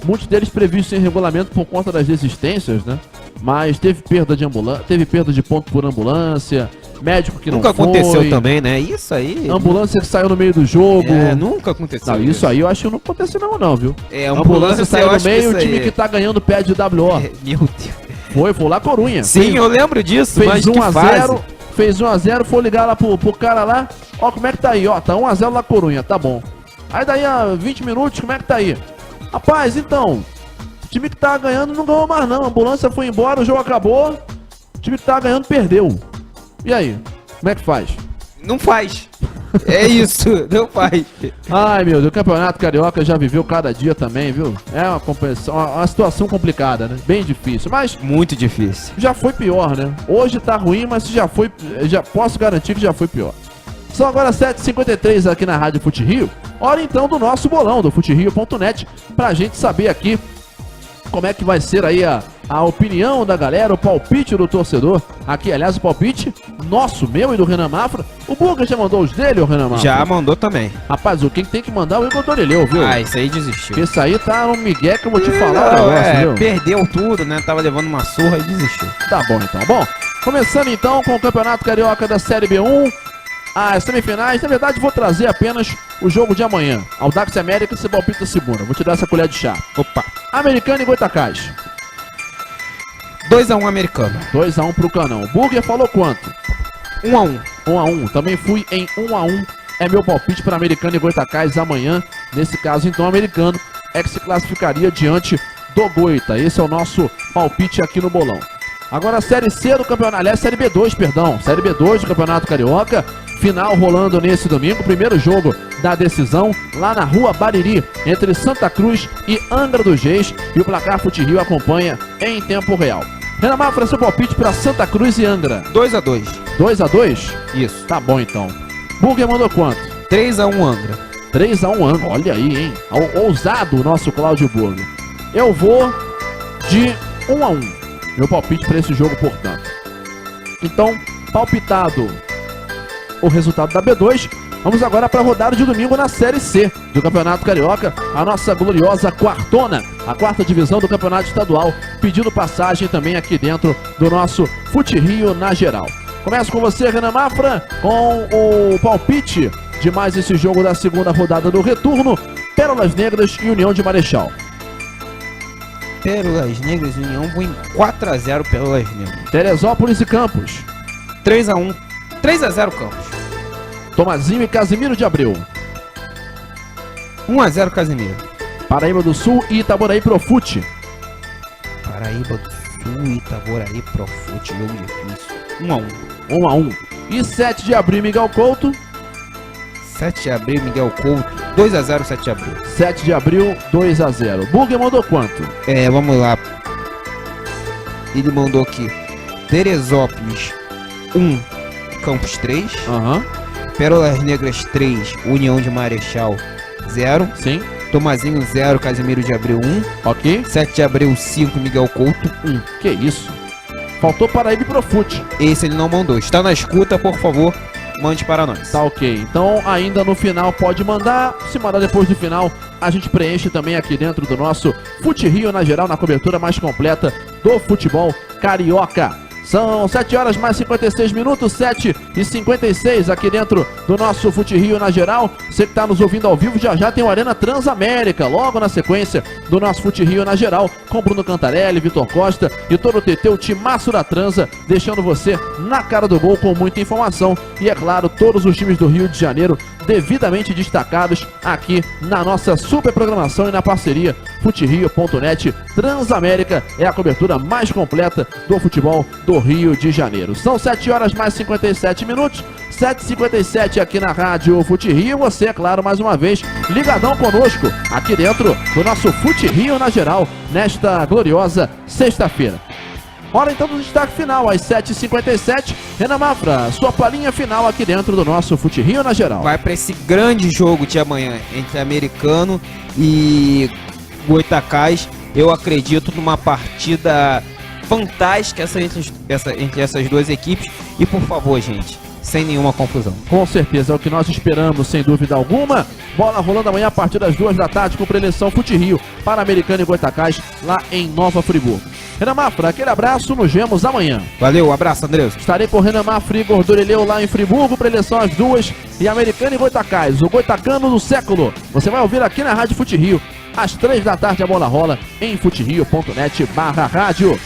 Muitos deles previstos em regulamento por conta das desistências, né? Mas teve perda de ambulância, teve perda de ponto por ambulância, médico que nunca não foi. Nunca aconteceu também, né? Isso aí. Ambulância que saiu no meio do jogo. Nunca aconteceu. Não, isso aí eu acho que não aconteceu não, viu? Ambulância saiu no meio, o time que tá ganhando perde de WO. Meu Deus. Foi lá Corunha. Sim, eu lembro disso, mas 1-0, fez 1-0, foi ligar lá pro cara lá. Ó, como é que tá aí? Ó, tá 1-0 lá Corunha, tá bom. Aí daí a 20 minutos, como é que tá aí? Rapaz, então, o time que tava ganhando não ganhou mais não. A ambulância foi embora, o jogo acabou. O time que tava ganhando perdeu. E aí? Como é que faz? Não faz. É isso, não faz. Ai, meu Deus, o Campeonato Carioca já viveu cada dia também, viu? É uma competição, uma situação complicada, né? Bem difícil, mas... Muito difícil. Já foi pior, né? Hoje tá ruim, mas já posso garantir que já foi pior. São agora 7h53 aqui na Rádio Fute Rio. Hora então do nosso bolão, do futerio.net, pra gente saber aqui como é que vai ser aí a opinião da galera, o palpite do torcedor. Aqui, aliás, o palpite nosso, meu e do Renan Mafra. O Burger já mandou os dele, o Renan Mafra? Já mandou também. Rapaz, quem tem que mandar é o Igor Dorileu, viu? Isso aí desistiu. Porque isso aí tá um migué que eu vou te falar o negócio, viu? Perdeu tudo, né? Tava levando uma surra e desistiu. Tá bom, então. Bom, começando então com o Campeonato Carioca da Série B1. As semifinais, na verdade vou trazer apenas o jogo de amanhã. Audax América e Cebol Pita Segunda. Vou te dar essa colher de chá. Opa. Americano e Goitacás. 2-1 Americano. 2-1 pro Canão. Burger falou quanto? 1-1. 1-1. Também fui em 1-1. É meu palpite para Americano e Goitacás amanhã. Nesse caso, então, o Americano é que se classificaria diante do Goita. Esse é o nosso palpite aqui no bolão. Agora a Série C do campeonato, aliás, Série B2, perdão. Série B2 do Campeonato Carioca. Final rolando nesse domingo. Primeiro jogo da decisão lá na Rua Bariri, entre Santa Cruz e Angra dos Reis. E o placar Fute Rio acompanha em tempo real. Renan Mafra, seu palpite para Santa Cruz e Angra. 2-2. 2-2? Isso. Tá bom então. Burger mandou quanto? 3-1 Angra. 3-1 Angra. Olha aí, hein? Ousado o nosso Cláudio Burger. Eu vou de 1-1. Meu palpite para esse jogo, portanto. Então, palpitado o resultado da B2, vamos agora para a rodada de domingo na Série C do Campeonato Carioca, a nossa gloriosa quartona, a 4ª divisão do Campeonato Estadual, pedindo passagem também aqui dentro do nosso Fute Rio na geral. Começo com você, Renan Mafra, com o palpite de mais esse jogo da segunda rodada do retorno, Pérolas Negras e União de Marechal. Pérolas Negras e União vão em 4-0 Pérolas Negras. Teresópolis e Campos. 3-1. 3-0 Campos. Tomazinho e Casimiro de Abreu. 1-0 Casimiro. Paraíba do Sul e Itaboraí Profute. Paraíba do Sul e Itaboraí Profute. Jogo difícil. 1-1. 1-1. E 7 de Abril, Miguel Couto. 7 de Abril, Miguel Couto. 2-0, 7 de Abril. 7 de Abril, 2-0. Burger mandou quanto? Vamos lá. Ele mandou aqui. Teresópolis 1, Campos 3. Pérolas Negras 3, União de Marechal 0. Sim. Tomazinho 0, Casimiro de Abreu 1. Ok. 7 de Abril 5, Miguel Couto 1. Que isso? Faltou Paraíba e Profute. Esse ele não mandou. Está na escuta, por favor, mande para nós. Tá ok. Então ainda no final pode mandar. Se mandar depois do final, a gente preenche também aqui dentro do nosso Fute Rio na geral, na cobertura mais completa do futebol carioca. São 7 horas mais 56 minutos, 7h56 aqui dentro do nosso Fute Rio na geral. Você que está nos ouvindo ao vivo, já já tem o Arena Transamérica, logo na sequência do nosso Fute Rio na geral, com Bruno Cantarelli, Vitor Costa e todo o TT, o timaço da Transa, deixando você na cara do gol com muita informação. E é claro, todos os times do Rio de Janeiro devidamente destacados aqui na nossa super programação e na parceria futerio.net. Transamérica é a cobertura mais completa do futebol do Rio de Janeiro. São 7 horas mais 57 minutos, 7h57 aqui na Rádio Fute Rio. Você, é claro, mais uma vez, ligadão conosco aqui dentro do nosso Fute Rio na geral, nesta gloriosa sexta-feira. Hora então do destaque final, às 7h57. Renan Mafra, sua palhinha final aqui dentro do nosso Fute Rio na geral. Vai para esse grande jogo de amanhã entre Americano e Goitacás. Eu acredito numa partida fantástica entre essas duas equipes. E por favor, gente, sem nenhuma confusão. Com certeza, é o que nós esperamos, sem dúvida alguma. Bola rolando amanhã a partir das 2 da tarde com preleção Fute Rio para Americano e Goitacás, lá em Nova Friburgo. Renan Mafra, aquele abraço, nos vemos amanhã. Valeu, abraço, Andrés. Estarei com Renan Mafra e Igor Dorileu lá em Friburgo, preleção às 2, e Americano e Goitacás, o Goitacano do século. Você vai ouvir aqui na Rádio Fute Rio, às 3 da tarde a bola rola em futerio.net/rádio.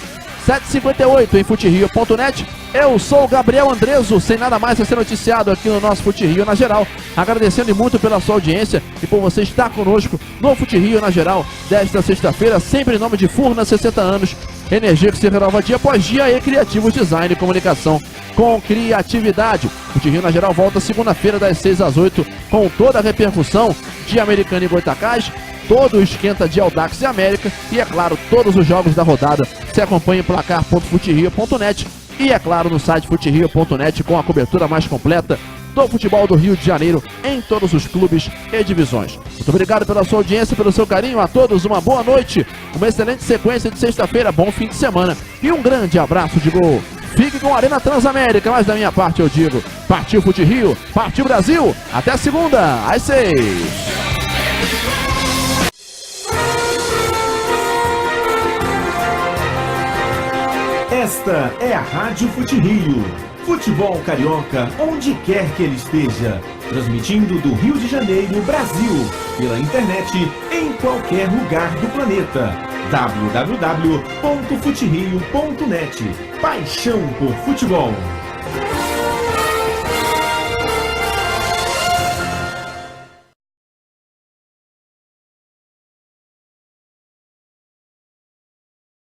7h58 em futerio.net. Eu sou o Gabriel Andreso, sem nada mais a ser noticiado aqui no nosso Fute Rio na geral. Agradecendo muito pela sua audiência e por você estar conosco no Fute Rio na geral desta sexta-feira, sempre em nome de Furnas 60 anos. Energia que se renova dia após dia e Criativos Design e Comunicação com criatividade. Fute Rio na geral volta segunda-feira das 6 às 8 com toda a repercussão de Americano e Goitacás. Todo o esquenta de Audax e América e, é claro, todos os jogos da rodada se acompanha em placar.futerio.net e, é claro, no site futerio.net com a cobertura mais completa do futebol do Rio de Janeiro em todos os clubes e divisões. Muito obrigado pela sua audiência, pelo seu carinho. A todos uma boa noite, uma excelente sequência de sexta-feira, bom fim de semana e um grande abraço de gol. Fique com a Arena Transamérica, mas da minha parte eu digo, partiu Fute Rio, partiu Brasil, até segunda, às 6. Esta é a Rádio Fute Rio. Futebol carioca, onde quer que ele esteja. Transmitindo do Rio de Janeiro, Brasil. Pela internet, em qualquer lugar do planeta. www.futerio.net. Paixão por futebol.